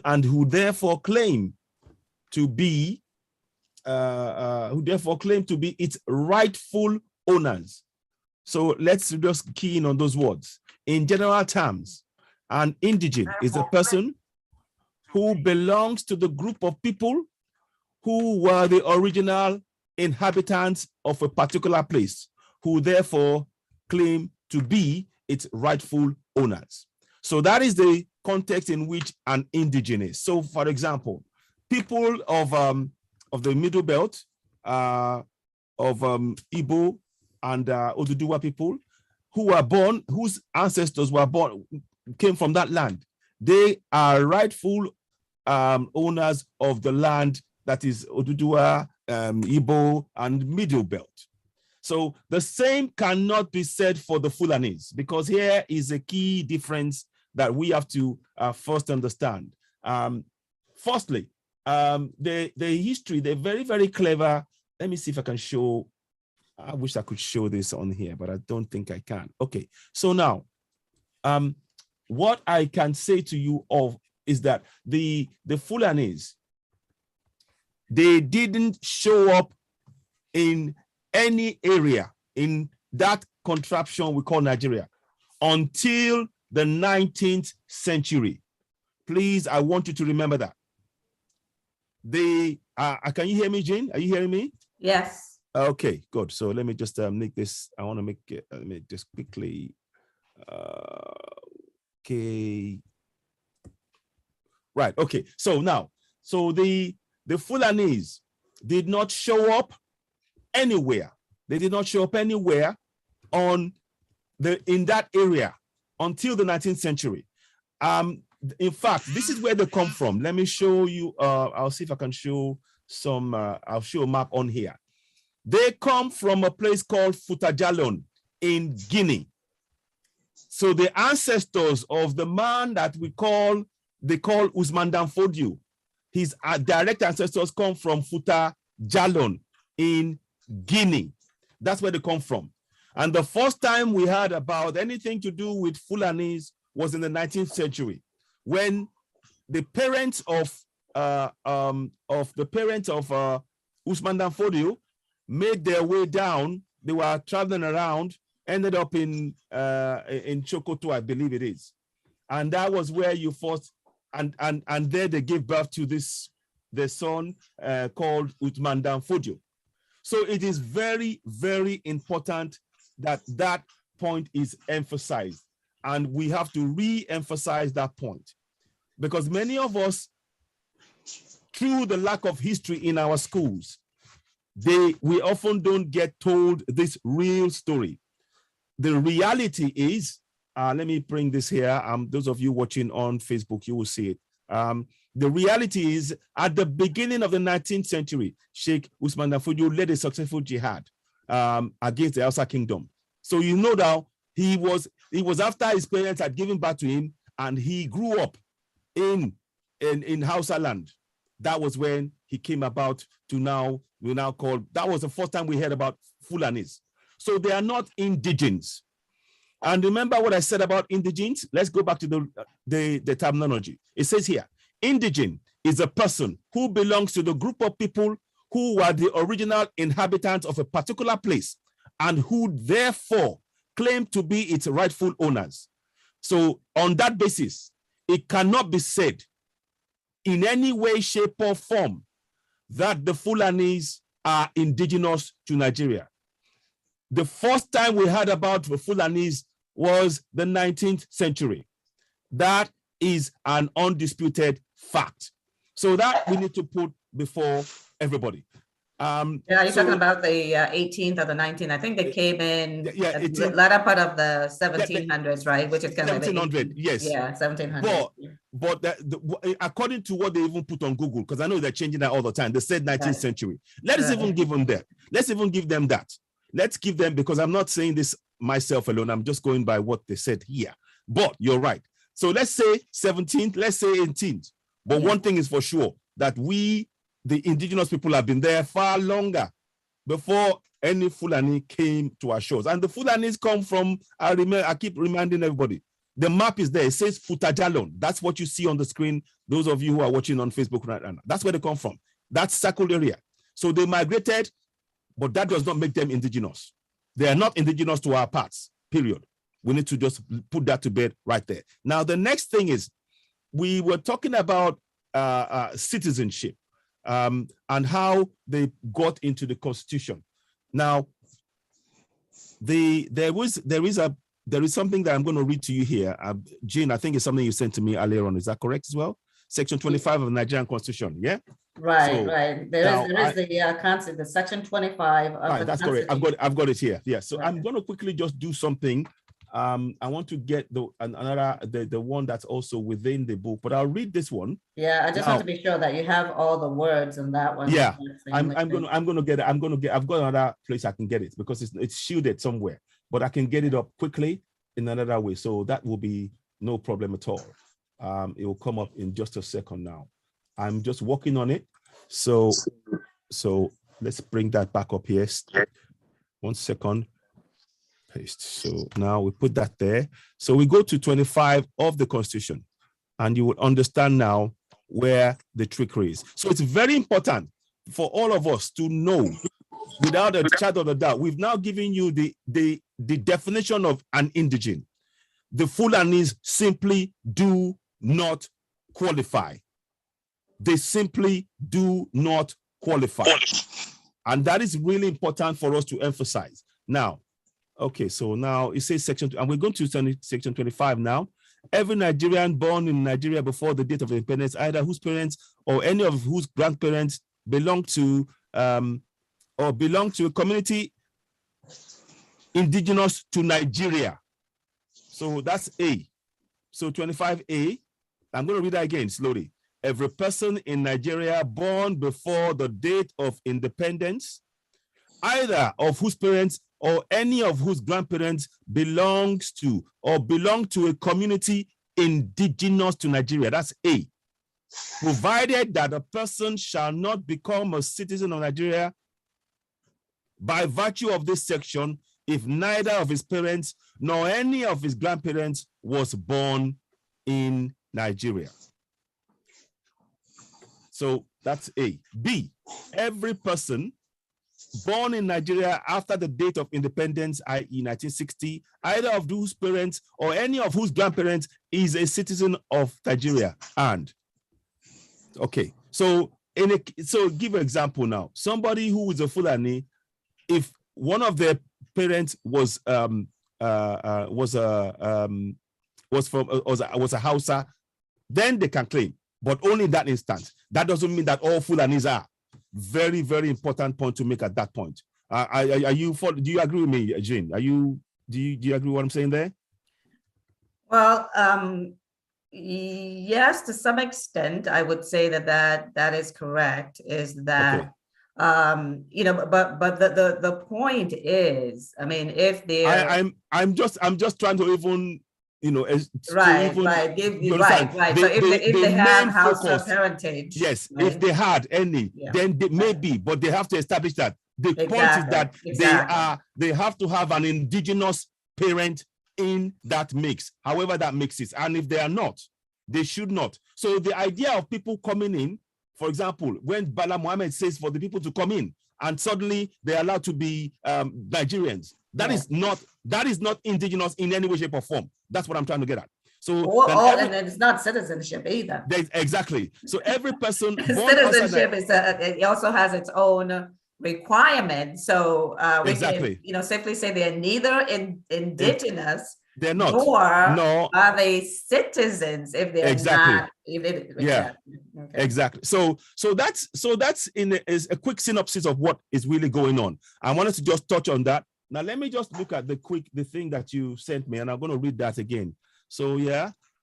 and who therefore claim to be its rightful owners. So let's just key in on those words. In general terms, an indigene is a person who belongs to the group of people who were the original inhabitants of a particular place, who therefore claim to be its rightful owners. So that is the context in which an indigene is. So, for example, people of the Middle Belt, of Igbo and Oduduwa people, who were born, whose ancestors were born, came from that land, they are rightful owners of the land that is Oduduwa, Igbo, and Middle Belt. So the same cannot be said for the Fulanis, because here is a key difference that we have to first understand. Firstly, the history, they're very, very clever. Let me see if I can show. I wish I could show this on here, but I don't think I can. Okay, so now, what I can say to you is that the Fulanis, they didn't show up in any area in that contraption we call Nigeria until the 19th century. Please, I want you to remember that. Can you hear me, Jane? Are you hearing me? Yes. Okay, good. So let me just make this. I want to make it. Let me just quickly. Okay. Right. Okay. So now, the Fulanis did not show up anywhere. They did not show up anywhere in that area until the 19th century. In fact, this is where they come from. Let me show you. I'll see if I can show some. I'll show a map on here. They come from a place called Futajalon in Guinea. So the ancestors of the man that they call Usman Dan Fodio, his direct ancestors come from Futajalon in Guinea. That's where they come from. And the first time we heard about anything to do with Fulanis was in the 19th century, when the parents of Usman Dan Fodio made their way down. They were traveling around, ended up in Chokoto, I believe it is. And that was where you first, and there they gave birth to their son called Usman Dan Fodio. So it is very, very important that that point is emphasized. And we have to re-emphasize that point. Because many of us, through the lack of history in our schools, we often don't get told this real story. The reality is, let me bring this here. Those of you watching on Facebook, you will see it. The reality is, at the beginning of the 19th century, Sheikh Usman Dan Fodio led a successful jihad against the Hausa kingdom. So you know that he was after his parents had given birth to him, and he grew up in Hausa land. That was when he came about to we now call, that was the first time we heard about Fulanis. So they are not indigenes. And remember what I said about indigenes? Let's go back to the terminology. It says here, indigene is a person who belongs to the group of people who were the original inhabitants of a particular place and who therefore claim to be its rightful owners. So on that basis, it cannot be said in any way, shape, or form that the Fulanis are indigenous to Nigeria. The first time we heard about the Fulanis was the 19th century. That is an undisputed fact. So that we need to put before everybody. Yeah, you're talking about the 18th or the 19th. I think they came in the latter part of the 1700s, right? Which is kind of 1700, yes. Yeah, 1700. But according to what they even put on Google, because I know they're changing that all the time, they said 19th century. Let's even give them that. Let's even give them that. Let's give them, because I'm not saying this myself alone. I'm just going by what they said here. But you're right. So let's say 17th, let's say 18th. But one thing is for sure, that the indigenous people have been there far longer before any Fulani came to our shores. And the Fulanis come from, I keep reminding everybody, The map is there. It says Futajalon. That's what you see on the screen. Those of you who are watching on Facebook right now, that's where they come from. That's circled area. So they migrated, but that does not make them indigenous. They are not indigenous to our parts, period. We need to just put that to bed right there. Now, the next thing is, we were talking about citizenship and how they got into the Constitution. Now, there is something that I'm going to read to you here. Jean, I think it's something you sent to me earlier on. Is that correct as well? Section 25 of the Nigerian Constitution, yeah? Right, so, right. There is the concept, the section 25 of the that's correct. I've got it here. Yeah. So I'm going to quickly just do something. I want to get the one that's also within the book, but I'll read this one. Yeah, I just want to be sure that you have all the words in that one. Yeah, I'm gonna get it. I've got another place I can get it because it's shielded somewhere, but I can get it up quickly in another way. So that will be no problem at all. It will come up in just a second now. I'm just working on it. So let's bring that back up here. 1 second. Paste. So now we put that there. So we go to 25 of the Constitution, and you will understand now where the trickery is. So it's very important for all of us to know, without a shadow of a doubt. We've now given you the definition of an indigene. The Fulanis simply do not qualify. They simply do not qualify. And that is really important for us to emphasize. Now, okay, so now it says section, and we're going to section 25 now. Every Nigerian born in Nigeria before the date of independence, either whose parents or any of whose grandparents belong to a community indigenous to Nigeria. So that's A. So 25A, I'm going to read that again slowly. Every person in Nigeria born before the date of independence, either of whose parents or any of whose grandparents belongs to or belong to a community indigenous to Nigeria. That's A. Provided that a person shall not become a citizen of Nigeria by virtue of this section if neither of his parents nor any of his grandparents was born in Nigeria. So that's A. B, every person born in Nigeria after the date of independence, i.e. 1960, either of whose parents or any of whose grandparents is a citizen of Nigeria. And, okay, so give an example now. Somebody who is a Fulani, if one of their parents was a Hausa, then they can claim, but only in that instance. That doesn't mean that all Fulanis are. Very, very important point to make at that point. Do you agree with me, Jean? Do you agree with what I'm saying there? Well, yes, to some extent, I would say that is correct. Is that okay. But the point is, I mean, if they I'm just trying to even right. So if they have Hausa parentage, yes, right? If they had any, then they may be, but they have to establish that. The point is that they have to have an indigenous parent in that mix, however that mix is. And if they are not, they should not. So the idea of people coming in, for example, when Bala Mohammed says for the people to come in and suddenly they're allowed to be Nigerians, that is not indigenous in any way, shape, or form. That's what I'm trying to get at. So and it's not citizenship either. Exactly. So every person citizenship it also has its own requirements. So we can safely say they're neither indigenous. They're not. Nor are they citizens if they're not. Exactly. So that's is a quick synopsis of what is really going on. I wanted to just touch on that. Now let me just look at the thing that you sent me, and I'm going to read that again. So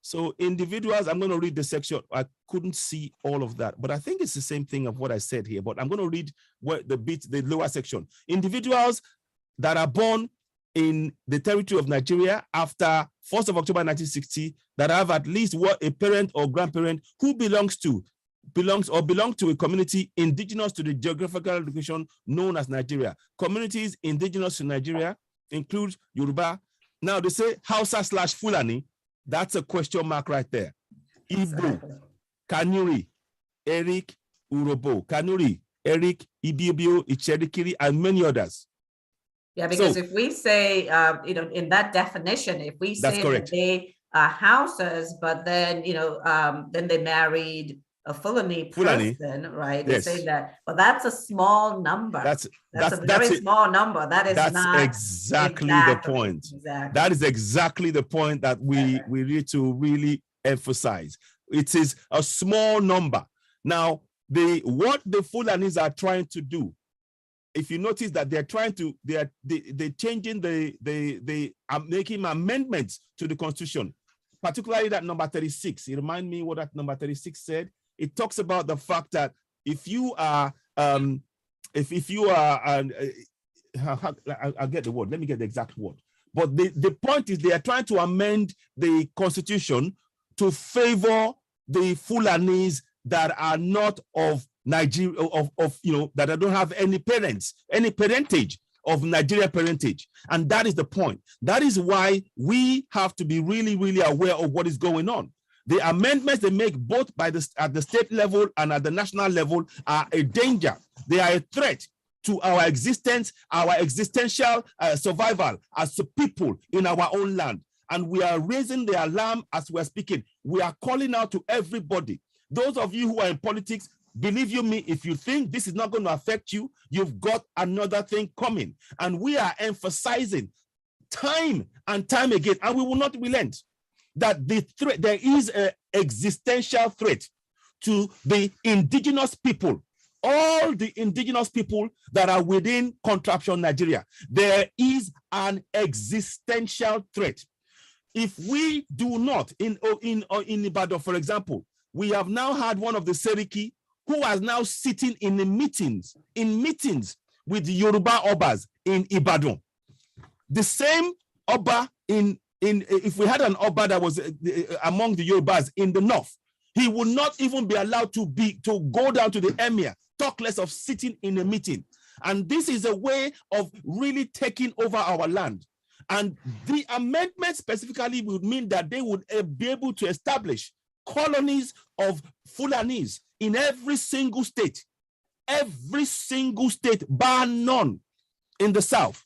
so individuals, I'm going to read the section. I couldn't see all of that, but I think it's the same thing of what I said here. But I'm going to read the lower section. Individuals that are born in the territory of Nigeria after 1st of October 1960 that have at least a parent or grandparent who belong to a community indigenous to the geographical location known as Nigeria. Communities indigenous to Nigeria include Yoruba. Now they say Hausa /Fulani. That's a question mark right there. Igbo, Kanuri, Eric, Urobo, Kanuri, Eric, Ibibio, Icherikiri, and many others. Yeah, because if we say, in that definition, if we say that they are houses, but then, then they married a Fulani person, right? They say that, well, that's a small number. That's a very small number. That is not exactly the point. Exactly. That is exactly the point that we need to really emphasize. It is a small number. Now, what the Fulanis are trying to do, if you notice that they're trying to, they're changing they are making amendments to the Constitution, particularly that number 36. You remind me what that number 36 said. It talks about the fact that if you are, I'll get the word. Let me get the exact word. But the point is they are trying to amend the Constitution to favor the Fulanis that are not of Nigeria, that don't have any parents, any parentage of Nigerian parentage. And that is the point. That is why we have to be really, really aware of what is going on. The amendments they make both at the state level and at the national level are a danger. They are a threat to our existence, our existential survival as a people in our own land. And we are raising the alarm as we're speaking. We are calling out to everybody. Those of you who are in politics, believe you me, if you think this is not going to affect you, you've got another thing coming. And we are emphasizing time and time again, and we will not relent, that there is an existential threat to the indigenous people, all the indigenous people that are within contraption Nigeria. There is an existential threat. If we do not, in Ibadan, for example, we have now had one of the Seriki who are now sitting in the meetings with the Yoruba Obas in Ibadan. The same Oba if we had an Oba that was among the Yorubas in the north, he would not even be allowed to go down to the emir, talk less of sitting in a meeting. And this is a way of really taking over our land. And the amendment specifically would mean that they would be able to establish colonies of Fulanis in every single state, bar none in the south.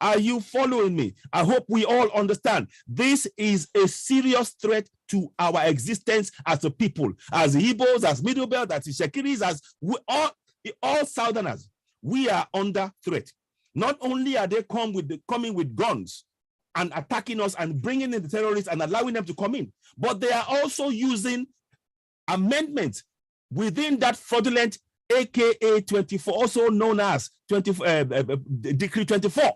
Are you following me? I hope we all understand. This is a serious threat to our existence as a people, as Igbos, as Middle Belt, as Ishekiris, as all Southerners. We are under threat. Not only are they coming with guns and attacking us and bringing in the terrorists and allowing them to come in, but they are also using amendments within that fraudulent AKA 24, also known as Decree 24.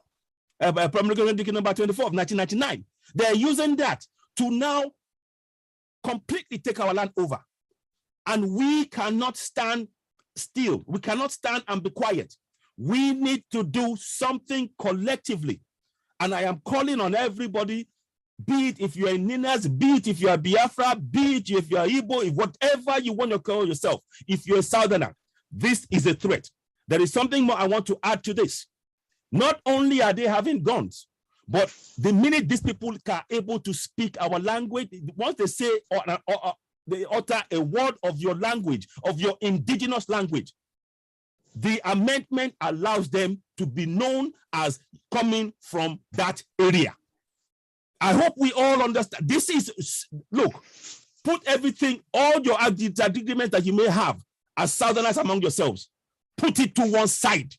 Promulgation Decree number 24 of 1999. They're using that to now completely take our land over. And we cannot stand still. We cannot stand and be quiet. We need to do something collectively. And I am calling on everybody, be it if you're in Ninas, be it if you're Biafra, be it if you're Igbo, if whatever you want to call yourself, if you're a Southerner, this is a threat. There is something more I want to add to this. Not only are they having guns, but the minute these people are able to speak our language, once they say they utter a word of your language, of your indigenous language, the amendment allows them to be known as coming from that area. I hope we all understand. This is, look, put everything, all your disagreements that you may have as Southerners among yourselves, put it to one side.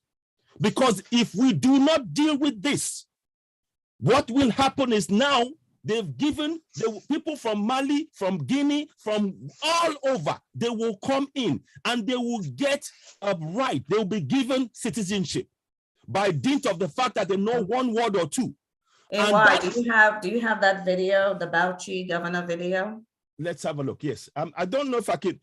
Because if we do not deal with this, what will happen is now they've given the people from Mali, from Guinea, from all over, they will come in and they will get a right. They will be given citizenship by dint of the fact that they know one word or two. And why do you have that video, the Bauchi governor video? Let's have a look. Yes. I don't know if I could.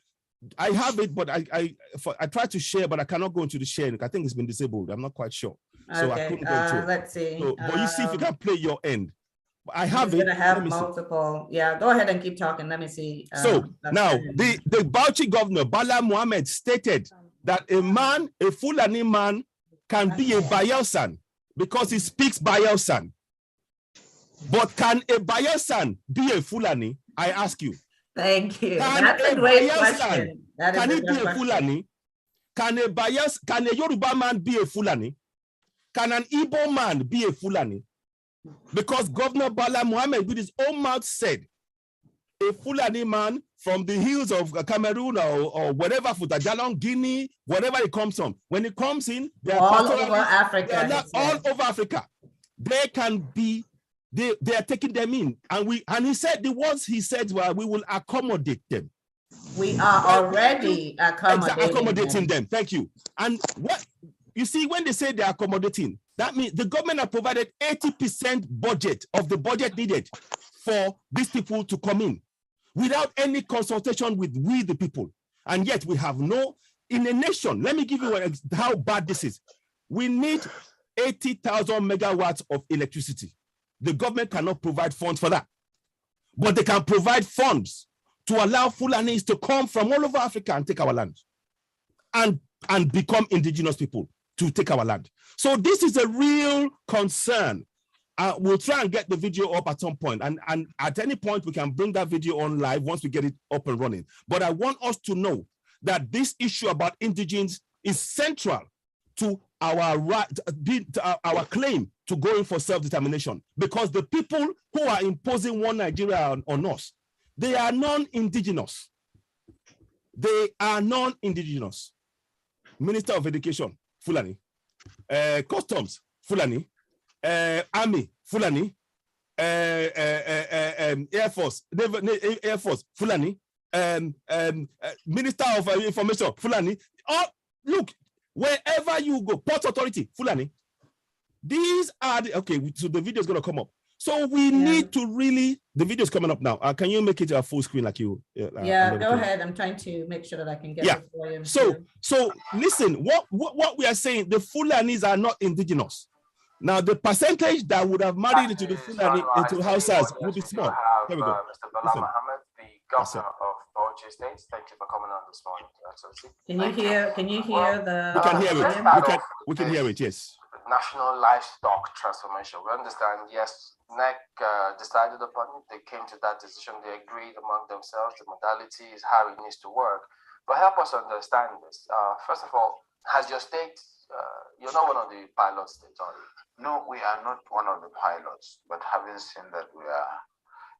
I have it, but I tried to share, but I cannot go into the sharing. I think it's been disabled. I'm not quite sure. So I couldn't go into it. Let's see. So, but you see if you can play your end. I have it. Gonna have multiple. See. Yeah, go ahead and keep talking. Let me see. So now the Bauchi governor, Bala Mohammed, stated that a Fulani man can be a Bayelsan because he speaks Bayelsan. But can a Bayelsan be a Fulani? I ask you. Thank you. Can That's a great question. Can he be a Fulani? Can a Yoruba man be a Fulani? Can an Igbo man be a Fulani? Because Governor Bala Mohammed with his own mouth said, a Fulani man from the hills of Cameroon or whatever, Futajalon, Guinea, whatever it comes from, when it comes in, they are all over Africa. All over Africa. They can be, they are taking them in. And he said, the words he said were, we will accommodate them. We are already accommodating them. Thank you. And what you see, when they say they're accommodating, that means the government have provided 80% budget of the budget needed for these people to come in without any consultation with we the people. And yet we have no, in a nation, let me give you how bad this is. We need 80,000 megawatts of electricity. The government cannot provide funds for that, but they can provide funds to allow Fulanis to come from all over Africa and take our land and become indigenous people to take our land. So this is a real concern. We'll try and get the video up at some point, and at any point we can bring that video on live once we get it up and running. But I want us to know that this issue about indigenes is central to our right, our claim to going for self-determination, because the people who are imposing one Nigeria on us, they are non-indigenous. They are non-indigenous. Minister of Education, Fulani. Customs, Fulani. Army, Fulani. Air Force, Air Force, Fulani. Minister of Information, Fulani. Oh, look, wherever you go, Port Authority, Fulani. These are the, okay, so the video is going to come up. So we need to really, the video is coming up now. Can you make it a full screen like you? Go ahead. I'm trying to make sure that I can get the volume. So listen, what we are saying, the Fulanis are not indigenous. Now, the percentage that would have married into the Fulani, into houses would be small. Here we go. Mr. Bala Mohammed, the governor of Bauchi State. Thank you for coming on this morning. Can you hear the? We can hear it. We can hear it. Yes. National livestock transformation. We understand. Yes, NEC decided upon it. They came to that decision. They agreed among themselves. The modality is how it needs to work. But help us understand this. First of all, has your state? You're not one of the pilot states, are you? No, we are not one of the pilots, but having seen that we are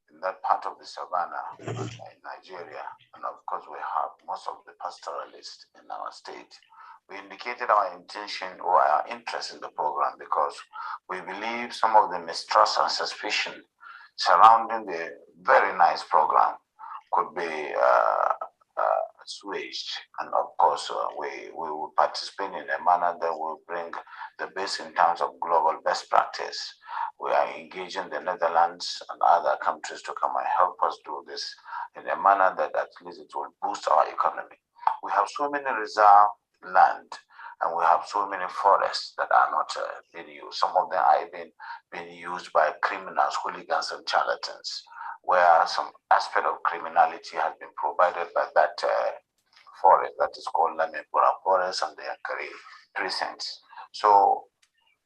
in that part of the savannah in Nigeria, and of course we have most of the pastoralists in our state, we indicated our intention or our interest in the program because we believe some of the mistrust and suspicion surrounding the very nice program could be assuaged, and of course we will participate in a manner that will bring the best in terms of global best practice. We are engaging the Netherlands and other countries to come and help us do this in a manner that at least it will boost our economy. We have so many reserve land and we have so many forests that are not being used. Some of them are even being used by criminals, hooligans and charlatans, where some aspect of criminality has been provided by that forest that is called Lamepura Forest and the Yankari precincts. So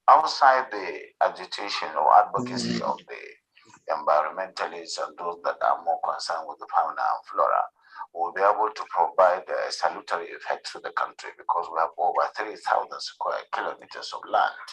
outside the agitation or advocacy of the environmentalists and those that are more concerned with the fauna and flora, we'll be able to provide a salutary effect to the country because we have over 3,000 square kilometers of land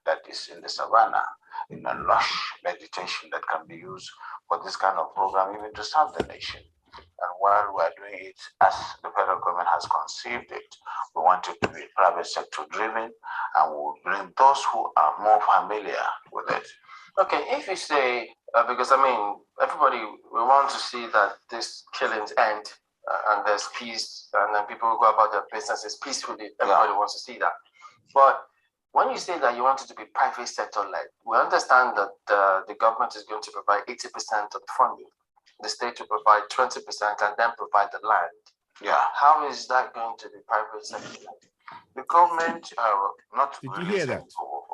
that is in the savannah, in a lush vegetation that can be used for this kind of program, even to serve the nation. And while we're doing it as the federal government has conceived it, we want it to be private sector driven, and we'll bring those who are more familiar with it. Okay, if you say, because I mean, everybody, we want to see that this killings end and there's peace, and then people go about their businesses peacefully. Everybody wants to see that. But when you say that you want it to be private sector led, we understand that the government is going to provide 80% of the funding, the state to provide 20%, and then provide the land. Yeah. How is that going to be private sector led? The government not Did really you hear that?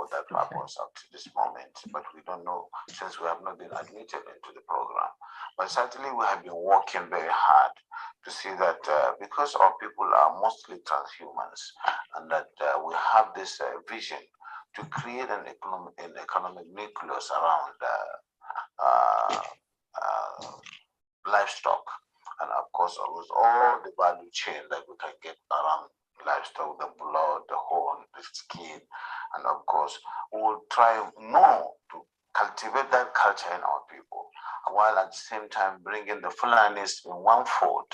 for that purpose up to this moment, but we don't know since we have not been admitted into the program. But certainly we have been working very hard to see that because our people are mostly transhumans, and that we have this vision to create an economic nucleus around livestock, and of course, almost all the value chain that we can get around livestock, the blood, the horn, the skin, and of course, we will try more to cultivate that culture in our people, while at the same time bringing the Fulanis in one fold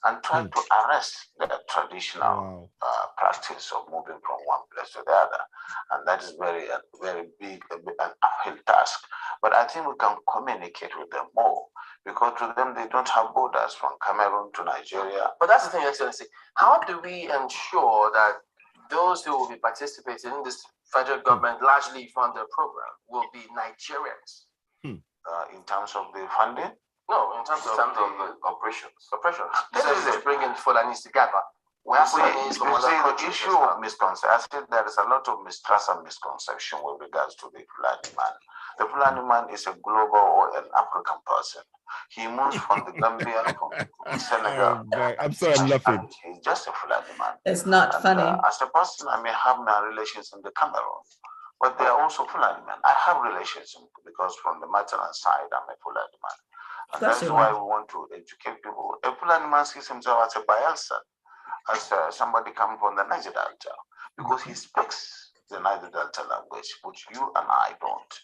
and try to arrest the traditional practice of moving from one place to the other. And that is very big, an uphill task. But I think we can communicate with them more, because to them, they don't have borders from Cameroon to Nigeria. But that's the thing, Excellency. How do we ensure that those who will be participating in this federal government largely funded program will be Nigerians? In terms of the funding? No, in terms of the operations. This is to bring in Fulanis together. The issue of misconception, I said there is a lot of mistrust and misconception with regards to the Fulani man. The Fulani man is a global or an African person. He moves from the Gambia, from Senegal. I'm sorry, I'm laughing. He's just a Fulani man. It's not funny. As a person, I may have my relations in the Cameroon, but they are also Fulani men. I have relations because from the maternal side, I'm a Fulani man. And that's why we want to educate people. A Fulani man sees himself as a Bayelsa, as somebody coming from the Niger Delta, because he speaks the Niger Delta language, which you and I don't.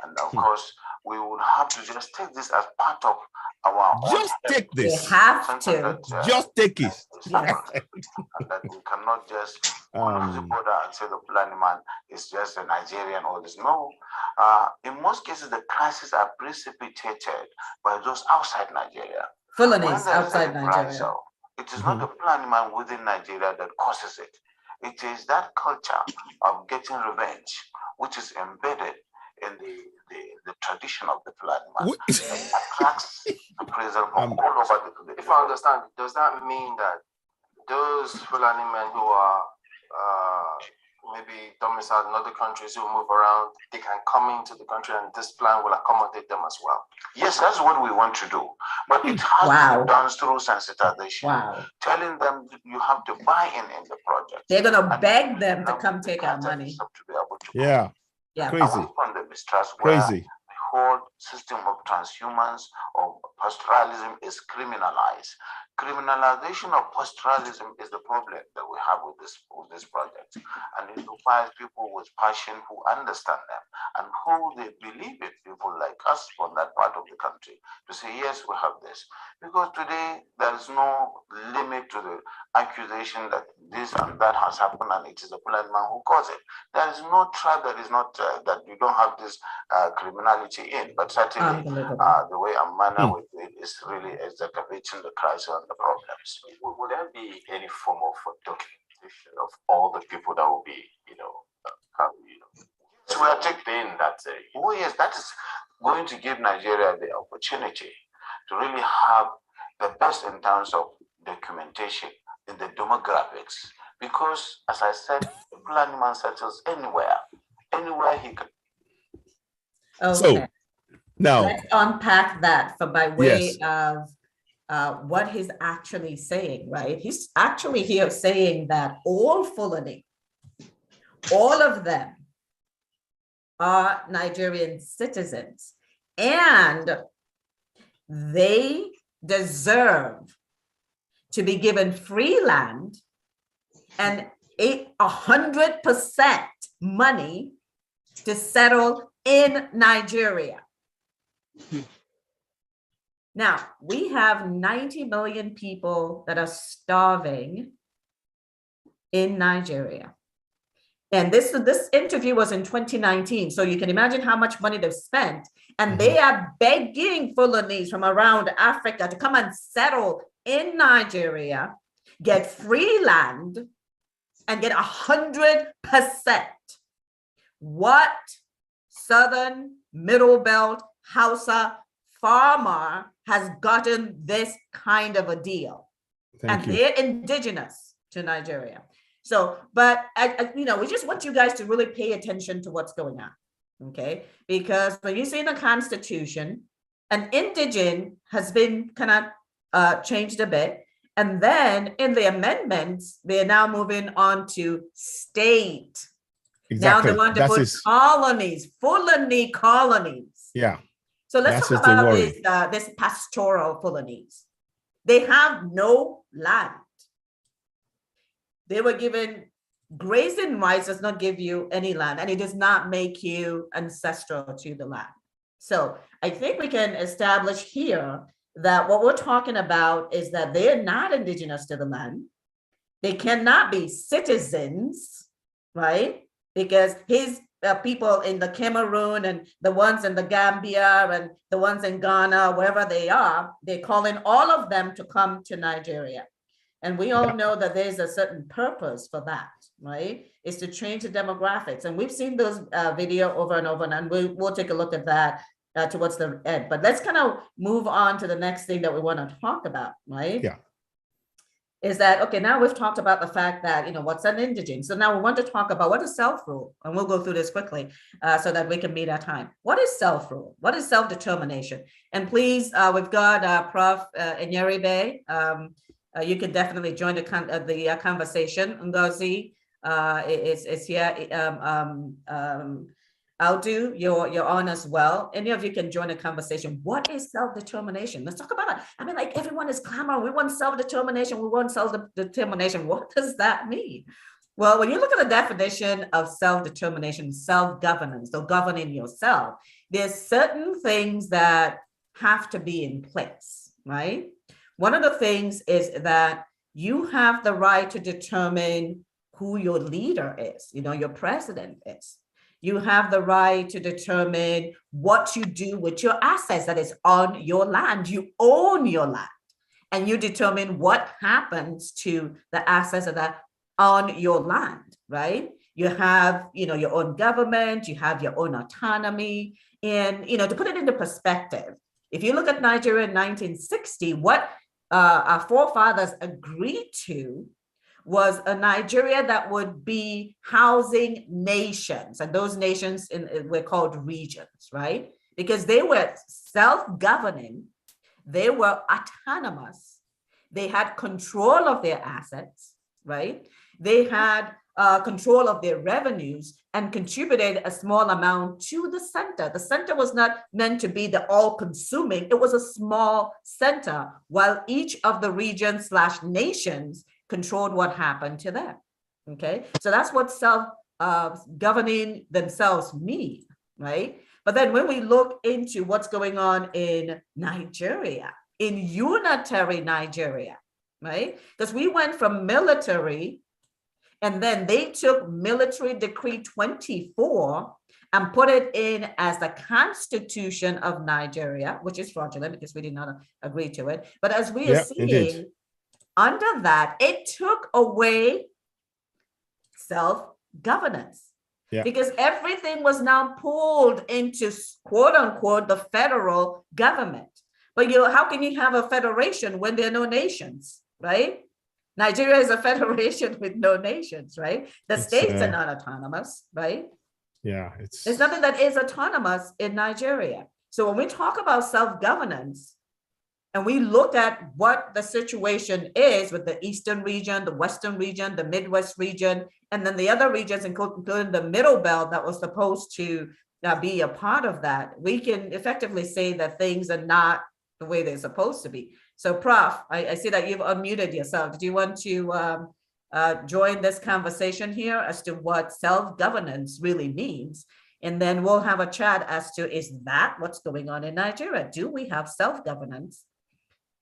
And of course, we would have to just take this as part of our just take this. We have to. Just take it. Yes. And that we cannot just cross the border and say the Fulani man is just a Nigerian or this. No. In most cases, the crises are precipitated by those outside Nigeria. Fulanis outside Nigeria. It is not the Fulani man within Nigeria that causes it. It is that culture of getting revenge, which is embedded in the tradition of the Fulani man. It attracts appraisal from all over the If I understand, does that mean that those Fulani men who are maybe domiciled in other countries who move around, they can come into the country and this plan will accommodate them as well? Yes, that's what we want to do. But it has to be done through sensitization. Telling them you have to buy in the project. They're going to beg them to come take our money. Yeah. Crazy. From the mistrust, crazy. The whole system of transhumance or pastoralism is criminalized. Criminalization of pastoralism is the problem that we have with this project, and it requires people with passion who understand them and who they believe in. People like us from that part of the country to say yes, we have this, because today there is no limit to the accusation that this and that has happened and it is the Fulani man who caused it. There is no tribe that is not that you don't have this criminality in, but certainly the way and manner with it is really excavating the crisis and the problems. Would there be any form of documentation of all the people that will be, so we are taking that. Oh yes, that is going to give Nigeria the opportunity to really have the best in terms of documentation in the demographics, because as I said, the Fulani man settles anywhere he can. Okay. So now let's unpack that by way of what he's actually saying, right? He's actually here saying that all Fulani, all of them are Nigerian citizens and they deserve to be given free land and 100% money to settle in Nigeria. Now, we have 90 million people that are starving in Nigeria. And this interview was in 2019. So you can imagine how much money they've spent. And they are begging Fulanis from around Africa to come and settle in Nigeria, get free land, and get 100%. What Southern Middle Belt Hausa farmer has gotten this kind of a deal? They're indigenous to Nigeria. So, but we just want you guys to really pay attention to what's going on, okay? Because when you see in the Constitution, an indigene has been kind of changed a bit. And then in the amendments, they're now moving on to state. Exactly. Now they want to put colonies, Fulani colonies. Yeah. So let's talk about this pastoral Fulanese. They have no land. They were given grazing rights, does not give you any land, and it does not make you ancestral to the land. So I think we can establish here that what we're talking about is that they're not indigenous to the land. They cannot be citizens, right? Because his people in the Cameroon and the ones in the Gambia and the ones in Ghana, wherever they are, they're calling all of them to come to Nigeria. And we all know that there's a certain purpose for that, right? Is to change the demographics. And we've seen those video over and over, and we'll take a look at that towards the end. But let's kind of move on to the next thing that we want to talk about, right? Yeah. Is that, okay, now we've talked about the fact that, what's an indigene? So now we want to talk about what is self-rule, and we'll go through this quickly so that we can meet our time. What is self-rule? What is self-determination? And please, we've got Prof. Enyeribe. You can definitely join the conversation. Ngozi is here. Aldu, you're on as well. Any of you can join the conversation. What is self-determination? Let's talk about it. I mean, like, everyone is clamoring. We want self-determination. We want self-determination. What does that mean? Well, when you look at the definition of self-determination, self-governance, so governing yourself, there's certain things that have to be in place, right? One of the things is that you have the right to determine who your leader is, your president is. You have the right to determine what you do with your assets that is on your land. You own your land, and you determine what happens to the assets that are on your land, right? You have, your own government, you have your own autonomy. And, to put it into perspective, if you look at Nigeria in 1960, what our forefathers agreed to was a Nigeria that would be housing nations, and those nations were called regions, right? Because they were self-governing, they were autonomous, they had control of their assets, right? They had control of their revenues and contributed a small amount to the center. The center was not meant to be the all-consuming, it was a small center, while each of the regions / nations controlled what happened to them, okay? So that's what self-governing themselves mean, right? But then when we look into what's going on in Nigeria, in unitary Nigeria, right? Because we went from military, and then they took Military Decree 24 and put it in as the Constitution of Nigeria, which is fraudulent because we did not agree to it. But as we are seeing, indeed, under that, it took away self-governance, because everything was now pulled into, quote unquote, the federal government. But how can you have a federation when there are no nations, right? Nigeria is a federation with no nations, right? The states are not autonomous, right? Yeah, there's nothing that is autonomous in Nigeria. So when we talk about self-governance, and we look at what the situation is with the Eastern region, the Western region, the Midwest region, and then the other regions, including the Middle Belt that was supposed to be a part of that, we can effectively say that things are not the way they're supposed to be. So Prof, I see that you've unmuted yourself. Did you want to join this conversation here as to what self-governance really means? And then we'll have a chat as to, is that what's going on in Nigeria? Do we have self-governance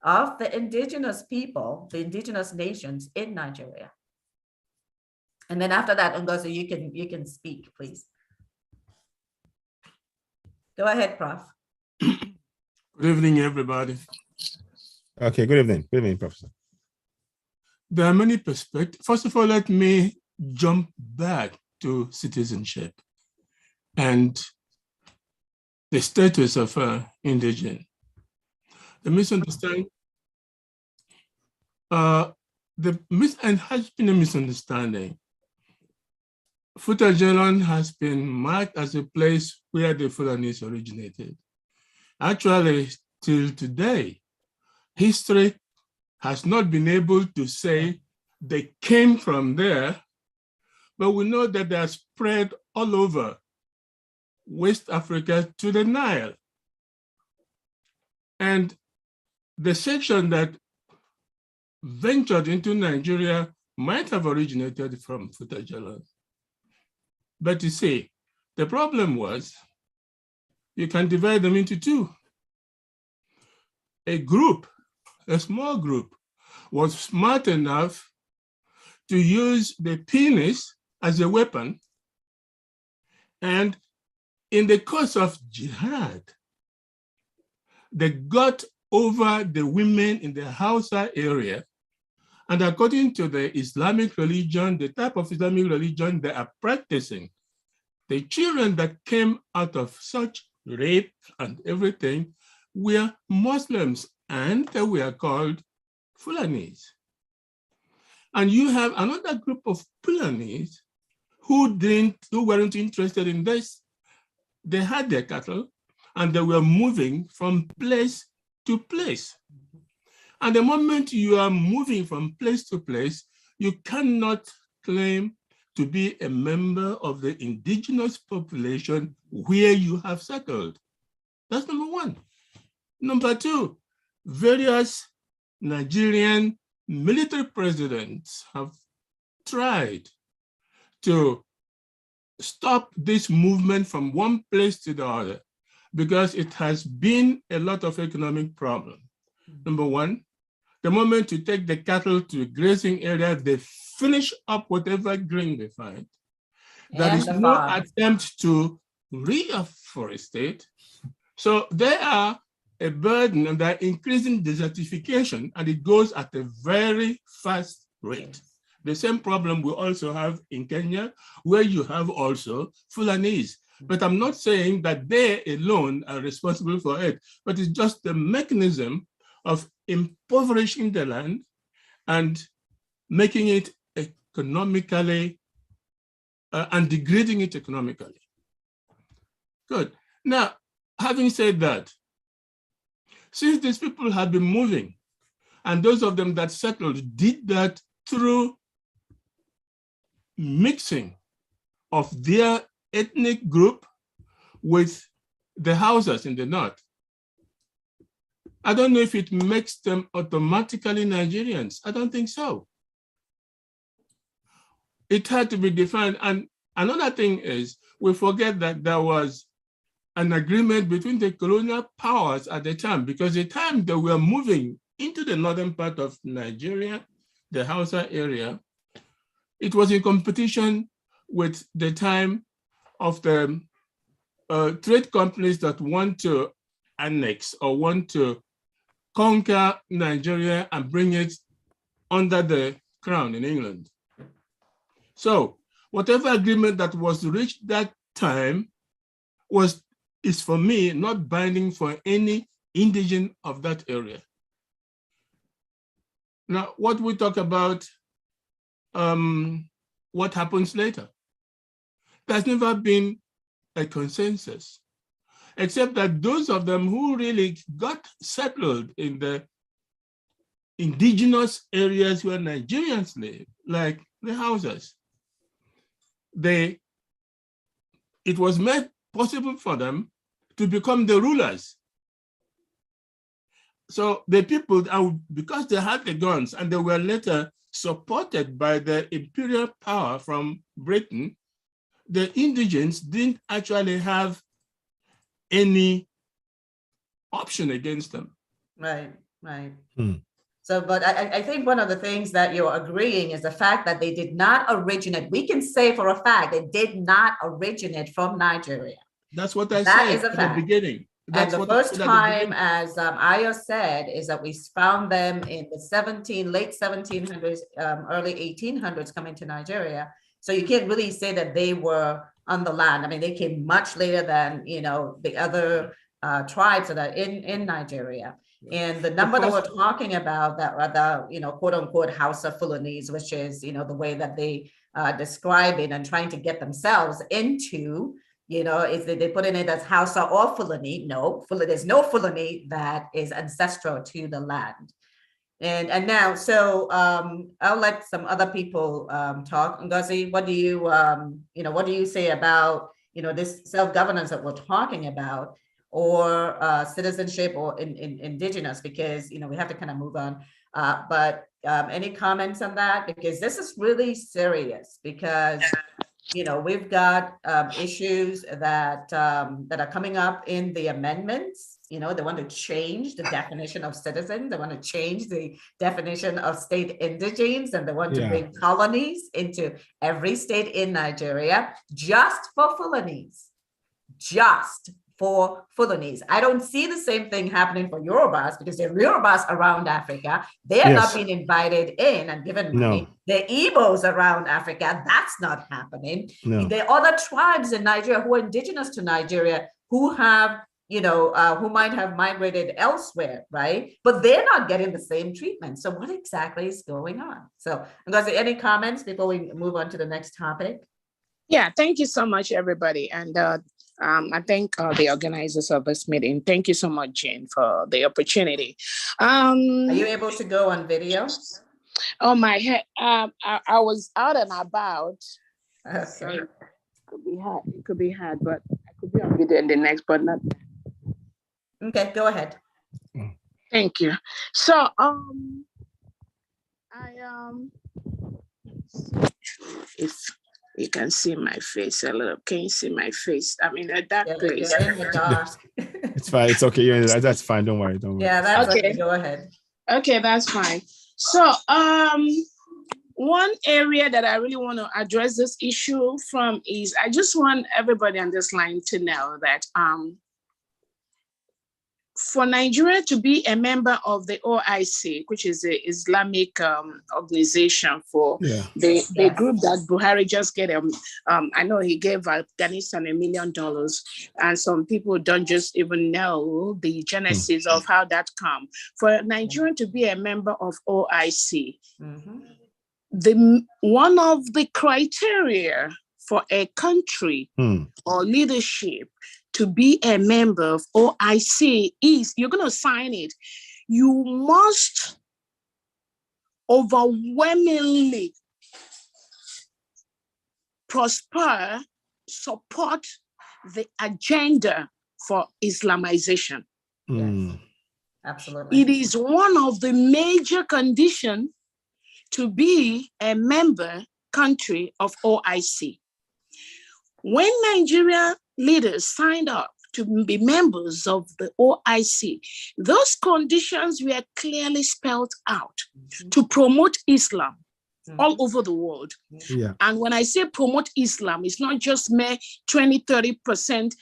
of the indigenous people, the indigenous nations in Nigeria? And then after that, Ngozi, you can speak, please. Go ahead, Prof. Good evening, everybody. Okay, good evening. Good evening, Professor. There are many perspectives. First of all, let me jump back to citizenship and the status of indigene. The misunderstanding, and has been a misunderstanding. Futajelon has been marked as a place where the Fulanis originated. Actually, till today, history has not been able to say they came from there, but we know that they are spread all over West Africa to the Nile. And the section that ventured into Nigeria might have originated from Futajala. But you see, the problem was you can divide them into two. A group, a small group, was smart enough to use the penis as a weapon. And in the course of jihad, they got over the women in the Hausa area. And according to the Islamic religion, the type of Islamic religion they are practicing, the children that came out of such rape and everything were Muslims, and they were called Fulanis. And you have another group of Fulanis who weren't interested in this. They had their cattle and they were moving from place to place. And the moment you are moving from place to place, you cannot claim to be a member of the indigenous population where you have settled. That's number one. Number two, various Nigerian military presidents have tried to stop this movement from one place to the other because it has been a lot of economic problem. Number one, the moment you take the cattle to a grazing area, they finish up whatever grain they find. There is no attempt to reforestate. So they are a burden and they're increasing desertification, and it goes at a very fast rate. The same problem we also have in Kenya, where you have also Fulanese. But I'm not saying that they alone are responsible for it, but it's just the mechanism of impoverishing the land and making it economically and degrading it economically. Good. Now, having said that, since these people have been moving, and those of them that settled did that through mixing of their ethnic group with the Hausas in the north, I don't know if it makes them automatically Nigerians. I don't think so. It had to be defined. And another thing is, we forget that there was an agreement between the colonial powers at the time, because the time they were moving into the northern part of Nigeria, the Hausa area, it was in competition with the time of the trade companies that want to annex or want to conquer Nigeria and bring it under the crown in England. So whatever agreement that was reached that time is for me not binding for any indigene of that area. Now, what we talk about, what happens later? There's never been a consensus, except that those of them who really got settled in the indigenous areas where Nigerians live, like the Hausas, it was made possible for them to become the rulers. So the people, because they had the guns and they were later supported by the imperial power from Britain, the indigents didn't actually have any option against them. Right, right. So, but I think one of the things that you're agreeing is the fact that they did not originate. We can say for a fact they did not originate from Nigeria. That's what I said at the beginning. That's and the first time, as Ayo said, is that we found them in the late 1700s, early 1800s coming to Nigeria. So you can't really say that they were on the land. I mean, they came much later than, the other tribes that are in Nigeria. And the number that we're talking about that are the, quote unquote, Hausa Fulanese, which is, the way that they describe it and trying to get themselves into, is they put in it as Hausa or Fulani. No, there's no Fulani that is ancestral to the land. And now, so I'll let some other people talk. Ngozi, what do you, what do you say about, this self-governance that we're talking about? or citizenship or in indigenous, because we have to kind of move on. But any comments on that? Because this is really serious, because we've got issues that are coming up in the amendments. They want to change the definition of citizen. They want to change the definition of state indigenes, and they want to bring colonies into every state in Nigeria just for Fulanis. Just for Fulani. I don't see the same thing happening for Yorubas, because the Yorubas around Africa, they are not being invited in and given money. The Igbos around Africa, that's not happening. The other tribes in Nigeria who are indigenous to Nigeria, who have, who might have migrated elsewhere, right? But they're not getting the same treatment. So what exactly is going on? So, Ngozi, any comments before we move on to the next topic? Yeah, thank you so much, everybody. And I thank the organizers of this meeting. Thank you so much, Jane, for the opportunity. Are you able to go on video? Oh, my head. I was out and about. Okay. So it could be hard, but I could be on video in the next, but not. Okay, go ahead. Thank you. So, if you can see my face a little, can you see my face? I'm in a dark place. You're in the dark. It's fine. It's okay. That's fine. Don't worry. Don't worry. Yeah, that's okay. Go ahead. Okay, that's fine. So, one area that I really want to address this issue from is, I just want everybody on this line to know that for Nigeria to be a member of the OIC, which is the Islamic organization for the group that Buhari just gave I know he gave Afghanistan $1 million, and some people don't just even know the genesis of how that come. For Nigeria to be a member of OIC, one of the criteria for a country or leadership to be a member of OIC is, you're going to sign it, you must overwhelmingly support the agenda for Islamization. Yes, absolutely. It is one of the major conditions to be a member country of OIC. When Nigeria leaders signed up to be members of the OIC, those conditions were clearly spelled out to promote Islam all over the world. Yeah. And when I say promote Islam, it's not just mere 20, 30%,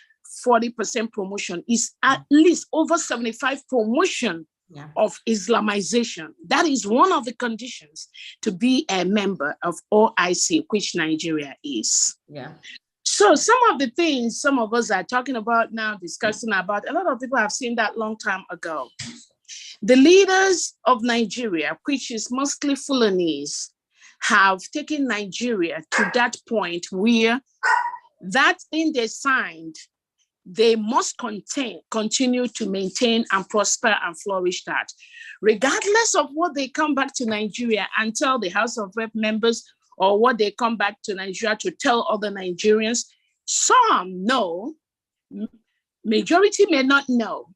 40% promotion. It's at least over 75 promotion of Islamization. That is one of the conditions to be a member of OIC, which Nigeria is. Yeah. So some of the things some of us are talking about now, discussing about, a lot of people have seen that long time ago. The leaders of Nigeria, which is mostly Fulanese, have taken Nigeria to that point where that thing they signed, they must continue to maintain and prosper and flourish that. Regardless of what they come back to Nigeria and tell the House of Rep members, or what they come back to Nigeria to tell other Nigerians, some know, majority may not know.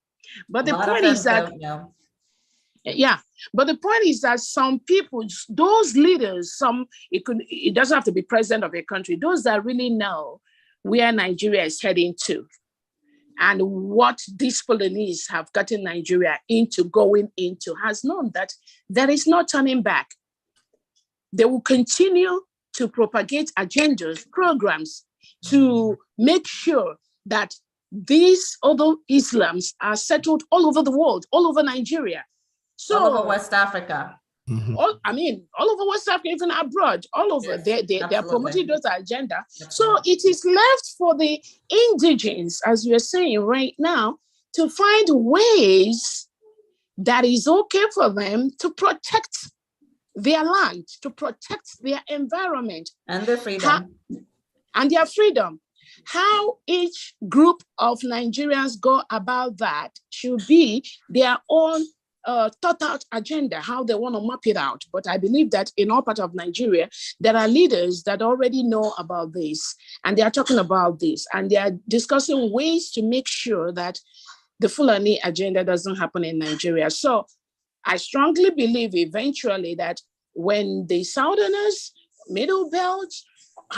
But the point is that, but the point is that some people, those leaders, it doesn't have to be president of a country, those that really know where Nigeria is heading to and what these Fulanese have gotten Nigeria going into, has known that there is no turning back. They will continue to propagate agendas, programs to make sure that these other Islams are settled all over the world, all over Nigeria. So, all over West Africa. All over West Africa, even abroad, all over. They are promoting those agenda. So it is left for the indigenes, as you're saying right now, to find ways that is okay for them to protect their land, to protect their environment. And their freedom. How each group of Nigerians go about that should be their own thought out agenda, how they want to map it out. But I believe that in all parts of Nigeria, there are leaders that already know about this, and they are talking about this, and they are discussing ways to make sure that the Fulani agenda doesn't happen in Nigeria. So I strongly believe eventually that when the Southerners, Middle Belt,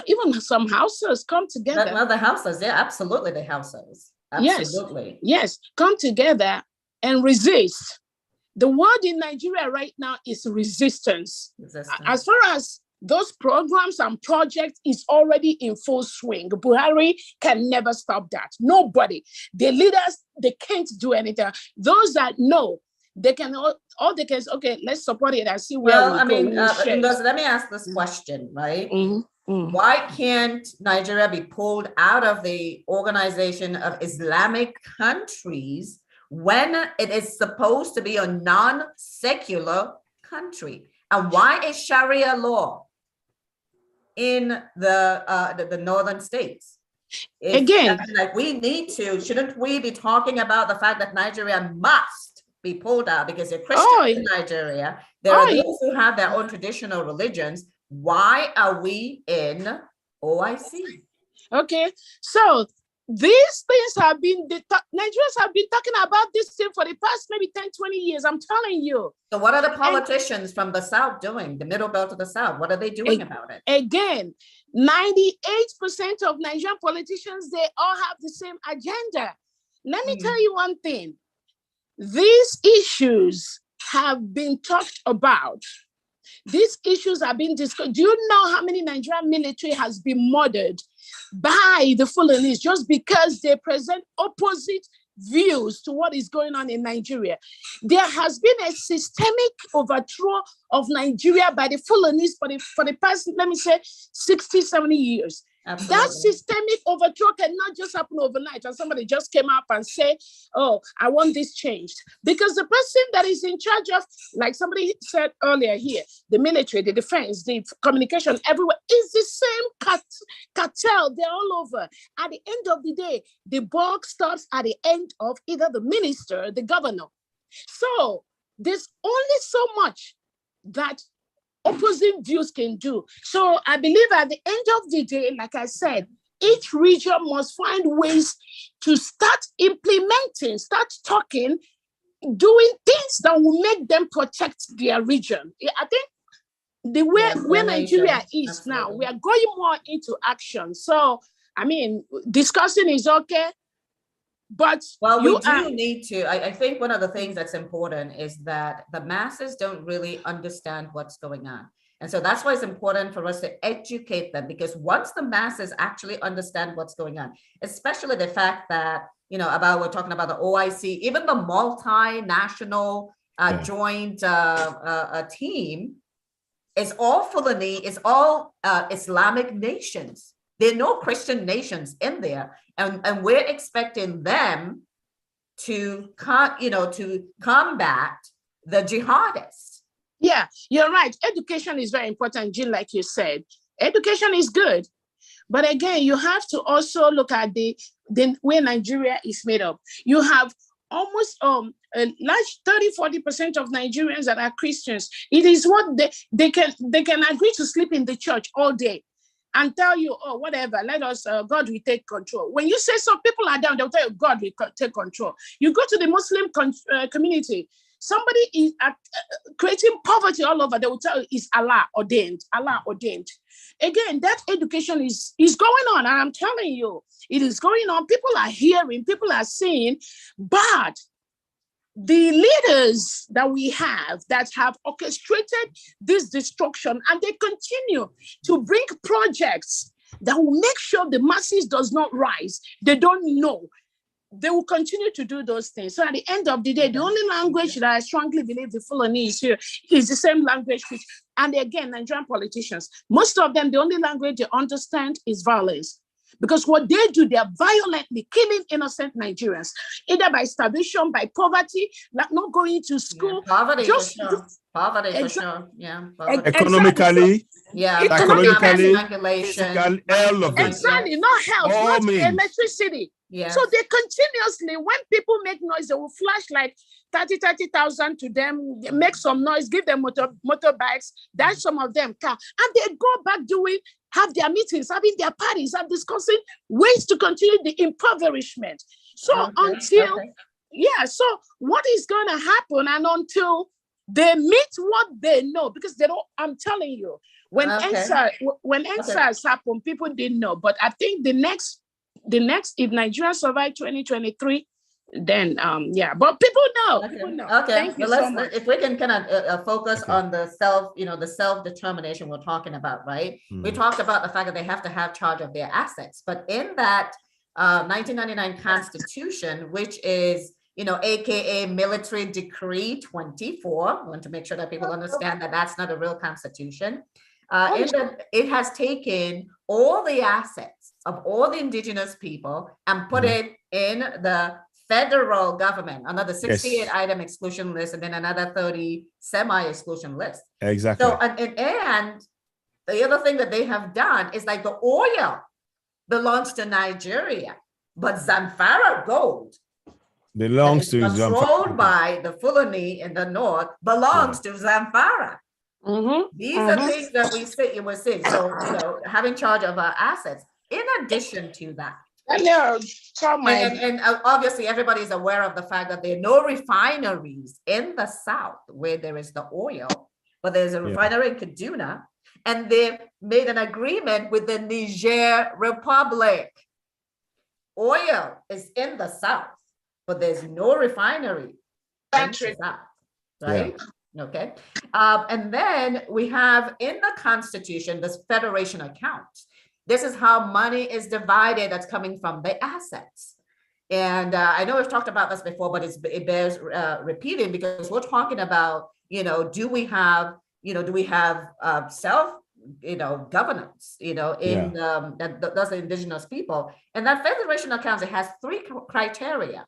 even some houses come together. Well, the houses, yeah, absolutely, the houses. Absolutely. Yes, come together and resist. The word in Nigeria right now is resistance. As far as those programs and projects is already in full swing. Buhari can never stop that. Nobody. The leaders, they can't do anything. Those that know, they can, all they can say, okay, let's support it and see where we go. Let me ask this question, right? Why can't Nigeria be pulled out of the Organization of Islamic Countries when it is supposed to be a non-secular country? And why is Sharia law in the northern states? Again, shouldn't we be talking about the fact that Nigeria must be pulled out because they're Christians in Nigeria? There are those who have their own traditional religions. Why are we in OIC? Okay, so these things have been, Nigerians have been talking about this thing for the past maybe 10, 20 years, I'm telling you. So what are the politicians from the South doing, the middle belt of the South? What are they doing about it? Again, 98% of Nigerian politicians, they all have the same agenda. Let me tell you one thing. These issues have been talked about. These issues have been discussed. Do you know how many Nigerian military has been murdered by the Fulanese just because they present opposite views to what is going on in Nigeria? There has been a systemic overthrow of Nigeria by the Fulanese for the past, let me say, 60, 70 years. Absolutely. That systemic overthrow cannot just happen overnight and somebody just came up and say, oh, I want this changed. Because the person that is in charge of, like somebody said earlier here, the military, the defense, the communication, everywhere, is the same cartel. They're all over. At the end of the day, the buck stops at the end of either the minister, the governor. So there's only so much that opposing views can do. So I believe at the end of the day, like I said, each region must find ways to start implementing, start talking, doing things that will make them protect their region. I think the way where Nigeria is now, we are going more into action. So, I mean, discussing is okay. But we do need to, I think one of the things that's important is that the masses don't really understand what's going on. And so that's why it's important for us to educate them, because once the masses actually understand what's going on, especially the fact that, we're talking about the OIC, even the multinational joint team is all Fulani, is all Islamic nations. There are no Christian nations in there. And we're expecting them to combat the jihadists. Yeah, you're right. Education is very important, Jill, like you said. Education is good. But again, you have to also look at the way Nigeria is made up. You have almost a large 30-40% of Nigerians that are Christians. It is what they can agree to sleep in the church all day and tell you, oh, whatever, let us, God will take control. When you say some people are down, they'll tell you God will take control. You go to the Muslim community, somebody is creating poverty all over, they will tell you it's Allah ordained, Allah ordained. Again, that education is going on, and I'm telling you, it is going on. People are hearing, people are seeing, but the leaders that we have that have orchestrated this destruction, and they continue to bring projects that will make sure the masses does not rise. They don't know. They will continue to do those things. So at the end of the day, the only language that I strongly believe the Fulani is here is the same language. And again, Nigerian politicians, most of them, the only language they understand is violence. Because what they do, they are violently killing innocent Nigerians, either by starvation, by poverty, like not going to school. Yeah, poverty for sure. Yeah. Poverty. Economically, psychologically, physically, all of it. Exactly, not health, not electricity. Yeah. So they continuously, when people make noise, they will flash like 30,000 to them, make some noise, give them motorbikes, dash some of them car, and they go back have their meetings, having their parties, and discussing ways to continue the impoverishment. So so what is going to happen, and until they meet what they know, because they don't, I'm telling you, when NSAS happened, people didn't know. But I think the next, if Nigeria survived 2023, then but people know. Okay. People know. Okay. Thank you so much. If we can kind of focus on the self-determination we're talking about, right? We talked about the fact that they have to have charge of their assets, but in that 1999 Constitution, which is, AKA Military Decree 24. I want to make sure that people understand that that's not a real constitution. It has taken all the assets of all the indigenous people and put it in the federal government, another 68 item exclusion list, and then another 30 semi-exclusion list. Exactly. So, and the other thing that they have done is like the oil belongs to Nigeria, but Zamfara gold belongs to controlled by the Fulani in the north belongs to Zamfara. These are things that we're seeing. So, having charge of our assets. In addition to that, and obviously everybody is aware of the fact that there are no refineries in the south where there is the oil, but there's a refinery in Kaduna, and they made an agreement with the Niger Republic. Oil is in the south, but there's no refinery in the south, right? Okay. And then we have in the Constitution, this federation account. This is how money is divided that's coming from the assets. And I know we've talked about this before, but it bears repeating, because we're talking about, do we have self, governance, that's the indigenous people. And that federation accounts, it has 3 criteria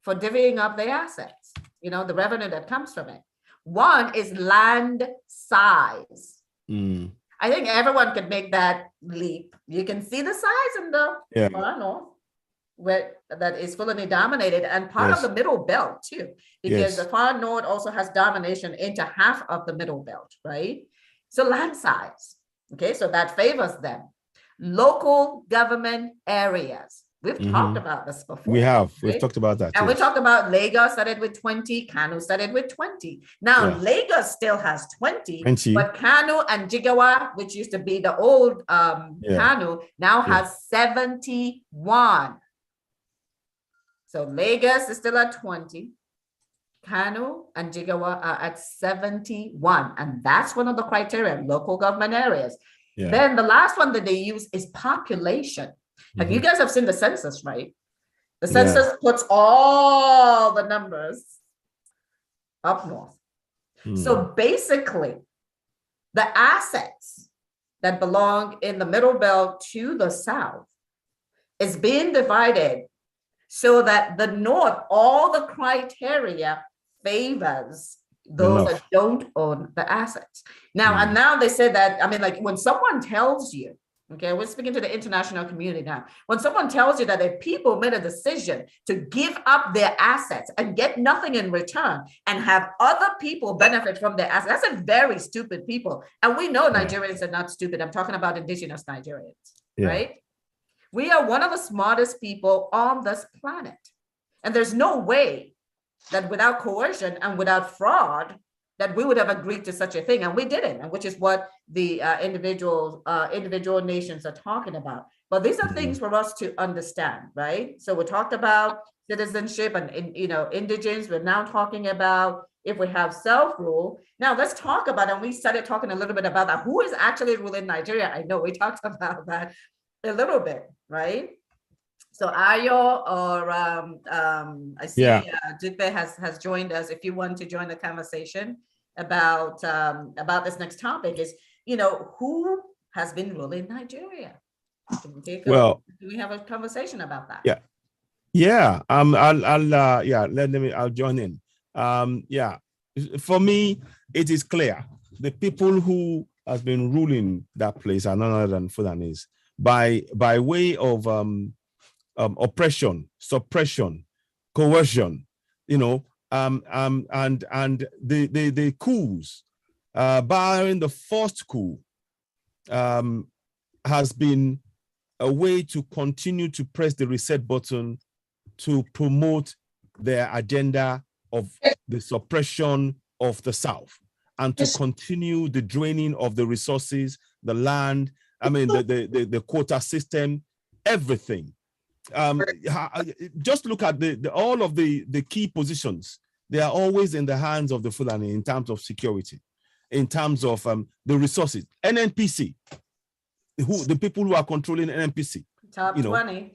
for divvying up the assets, the revenue that comes from it. One is land size. I think everyone could make that leap. You can see the size in the far north, where that is Fulani dominated, and part of the middle belt too, because the far north also has domination into half of the middle belt, right? So land size, okay, so that favors them. Local government areas. We've talked about this before. We have. Right? We've talked about that. And we talked about Lagos started with 20, Kano started with 20. Now, Lagos still has 20, but Kano and Jigawa, which used to be the old Kano, now has 71. So Lagos is still at 20. Kano and Jigawa are at 71. And that's one of the criteria, local government areas. Then the last one that they use is population. And you guys have seen the census, right? The census puts all the numbers up north. So basically, the assets that belong in the middle belt to the south is being divided so that the north, all the criteria favors those that don't own the assets. Now, and now they say that, I mean, like when someone tells you, okay, we're speaking to the international community now. When someone tells you that if people made a decision to give up their assets and get nothing in return and have other people benefit from their assets, that's a very stupid people. And we know Nigerians are not stupid. I'm talking about indigenous Nigerians, right? We are one of the smartest people on this planet. And there's no way that without coercion and without fraud, that we would have agreed to such a thing, and we didn't, and which is what the individual nations are talking about. But these are things for us to understand, right? So we talked about citizenship and indigens. We're now talking about if we have self-rule. Now let's talk about, and we started talking a little bit about that. Who is actually ruling Nigeria? I know we talked about that a little bit, right? So Ayo or I see Dupe has joined us. If you want to join the conversation about this next topic, is who has been ruling Nigeria? Do we have a conversation about that? I'll join in. For me, it is clear the people who has been ruling that place are none other than Fulanis by way of oppression, suppression, coercion, and the coups, barring the first coup, has been a way to continue to press the reset button to promote their agenda of the suppression of the South and to continue the draining of the resources, the land, the quota system, everything. Just look at all of the key positions. They are always in the hands of the Fulani in terms of security, in terms of the resources. NNPC, the people who are controlling NNPC. Top 20.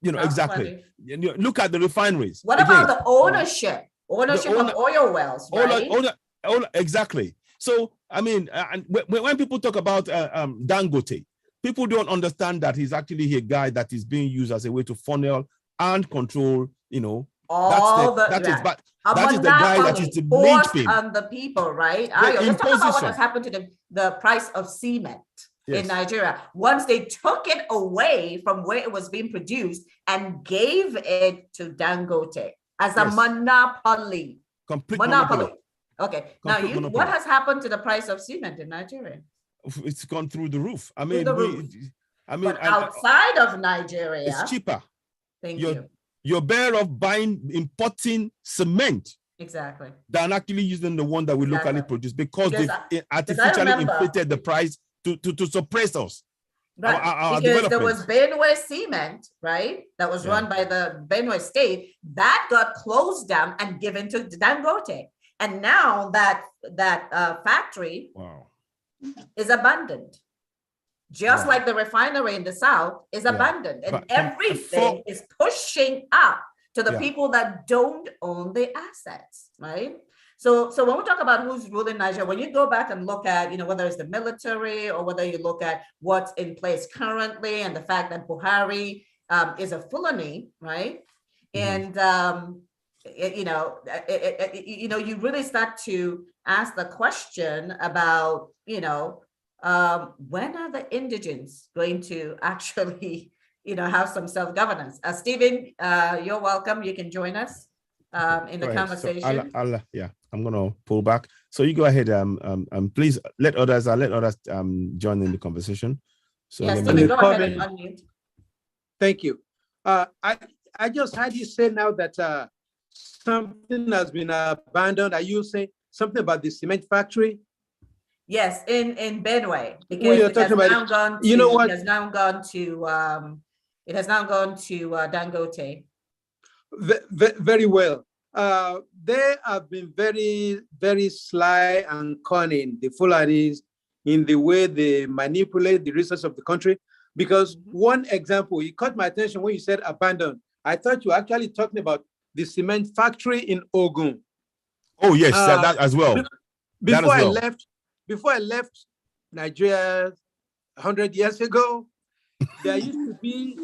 Exactly. Look at the refineries. What about the ownership? Ownership of oil wells, right? Exactly. So, and when people talk about Dangote, people don't understand that he's actually a guy that is being used as a way to funnel and control, that is the guy that is the linchpin on the people, right? Let's talk about what has happened to the price of cement. Yes. In Nigeria, once they took it away from where it was being produced and gave it to Dangote as a monopoly. Complete monopoly. Okay. Complete monopoly. What has happened to the price of cement in Nigeria? It's gone through the roof. But outside of Nigeria, it's cheaper. Thank you. You're better off importing cement. Exactly. Than actually using the one that we locally produce because they artificially inflated the price to suppress us. Right. Because there was Benue Cement, right? That was run by the Benue state that got closed down and given to Dangote. And now that factory is abandoned. Just like the refinery in the South is abandoned. And everything is pushing up to the people that don't own the assets, right? So when we talk about who's ruling Nigeria, when you go back and look at, whether it's the military or whether you look at what's in place currently and the fact that Buhari is a Fulani, right? Mm-hmm. And, you really start to ask the question about, when are the Indigenous going to actually, have some self-governance? Stephen, you're welcome. You can join us in the conversation. So I'm going to pull back. So you go ahead. Please let others join in the conversation. So Stephen, go ahead and unmute. Thank you. I just heard you say now that something has been abandoned. Are you saying something about the cement factory? Yes, in Benue, because it has now gone to, it has now gone to Dangote. Very well. They have been very, very sly and cunning, the Fulanis, in the way they manipulate the resources of the country. Because one example, you caught my attention when you said abandoned. I thought you were actually talking about the cement factory in Ogun. Oh yes, that as well. Before I left Nigeria 100 years ago, there used to be,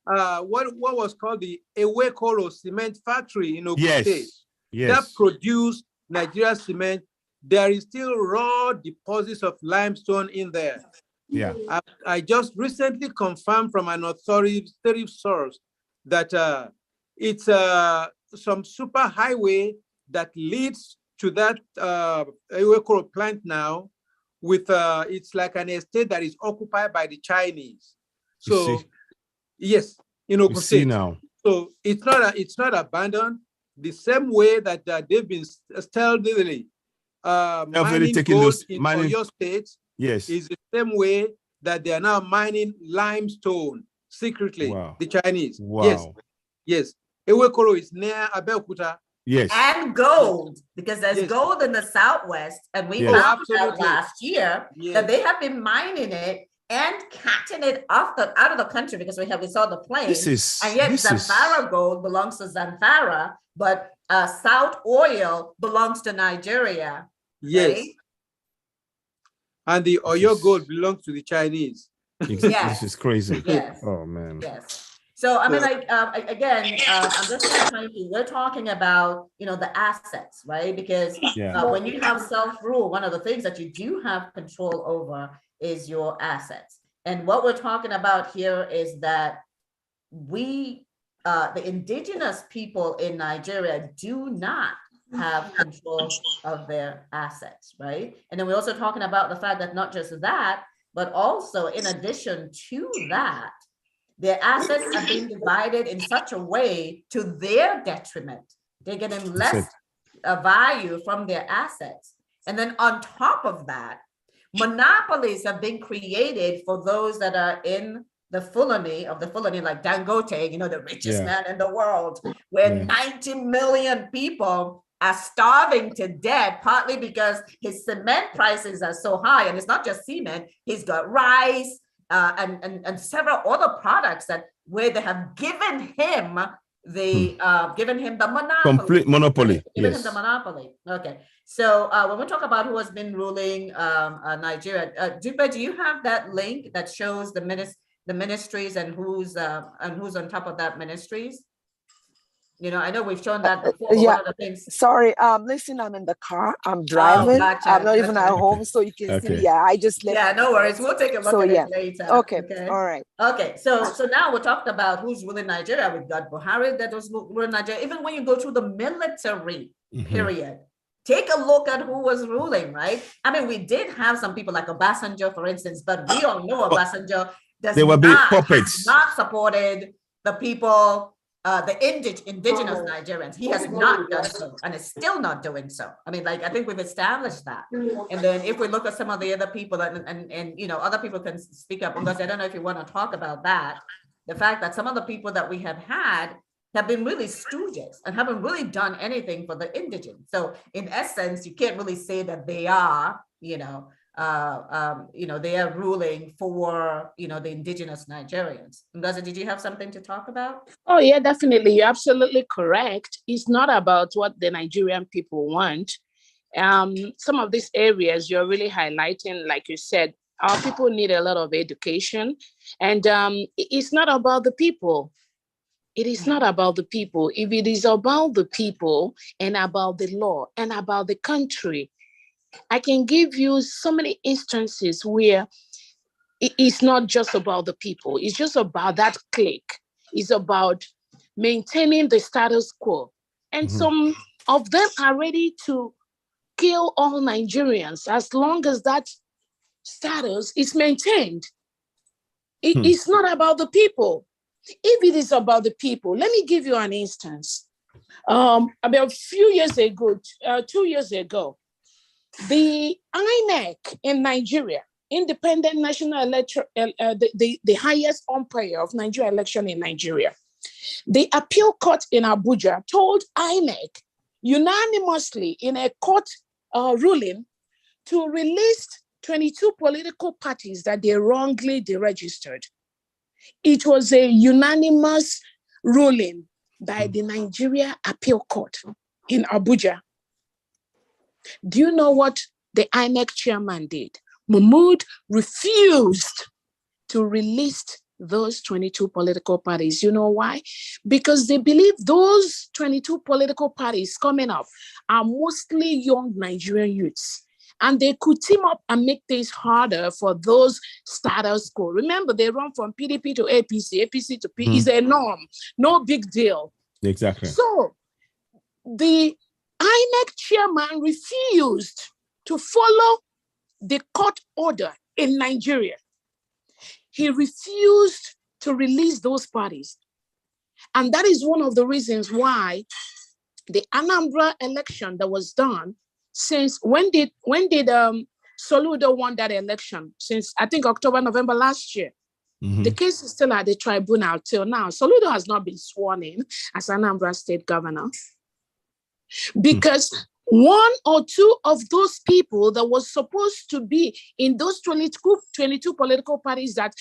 what was called the Ewekoro cement factory in Ogun State. Yes. That produced Nigeria cement. There is still raw deposits of limestone in there. Yeah. I just recently confirmed from an authoritative source that it's some super highway that leads to that Ewekoro plant now. With it's like an estate that is occupied by the Chinese. So yes, in Ogun State now. So it's not abandoned. The same way that they've been stealthily mining gold in Oyo State. Yes, is the same way that they are now mining limestone secretly. Wow. The Chinese. Wow. Yes. Ewekoro is near Abeokuta. Yes. And gold, because there's gold in the Southwest, and we found out last year that they have been mining it and catching it out of the country because we saw the planes. And yet Zamfara gold belongs to Zamfara, but South oil belongs to Nigeria. Yes. Right? And the Oyo gold belongs to the Chinese. This is crazy. Yes. Oh man. Yes. So I mean, I'm just trying to. We're talking about the assets, right? Because when you have self-rule, one of the things that you do have control over is your assets. And what we're talking about here is that the indigenous people in Nigeria do not have control of their assets, right? And then we're also talking about the fact that not just that, but also in addition to that, their assets are being divided in such a way to their detriment. They're getting less value from their assets. And then on top of that, monopolies have been created for those that are in the Fulani, like Dangote, the richest man in the world, where 90 million people are starving to death, partly because his cement prices are so high. And it's not just cement, he's got rice and several other products where they have given him the monopoly. Complete monopoly. Given him the monopoly. Okay. So when we talk about who has been ruling Nigeria, Dupe, do you have that link that shows the ministries and who's on top of that ministries? I know we've shown that before. Yeah. One of the things... Sorry, listen, I'm in the car. I'm driving. Gotcha, I'm not even at home, so you can see. Yeah, I just left. Yeah, no worries. We'll take a look at it later. Okay. All right. Okay. So now we're talking about who's ruling Nigeria. We've got Buhari that was ruling Nigeria. Even when you go through the military period, take a look at who was ruling, right? I mean, we did have some people like Obasanjo, for instance, but we all know Obasanjo has not supported the people, the indigenous Nigerians. He has not done so, and is still not doing so. I mean, I think we've established that. And then if we look at some of the other people, and other people can speak up, because I don't know if you want to talk about that, the fact that some of the people that we have had have been really stooges and haven't really done anything for the indigent. So in essence, you can't really say that they are, they are ruling for, the indigenous Nigerians. Ngozi, did you have something to talk about? Oh, yeah, definitely. You're absolutely correct. It's not about what the Nigerian people want. Some of these areas you're really highlighting, like you said, our people need a lot of education. And it's not about the people. It is not about the people. If it is about the people and about the law and about the country, I can give you so many instances where it's not just about the people. It's just about that clique. It's about maintaining the status quo. And some of them are ready to kill all Nigerians as long as that status is maintained. It's not about the people. If it is about the people, let me give you an instance. About a few years ago, 2 years ago, the INEC in Nigeria, Independent National Election, the highest umpire of Nigeria election in Nigeria, the appeal court in Abuja told INEC unanimously in a court ruling to release 22 political parties that they wrongly deregistered. It was a unanimous ruling by the Nigeria Appeal Court in Abuja. Do you know what the INEC chairman did? Mahmoud refused to release those 22 political parties. You know why? Because they believe those 22 political parties coming up are mostly young Nigerian youths. And they could team up and make things harder for those status quo. Remember, they run from PDP to APC, APC to P is a norm, no big deal. Exactly. So the INEC chairman refused to follow the court order in Nigeria. He refused to release those parties. And that is one of the reasons why the Anambra election that was done, since when did Soludo won that election? Since I think October, November last year. The case is still at the tribunal till now. Soludo has not been sworn in as Anambra state governor because one or two of those people that was supposed to be in those 22 political parties that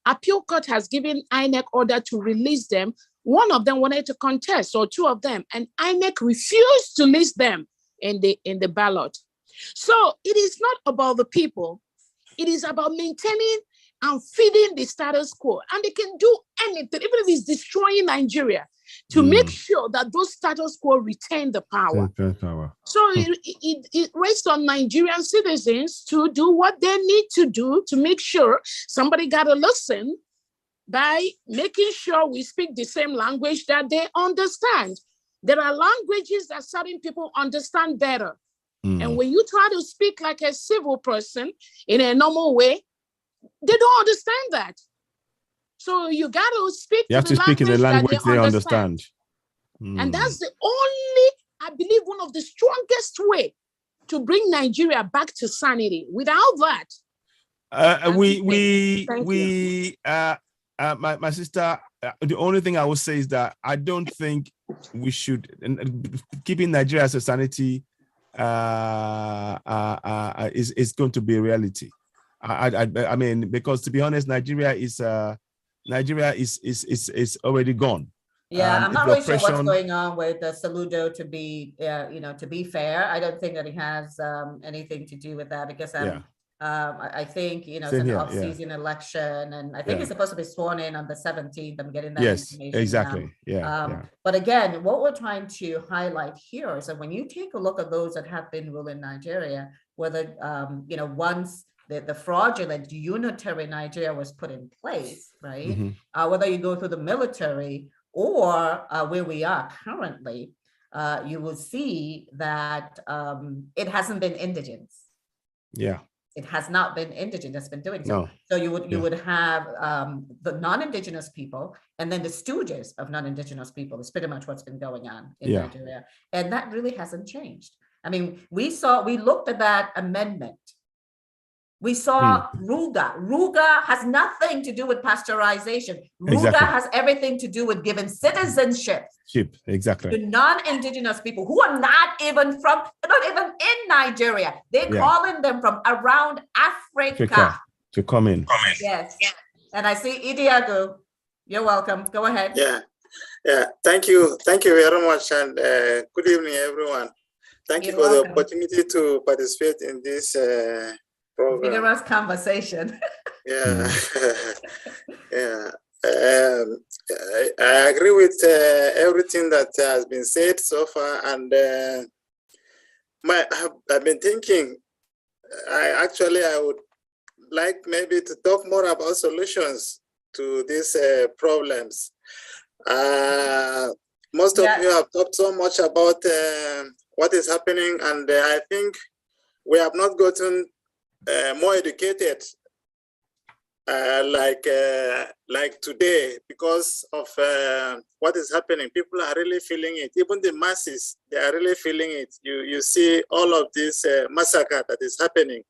appeal court has given INEC order to release them, one of them wanted to contest, or two of them, and INEC refused to list them in the ballot. So it is not about the people. It is about maintaining and feeding the status quo. And they can do anything, even if it's destroying Nigeria, to make sure that those status quo retain the power. So it rests on Nigerian citizens to do what they need to do to make sure somebody got to listen by making sure we speak the same language that they understand. There are languages that certain people understand better. And when you try to speak like a civil person in a normal way, they don't understand that. So you got to speak in the language they understand. And that's the only, I believe, one of the strongest way to bring Nigeria back to sanity. Without that, my sister, the only thing I would say is that I don't think we should, keeping Nigeria as a sanity is going to be a reality. I mean, because to be honest, Nigeria is already gone. Yeah, I'm not really sure what's going on with Saludo. To be, to be fair, I don't think that it has anything to do with that, because I think it's an off-season election, and I think it's supposed to be sworn in on the 17th. I'm getting that information. Exactly. But again, what we're trying to highlight here is that when you take a look at those that have been ruling Nigeria, whether once the fraudulent unitary Nigeria was put in place, right? Whether you go through the military or where we are currently, you will see that it hasn't been indigents. It has not been indigent that's been doing so. No. So you would have the non-indigenous people, and then the stooges of non-indigenous people is pretty much what's been going on in Nigeria. And that really hasn't changed. I mean, we looked at that amendment. We saw Ruga. Ruga has nothing to do with pasteurization. Ruga has everything to do with giving citizenship to non-indigenous people who are not even in Nigeria. They're calling them from around Africa to come in. Yes. And I see Idiago. You're welcome. Go ahead. Yeah. Thank you very much, and good evening, everyone. Thank you for the opportunity to participate in this vigorous conversation. I agree with everything that has been said so far, and I've been thinking. I would like maybe to talk more about solutions to these problems. Most of you have talked so much about what is happening, and I think we have not gotten more educated like today, because of what is happening. People are really feeling it. Even the masses, they are really feeling it. You see all of this massacre that is happening.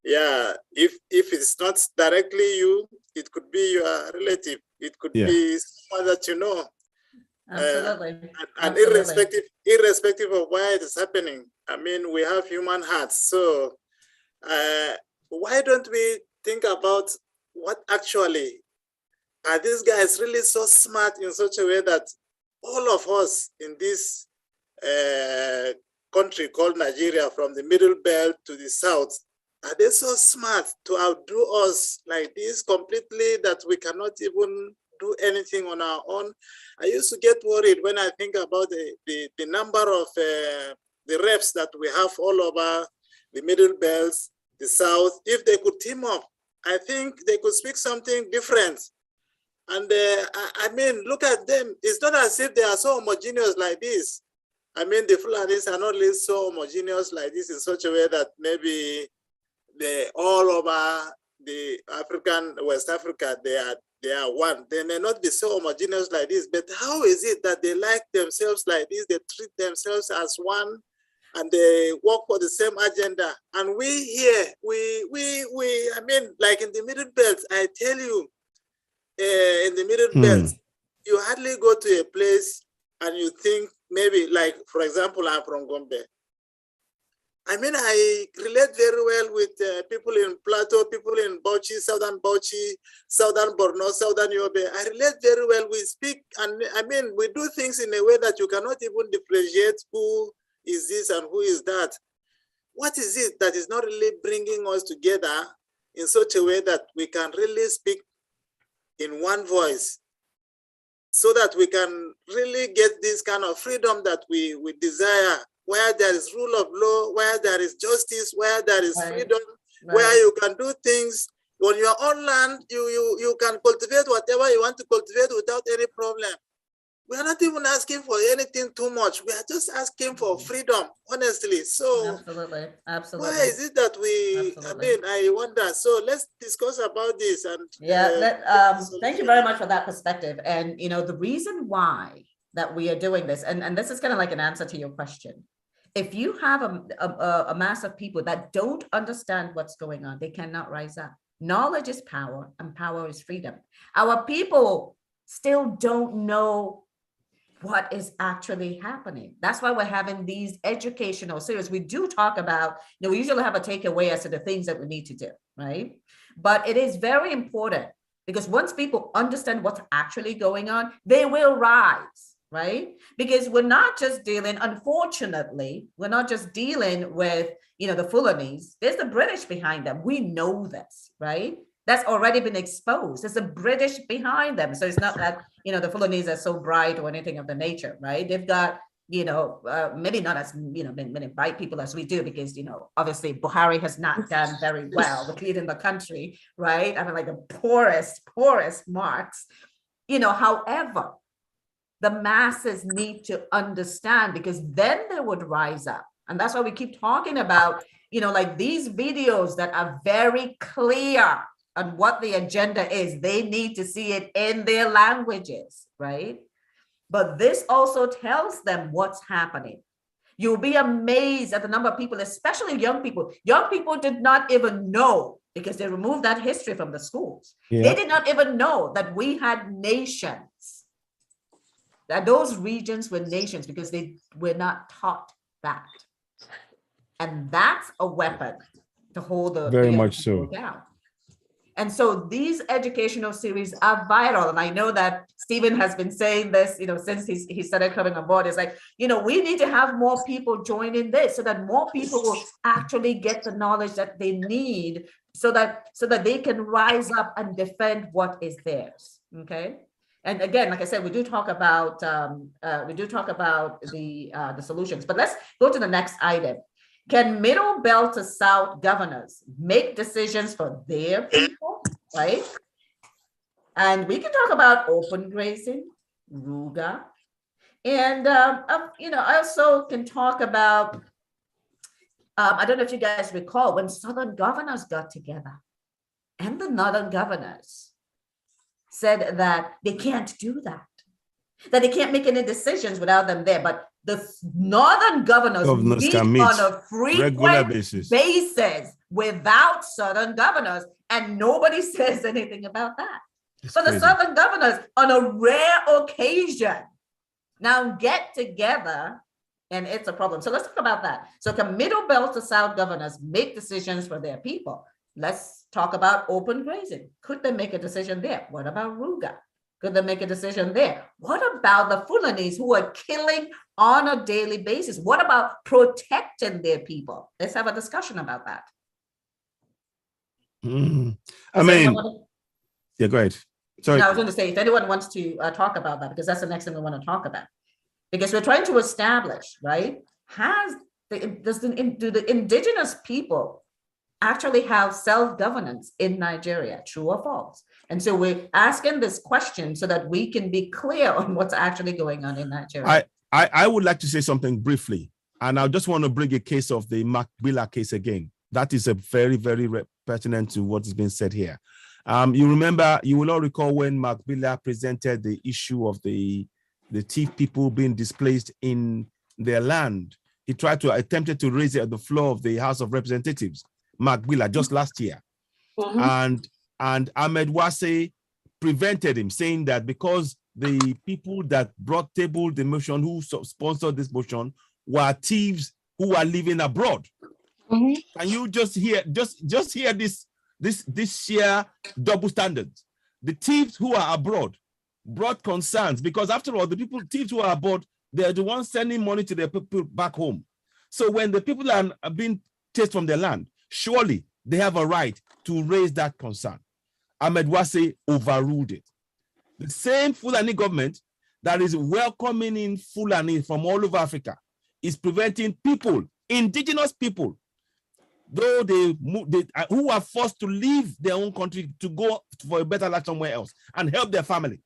If it's not directly you, it could be your relative. It could be someone that you know. Absolutely. And irrespective of why it is happening, I mean, we have human hearts. So why don't we think about what actually are these guys really so smart in such a way that all of us in this country called Nigeria, from the middle belt to the south, are they so smart to outdo us like this completely, that we cannot even do anything on our own? I used to get worried when I think about the number of the reps that we have all over the middle belts, the south. If they could team up, I think they could speak something different. And I mean, look at them. It's not as if they are so homogeneous like this. I mean, the Fulanis are not really so homogeneous like this in such a way that maybe they all over the West Africa, they are one. They may not be so homogeneous like this, but how is it that they like themselves like this? They treat themselves as one, and they work for the same agenda. And we here, I mean, like in the Middle Belt, I tell you, in the Middle Belt, you hardly go to a place and you think maybe, like, for example, I'm from Gombe. I mean, I relate very well with people in Plateau, people in Bauchi, Southern Borno, Southern Yobe. I relate very well. We speak, and I mean, we do things in a way that you cannot even differentiate who is this and who is that. What is it that is not really bringing us together in such a way that we can really speak in one voice, so that we can really get this kind of freedom that we desire, where there is rule of law, where there is justice, where there is freedom, where you can do things On your own land, you can cultivate whatever you want to cultivate without any problem. We are not even asking for anything too much. We are just asking for freedom, honestly. So absolutely. Why is it that we, I wonder. So let's discuss about this. And thank you very much for that perspective. And, the reason why that we are doing this, and this is kind of like an answer to your question. If you have a mass of people that don't understand what's going on, they cannot rise up. Knowledge is power, and power is freedom. Our people still don't know what is actually happening. That's why we're having these educational series. We do talk about, we usually have a takeaway as to the things that we need to do, right? But it is very important because once people understand what's actually going on, they will rise, right? Because we're not just dealing, unfortunately, we're not just dealing with, the Fulanese. There's the British behind them. We know this, right? That's already been exposed. There's a British behind them. So it's not that, the Fulanese are so bright or anything of the nature, right? They've got, maybe not as, many bright people as we do, because, obviously Buhari has not done very well with leading the country, right? I mean, like the poorest marks, however, the masses need to understand, because then they would rise up. And that's why we keep talking about, like these videos that are very clear on what the agenda is. They need to see it in their languages, right? But this also tells them what's happening. You'll be amazed at the number of people, especially young people. Young people did not even know, because they removed that history from the schools. Yeah. They did not even know that we had nations, that those regions were nations, because they were not taught that. And that's a weapon to hold the very much so down. And so these educational series are vital. And I know that Stephen has been saying this, since he started coming on board. It's like, we need to have more people join in this, so that more people will actually get the knowledge that they need, so that they can rise up and defend what is theirs. Okay. And again, like I said, we do talk about the solutions. But let's go to the next item. Can middle belt to south governors make decisions for their people, right? And we can talk about open grazing, Ruga. And, I also can talk about, I don't know if you guys recall, when Southern governors got together and the Northern governors said that they can't do that they can't make any decisions without them there. But the Northern governors meet on a frequent basis without Southern governors, and nobody says anything about that. So the Southern governors, on a rare occasion, now get together, and it's a problem. So let's talk about that. So can middle belt to south governors make decisions for their people? Let's talk about open grazing. Could they make a decision there? What about Ruga? Could they make a decision there? What about the Fulanis who are killing on a daily basis? What about protecting their people? Let's have a discussion about that. I mean, yeah, go ahead. Sorry. No, I was going to say, if anyone wants to talk about that, because that's the next thing we want to talk about. Because we're trying to establish, right? Do the indigenous people actually have self-governance in Nigeria, true or false? And so we're asking this question so that we can be clear on what's actually going on in Nigeria. I would like to say something briefly, and I just want to bring a case of the Makbila case again. That is a very, very pertinent to what is being said here. You will all recall when Makbila presented the issue of the Tiv people being displaced in their land. He attempted to raise it at the floor of the House of Representatives, Makbila, just last year. Mm-hmm. And Ahmed Wase prevented him, saying that because the people that tabled the motion, who sponsored this motion, were thieves who are living abroad. Mm-hmm. And you just hear this sheer double standard. The thieves who are abroad brought concerns, because after all, the thieves who are abroad, they're the ones sending money to their people back home. So when the people are being chased from their land, surely they have a right to raise that concern. Ahmed Wase overruled it. The same Fulani government that is welcoming in Fulani from all over Africa is preventing people, indigenous people, though who are forced to leave their own country to go for a better life somewhere else and help their family,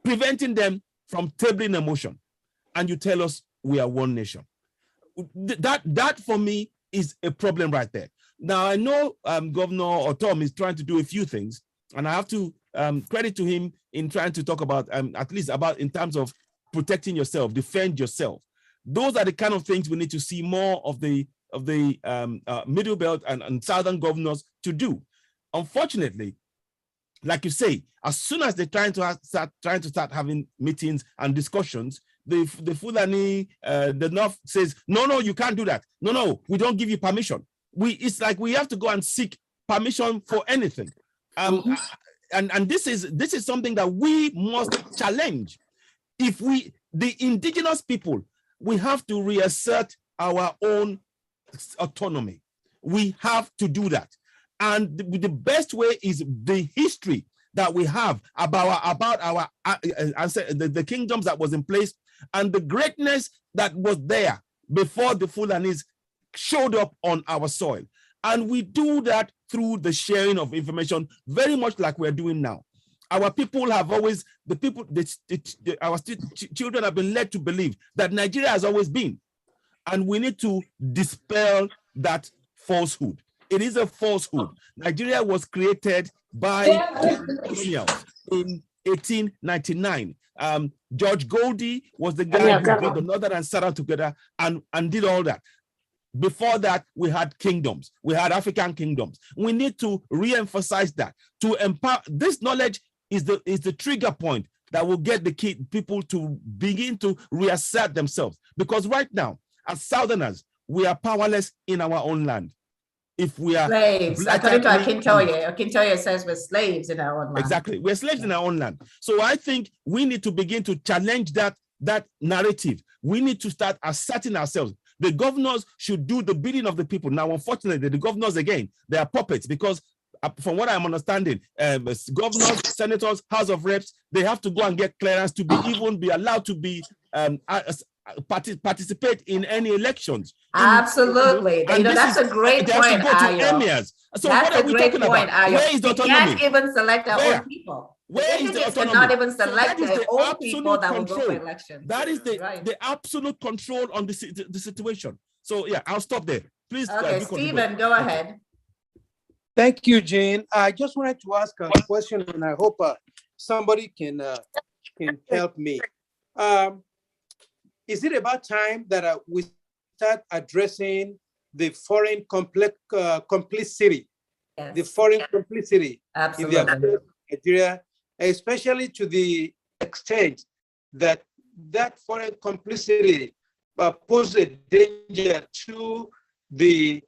preventing them from tabling emotion. And you tell us we are one nation. That for me is a problem right there. Now, I know Governor Tom is trying to do a few things, and I have to credit to him in trying to talk about, at least about in terms of protecting yourself, defend yourself. Those are the kind of things we need to see more of the Middle Belt and Southern governors to do. Unfortunately, like you say, as soon as they're trying to start having meetings and discussions, the Fulani, the North says, no, you can't do that. No, we don't give you permission. It's like we have to go and seek permission for anything. And this is something that we must challenge. If the indigenous people, we have to reassert our own autonomy. We have to do that. And the best way is the history that we have about our the kingdoms that was in place and the greatness that was there before the Fulanis showed up on our soil. And we do that through the sharing of information, very much like we're doing now. Our people have always, our children have been led to believe that Nigeria has always been. And we need to dispel that falsehood. It is a falsehood. Nigeria was created by colonials in 1899. George Goldie was the guy who brought the Northern and Southern together and did all that. Before that, we had kingdoms. We had African kingdoms. We need to re-emphasize that. To empower, this knowledge is the trigger point that will get the people to begin to reassert themselves. Because right now, as Southerners, we are powerless in our own land. If we are slaves, according to Akintoye says we're slaves in our own land. Exactly, we're slaves in our own land. So I think we need to begin to challenge that narrative. We need to start asserting ourselves. The governors should do the bidding of the people. Now, unfortunately, the governors, again, they are puppets because from what I'm understanding, governors, senators, House of Reps, they have to go and get clearance to be allowed to be participate in any elections. Absolutely. That's a great point, Ayo. So what are we talking about? Where is the autonomy? We can't even select our own people. Where is the autonomy? Not even select their own people that will go for elections. That is the absolute control on the situation. So yeah, I'll stop there. Please. Okay, Stephen, go ahead. Thank you, Jane. I just wanted to ask a question, and I hope somebody can help me. Is it about time that we start addressing the foreign complicity? Yes. The foreign complicity Absolutely. in the Nigeria, especially to the extent that foreign complicity poses a danger to the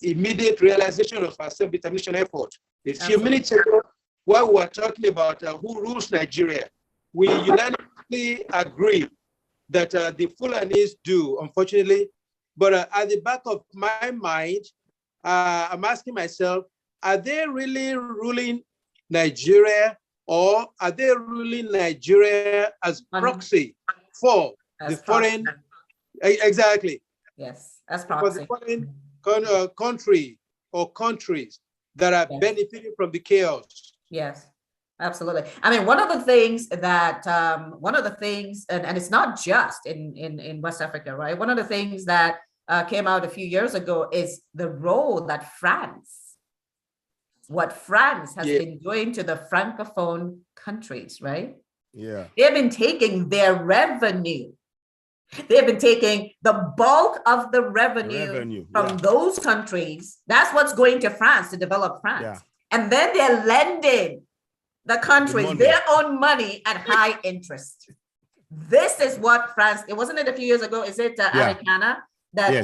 immediate realization of our self-determination effort. A few minutes ago, while we were talking about who rules Nigeria, we unanimously agree that the Fulanis do, unfortunately. But at the back of my mind, I'm asking myself, are they really ruling Nigeria, or are they ruling Nigeria as proxy for the foreign? Exactly. Yes, as proxy. For the foreign country or countries that are benefiting from the chaos. Yes. Absolutely. I mean, one of the things, and it's not just in West Africa, right? One of the things that came out a few years ago is the role that what France has been doing to the Francophone countries, right? Yeah. They've been taking their revenue. They've been taking the bulk of the revenue from those countries. That's what's going to France to develop France. Yeah. And then they're lending the countries their own money at high interest. This is what France, it wasn't it a few years ago, is it Americana that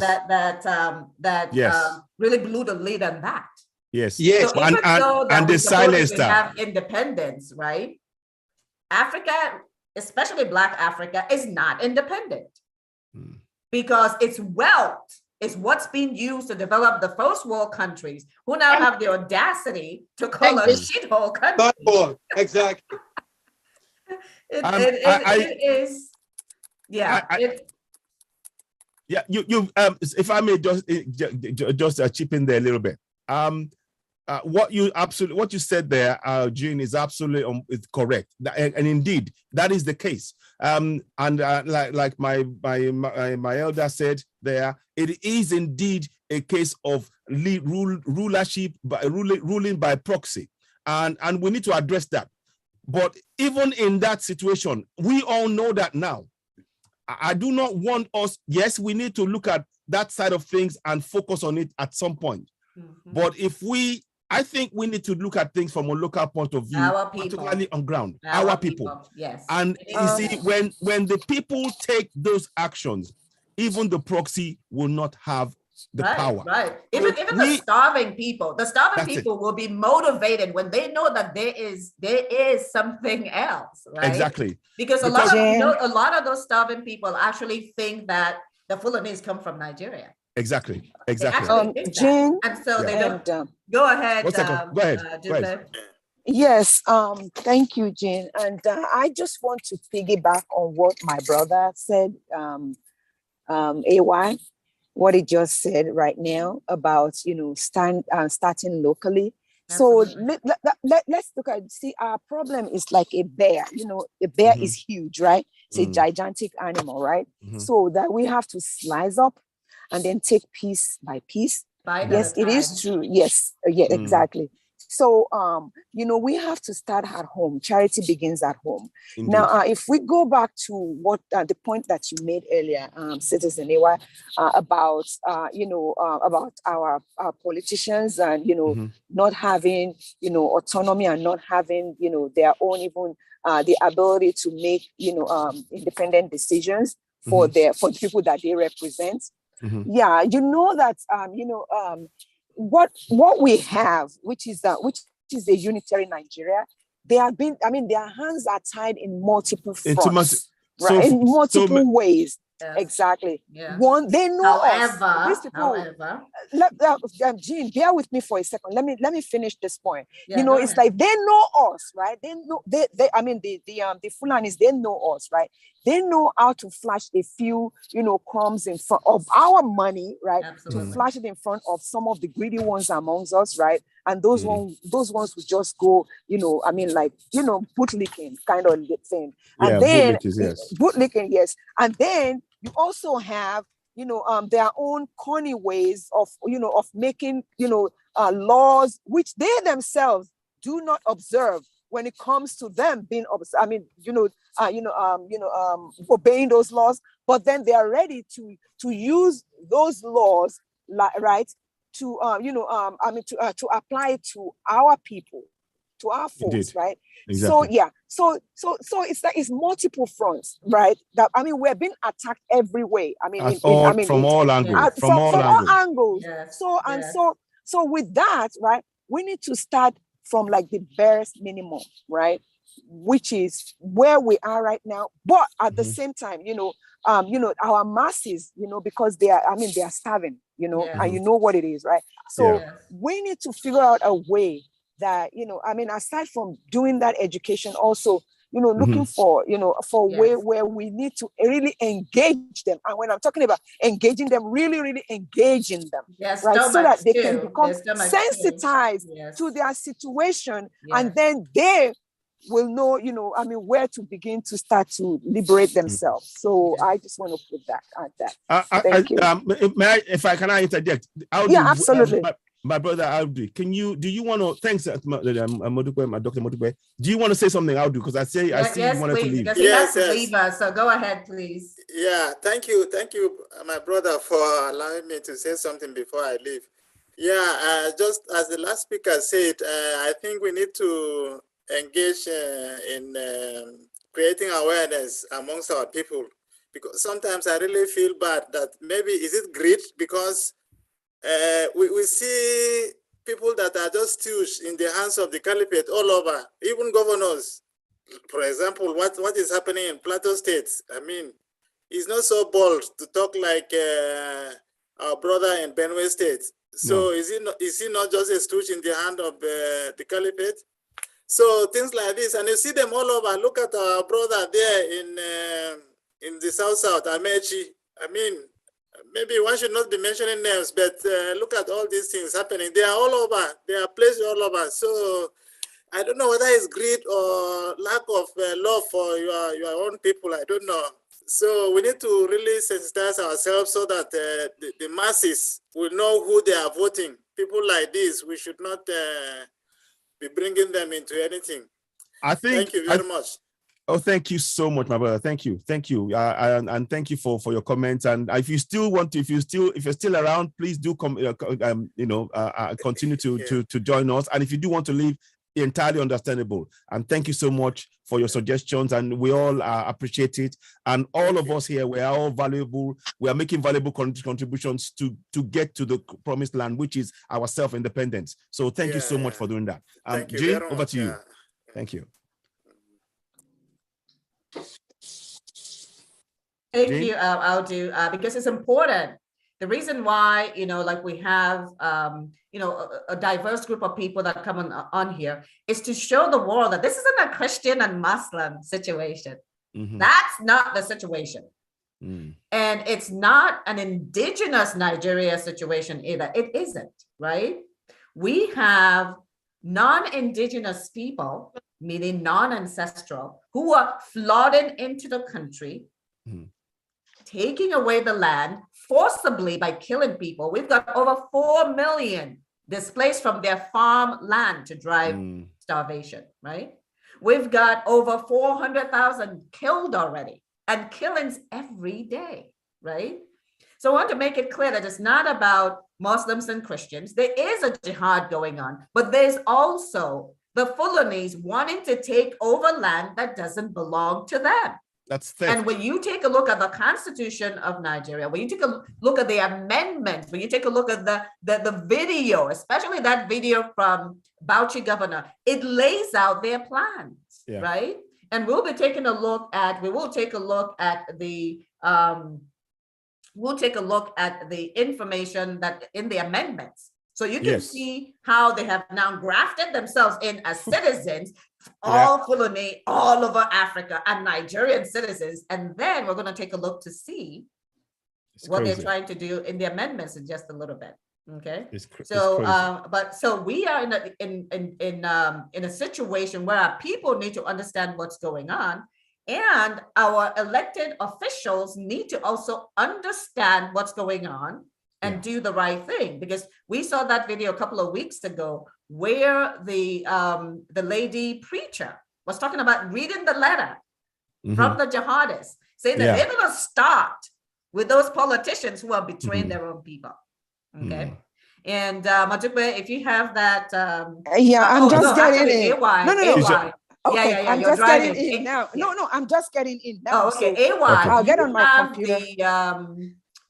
really blew the lid on that? Yes. So even though that the silence have independence, right? Africa, especially Black Africa, is not independent because its wealth is what's being used to develop the first world countries who now have the audacity to call us shithole countries. Exactly. It is. Yeah. Yeah, if I may just chip in there a little bit. What you said there, Jean, is absolutely is correct, and indeed that is the case. Like my elder said there, it is indeed a case of rulership by ruling by proxy, and we need to address that. But even in that situation, we all know that now. I do not want us. Yes, we need to look at that side of things and focus on it at some point. But I think we need to look at things from a local point of view, particularly on ground. Our people. Yes. And you see, when the people take those actions, even the proxy will not have the power. Right. Even the starving people will be motivated when they know that there is something else, right? Exactly. Because a lot of those starving people actually think that the Fulanese come from Nigeria. Exactly. Jane, and so they don't. Go ahead. Go ahead. Yes. Thank you, Jane. And I just want to piggyback on what my brother said. AY, what he just said right now about starting locally. Absolutely. So let's look at, see, our problem is like a bear. A bear is huge, right? It's a gigantic animal, right? So that we have to slice up and then take piece by piece. Yes, it is true. Yes, exactly. So, we have to start at home. Charity begins at home. Indeed. Now, if we go back to what the point that you made earlier, Citizen Ewa, about our politicians and, not having, autonomy and not having, their own even the ability to make, independent decisions for the people that they represent. Yeah, that, what we have, which is a unitary Nigeria, their hands are tied in multiple fronts, right? In multiple ways. Yes. Exactly. Yeah. One, they know us. These people, Jean, bear with me for a second. Let me finish this point. Yeah, it's like they know us, right? They know the Fulanis, they know us, right? They know how to flash a few, crumbs in front of our money, right? Absolutely. To flash it in front of some of the greedy ones amongst us, right? And those ones would just go, bootlicking kind of thing. And then bootlicking, yes. And then you also have, their own corny ways of making, laws which they themselves do not observe when it comes to them being, obeying those laws. But then they are ready to use those laws, right, to apply it to our people, to our folks. Indeed. Right. Exactly. So it's like it's multiple fronts, right? That we're being attacked every way. From all angles. From all angles. Yes. So with that, right, we need to start from like the barest minimum, right? Which is where we are right now. But at the same time, our masses, because they are starving, and you know what it is, right? So we need to figure out a way that, aside from doing that education, also, looking for, for a way where we need to really engage them. And when I'm talking about engaging them, really, really engaging them, right? So that they can become sensitized to their situation, and then they will know, where to begin to start to liberate themselves. So I just want to put that at that. Thank you. If I can interject? Absolutely. My brother Audu, do you want to, thanks, Dr. Modukwe, do you want to say something, Audu? Because I see you wanted to leave. Because he has to leave us, so go ahead, please. Yeah, thank you, my brother, for allowing me to say something before I leave. Yeah, just as the last speaker said, I think we need to engage in creating awareness amongst our people, because sometimes I really feel bad that maybe, is it greed? Because we see people that are just stooges in the hands of the caliphate all over, even governors. For example, what is happening in Plateau State? He's not so bold to talk like our brother in Benue State. So no. Is he not just a stooge in the hand of the caliphate? So things like this, and you see them all over. Look at our brother there in the South, Amechi. maybe one should not be mentioning names, but look at all these things happening. They are all over. They are placed all over. So I don't know whether it's greed or lack of love for your own people. I don't know. So we need to really sensitize ourselves so that the masses will know who they are voting. People like this, we should not be bringing them into anything. I think. Thank you very much. Oh, thank you so much, my brother. Thank you, and thank you for your comments. And if you still want to, if you're still around, please do continue to join us. And if you do want to leave, entirely understandable. And thank you so much for your suggestions, and we all appreciate it. And all of us here, we are all valuable. We are making valuable contributions to get to the promised land, which is our self-independence. So thank you so much for doing that. Jane, over to you. Thank you. Thank you. I'll do because it's important. The reason why, like we have, a diverse group of people that come on here is to show the world that this isn't a Christian and Muslim situation. Mm-hmm. That's not the situation. Mm. And it's not an indigenous Nigeria situation either. It isn't, right? We have non-indigenous people, meaning non-ancestral, who are flooding into the country, taking away the land forcibly by killing people. We've got over 4 million displaced from their farm land to drive starvation, right? We've got over 400,000 killed already, and killings every day, right? So I want to make it clear that it's not about Muslims and Christians. There is a jihad going on, but there's also the Fulanis wanting to take over land that doesn't belong to them. That's theft. And when you take a look at the Constitution of Nigeria, when you take a look at the amendments, when you take a look at the video, especially that video from Bauchi governor, it lays out their plans, right? And we will take a look at the information that in the amendments. So you can see how they have now grafted themselves in as citizens, all Fulani, all over Africa, and Nigerian citizens. And then we're going to take a look to see what they're trying to do in the amendments in just a little bit. Okay. So we are in a situation where our people need to understand what's going on, and our elected officials need to also understand what's going on and do the right thing, because we saw that video a couple of weeks ago where the lady preacher was talking about reading the letter from the jihadists, saying that they're going to start with those politicians who are betraying their own people. Okay. And Matukwe, if you have that, I'm just getting it. AY. Okay, yeah. I'm just getting in now. No, I'm just getting in now. Oh, okay. So AY. I'll get on my computer.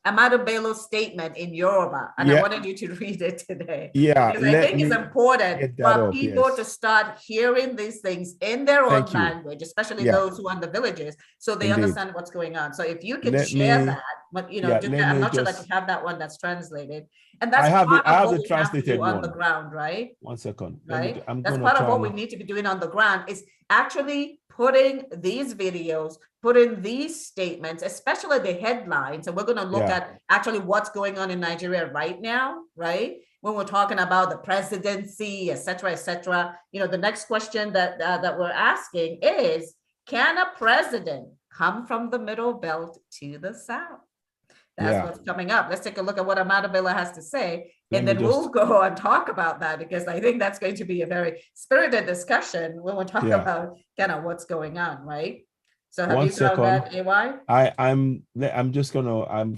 The Amado Bello's statement in Yoruba, and I wanted you to read it today. Yeah, because I think it's important for people to start hearing these things in their own language, especially those who are in the villages, so they understand what's going on. So if you can share that, but I'm not sure that you have that one that's translated, and that's part of what we have to do on the ground, right? 1 second. Right. That's part of what we need to be doing on the ground, is actually putting these videos, putting these statements, especially the headlines, and we're going to look at actually what's going on in Nigeria right now, right? When we're talking about the presidency, et cetera, the next question that we're asking is, can a president come from the middle belt to the south? That's what's coming up. Let's take a look at what Amado Bello has to say, and then we'll go and talk about that, because I think that's going to be a very spirited discussion when we're talking about kind of what's going on, right? So have you found that, AY? I'm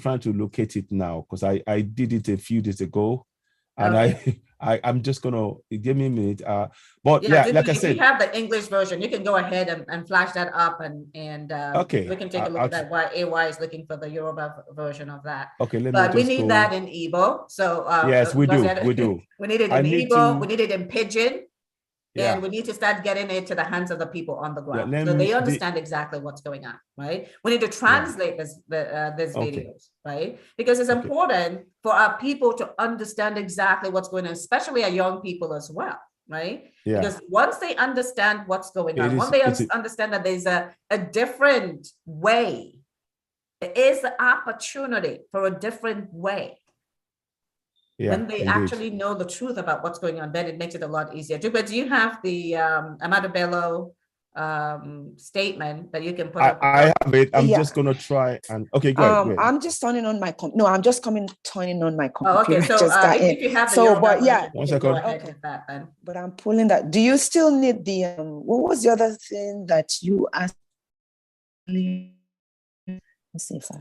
trying to locate it now, because I did it a few days ago, and I'm just gonna give me a minute. Like I said, if you have the English version, you can go ahead and flash that up, and we can take a look at that. Why AY is looking for the Yoruba version of that. Okay, but we need that in Igbo. So yes, we do. We need it in Igbo. We need it in Pidgin. And we need to start getting it to the hands of the people on the ground, so they understand exactly what's going on, right? We need to translate these videos, right? Because it's important for our people to understand exactly what's going on, especially our young people as well, right? Because once they understand what's going on, once they understand that there's a different way There is the opportunity for a different way. Yeah, when they indeed. actually know the truth about what's going on, then it makes it a lot easier. But do you have the Amado Bello statement that you can put up? I have it. I'm just gonna try and okay, go ahead. I'm just turning on my no, I'm just turning on my computer. Oh, okay, so if you have the but yeah, 1 second, go ahead with that then. But I'm pulling that. Do you still need the what was the other thing that you asked me? Let's see if I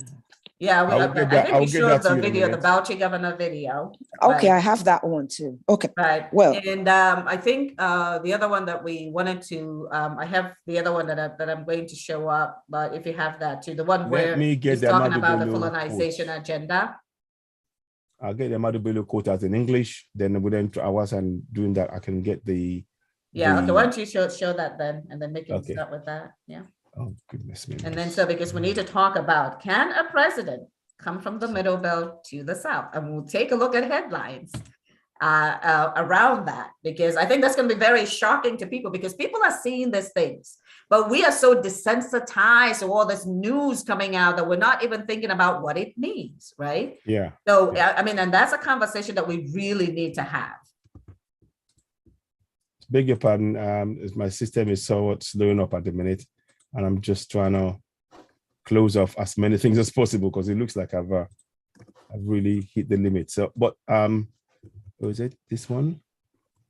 yeah, I think we showed the video, the Bauchi governor video. Okay, right. I have that one too. Okay. Right. Well, and I think the other one that we wanted to, I have the other one that I'm going to show up, but if you have that too, the one where he's talking about the Fulanization agenda. I'll get the Amado Bello quote out in English. Then within 2 hours and doing that, I can get the. Yeah. Okay. Why don't you show that then, and then make it start with that. Yeah. Oh, goodness me. And then so because we need to talk about, can a president come from the Middle Belt to the South? And we'll take a look at headlines around that, because I think that's going to be very shocking to people, because people are seeing these things, but we are so desensitized to all this news coming out that we're not even thinking about what it means, right? Yeah. So, I mean, and that's a conversation that we really need to have. Beg your pardon, my system is somewhat slowing up at the minute. And I'm just trying to close off as many things as possible, because it looks like I've really hit the limit. So, but was it this one?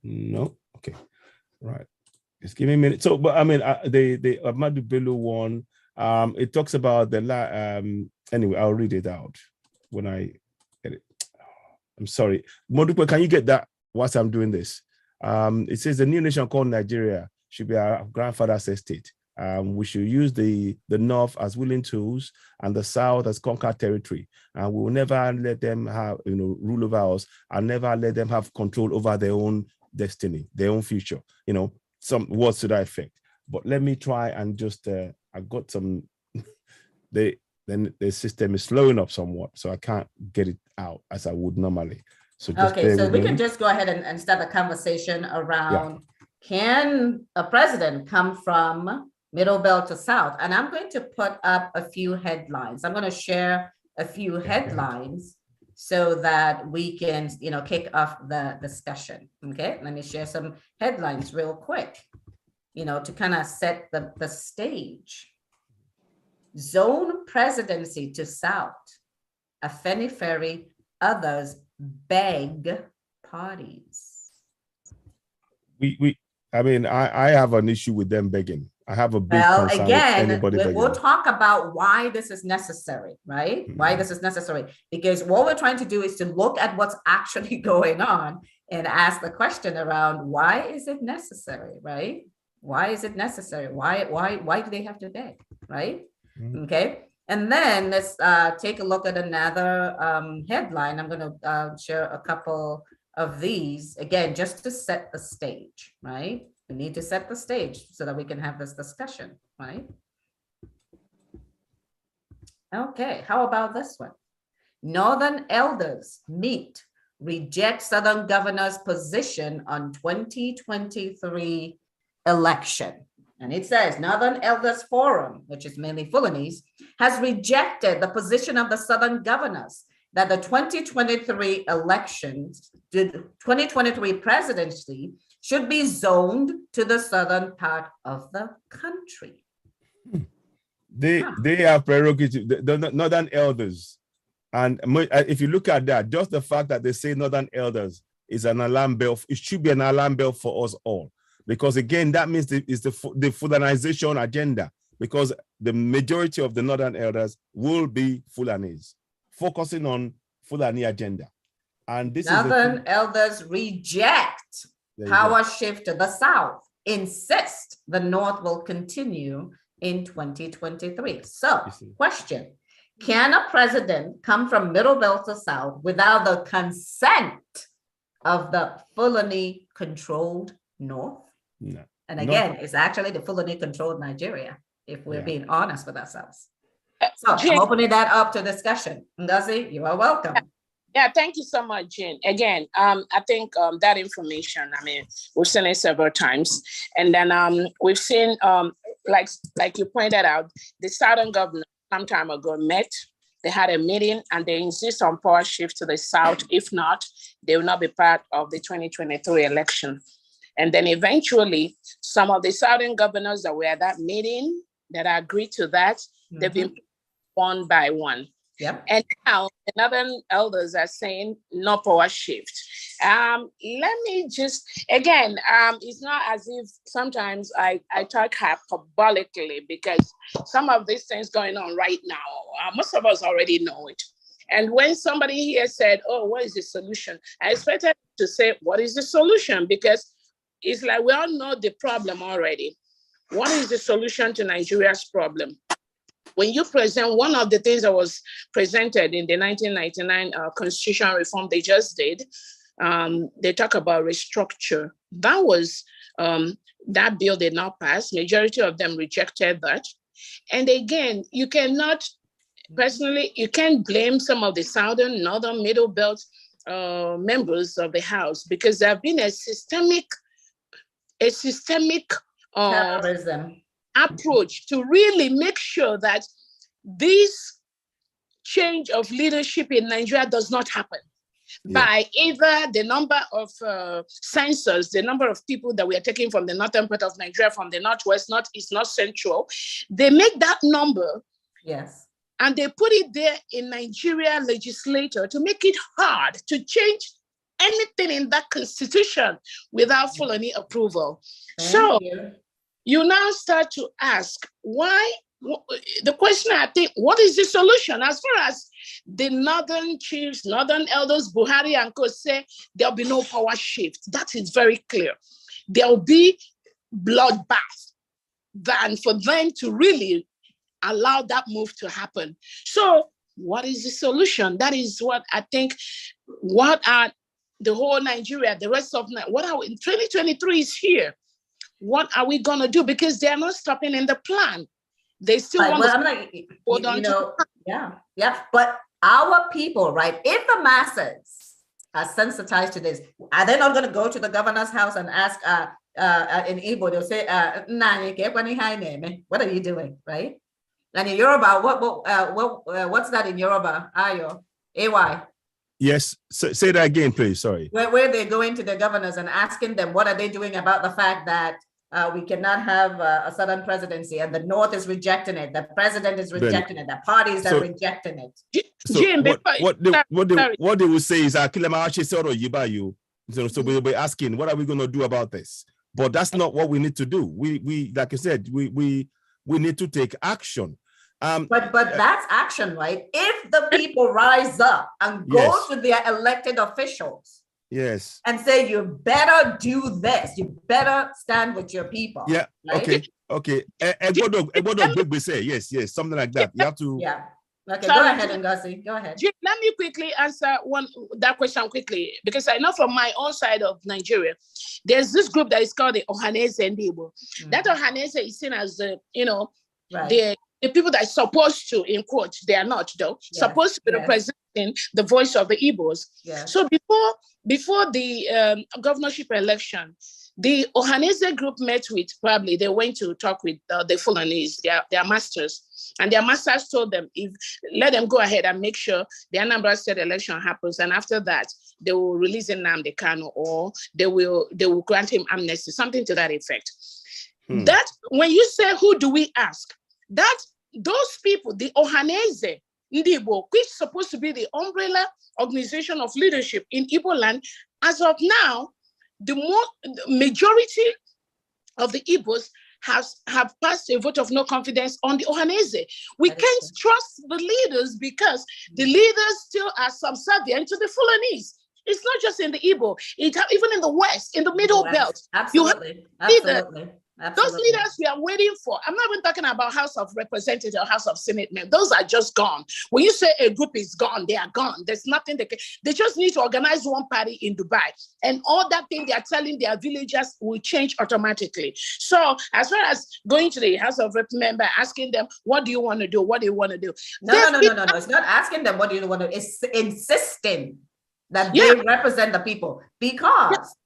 No. Okay. Right. Just give me a minute. So, but I mean, the Amado Bello one, it talks about the anyway, I'll read it out when I get it. I'm sorry, Modupe, can you get that whilst I'm doing this? It says the new nation called Nigeria should be our grandfather's estate. We should use the North as willing tools and the South as conquered territory. And we will never let them have, rule over us, and never let them have control over their own destiny, their own future, some words to that effect. But let me try and just, I got some, then the system is slowing up somewhat, so I can't get it out as I would normally. So just okay, so we can just go ahead and start a conversation around, can a president come from Middle Belt to South? And I'm going to put up a few headlines. I'm going to share a few headlines so that we can, kick off the discussion. Okay, let me share some headlines real quick, to kind of set the stage. Zone presidency to South. Afenifere, others beg parties. I have an issue with them begging. I have a big concern again, with anybody begging. We'll talk about why this is necessary, right? Mm-hmm. Why this is necessary, because what we're trying to do is to look at what's actually going on and ask the question around, why is it necessary, right? Why is it necessary? Why do they have to beg, right? Mm-hmm. Okay. And then let's take a look at another headline. I'm going to share a couple of these, again, just to set the stage, right? We need to set the stage so that we can have this discussion, right? Okay, how about this one? Northern elders meet, reject Southern governor's position on 2023 election. And it says Northern Elders Forum, which is mainly Fulanese, has rejected the position of the Southern governors that the 2023 elections, the 2023 presidency should be zoned to the southern part of the country. They have prerogative, the Northern elders. And if you look at that, just the fact that they say Northern elders is an alarm bell. It should be an alarm bell for us all. Because again, that means it's the Fulanization agenda, because the majority of the Northern elders will be Fulanese, focusing on Fulani agenda. And this Northern elders reject power shift to the South, insist the North will continue in 2023. So, question, can a president come from Middle Belt to South without the consent of the Fulani-controlled North? No. And again, it's actually the Fulani-controlled Nigeria, if we're being honest with ourselves. So I'm opening that up to discussion. Ngozi, you are welcome. Yeah, thank you so much, Jean. Again, I think that information, we've seen it several times. And then we've seen, like you pointed out, the Southern governor some time ago met. They had a meeting and they insist on power shift to the South. If not, they will not be part of the 2023 election. And then eventually, some of the Southern governors that were at that meeting that agreed to that, they've been one by one. Yep. And now the Northern elders are saying no power shift. Let me just, again, it's not as if sometimes I talk hyperbolically, because some of these things going on right now, most of us already know it. And when somebody here said, oh, what is the solution? I expected to say, what is the solution? Because it's like we all know the problem already. What is the solution to Nigeria's problem? When you present one of the things that was presented in the 1999 constitutional reform they just did, they talk about restructure. That was, that bill did not pass. Majority of them rejected that. And again, you cannot, personally, you can't blame some of the Southern, Northern, Middle Belt members of the House, because there have been a systemic terrorism approach to really make sure that this change of leadership in Nigeria does not happen by either the number of census, the number of people that we are taking from the northern part of Nigeria, from the northwest, northeast, north central. They make that number. Yes. And they put it there in Nigeria legislature to make it hard to change anything in that constitution without Fulani approval. Thank you now start to ask why. The question, I think, what is the solution? As far as the northern chiefs, northern elders, Buhari and co say, there'll be no power shift. That is very clear. There'll be bloodbath than for them to really allow that move to happen. So what is the solution? That is what I think, what are the whole Nigeria, the rest of, what are we, 2023 is here. What are we gonna do? Because they're not stopping in the plan. They still want to hold on to. Yeah. But our people, right? If the masses are sensitized to this, are they not going to go to the governor's house and ask in Igbo? They'll say, "What are you doing?" Right? And in Yoruba, what's that in Yoruba? Ayo, AY. Yes. Say that again, please. Sorry. Where they're going to the governors and asking them, what are they doing about the fact that we cannot have a southern presidency, and the North is rejecting it. The president is rejecting it. The parties are rejecting it. So what they will say is, so we'll be asking, what are we going to do about this? But that's not what we need to do. We like I said, we need to take action. But that's action, right? If the people rise up and go to their elected officials. Yes. And say, you better do this. You better stand with your people. Yeah. Right? Okay. Yes. Something like that. You have to. Yeah. Okay. Sorry. Go ahead, Ngozi. Go ahead. Let me quickly answer that question quickly, because I know from my own side of Nigeria, there's this group that is called the Ohanese Ndibo. That Ohanese is seen as the people that are supposed to, in quotes, they are not though, supposed to be representing the voice of the Igbos. Yeah. So before the governorship election, the Ohanese group met with, they went to talk with the Fulanis, their masters. And their masters told them, let them go ahead and make sure the Anambra State election happens. And after that, they will release Nnamdi Kanu, or they will grant him amnesty, something to that effect. That, when you say, who do we ask? That those people, the Ohanese Ndibo, which is supposed to be the umbrella organization of leadership in Igbo land, as of now, the majority of the Igbos have passed a vote of no confidence on the Ohanese. We can't trust the leaders because the leaders still are subservient to the Fulanis. It's not just in the Igbo, even in the West, in the Middle Belt. Absolutely. Those leaders we are waiting for. I'm not even talking about House of Representatives or House of Senate men. Those are just gone. When you say a group is gone, they are gone. There's nothing they just need to organize one party in Dubai. And all that thing they are telling their villagers will change automatically. So as far as going to the House of Rep member, asking them, what do you want to do? What do you want to do? No. It's not asking them what do you want to do. It's insisting that they represent the people. Because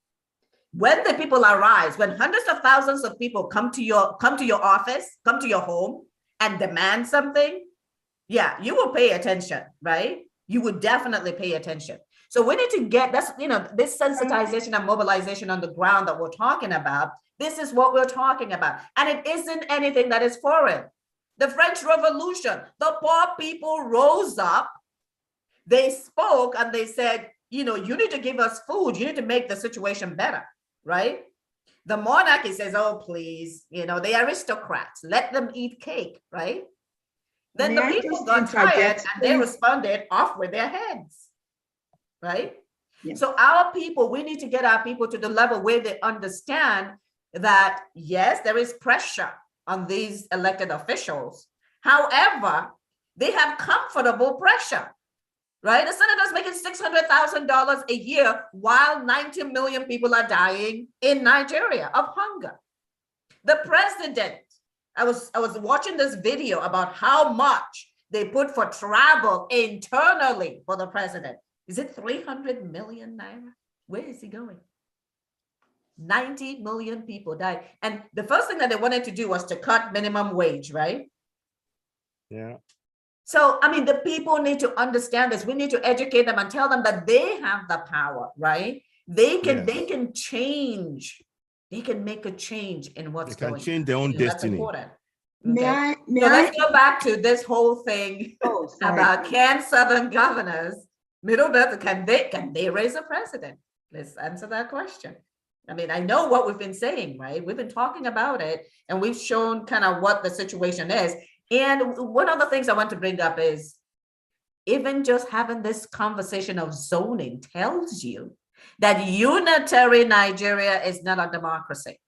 when the people arise, when hundreds of thousands of people come to your office, come to your home and demand something, Yeah, you will pay attention, right? You would definitely pay attention. So we need to get, that's, this sensitization and mobilization on the ground that we're talking about. This is what we're talking about. And it isn't anything that is foreign. The French Revolution, the poor people rose up, they spoke and they said, you need to give us food. You need to make the situation better, right? The monarchy says, oh, please, the aristocrats, let them eat cake, right? Then the people got tired and they responded off with their heads, right? Yeah. So our people, we need to get our people to the level where they understand that, yes, there is pressure on these elected officials. However, they have comfortable pressure, right? The senator's making $600,000 a year while 90 million people are dying in Nigeria of hunger. The president, I was watching this video about how much they put for travel internally for the president. Is it 300 million naira? Where is he going? 90 million people died. And the first thing that they wanted to do was to cut minimum wage, right? Yeah. So, the people need to understand this. We need to educate them and tell them that they have the power, right? They can change. They can make a change in what's going on. They can change their own destiny. That's important. Okay. Let's go back to this whole thing about can Southern governors, Middle Belt, can they raise a president? Let's answer that question. I know what we've been saying, right? We've been talking about it and we've shown kind of what the situation is. And one of the things I want to bring up is even just having this conversation of zoning tells you that unitary Nigeria is not a democracy.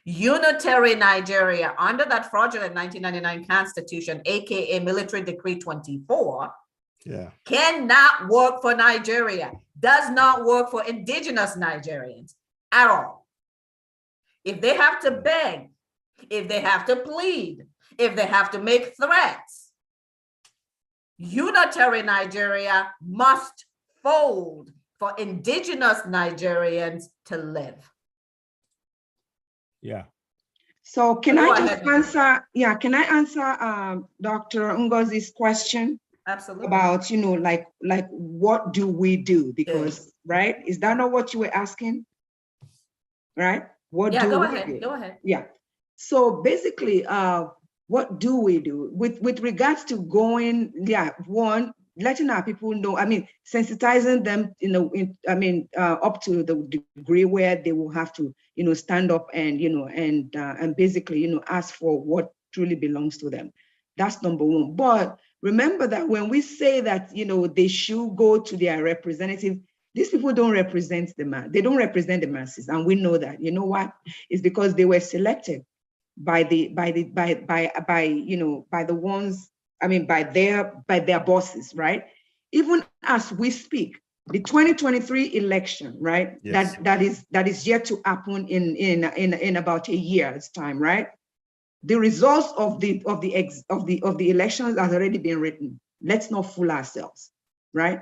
Unitary Nigeria, under that fraudulent 1999 constitution, aka Military Decree 24, cannot work for Nigeria, does not work for indigenous Nigerians at all. If they have to beg, if they have to plead, if they have to make threats, unitary Nigeria must fold for indigenous Nigerians to live. Yeah. So can I just answer? Yeah, can I answer Dr. Ngozi's question? Absolutely. About, like what do we do? Because, right, is that not what you were asking? Right? What do go we ahead. do? Go ahead. Yeah. So basically, what do we do with regards to going? Yeah, one, letting our people know. Sensitizing them, up to the degree where they will have to, stand up and, and basically, ask for what truly belongs to them. That's number one. But remember that when we say that, they should go to their representative, these people don't represent the mass. They don't represent the masses, and we know that. You know why? It's because they were selected by their bosses, right? Even as we speak, the 2023 election, right? Yes. That is yet to happen in about a year's time, right? The results of the elections has already been written. Let's not fool ourselves, right?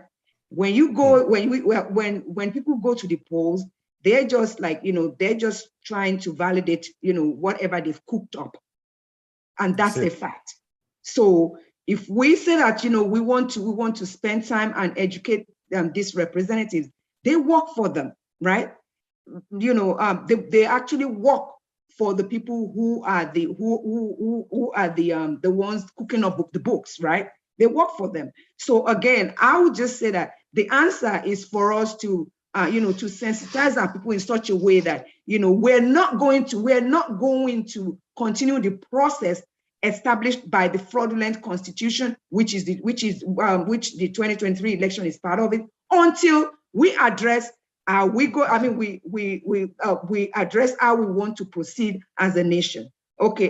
When you go, when people go to the polls, they're just like, they're just trying to validate, whatever they've cooked up, and that's a fact. So if we say that, we want to spend time and educate these representatives, they work for them, right? They actually work for the people who are the ones cooking up the books, right? They work for them. So again, I would just say that the answer is for us to to sensitize our people in such a way that we're not going to continue the process established by the fraudulent constitution, which the 2023 election is part of it, until we address we address how we want to proceed as a nation. Okay,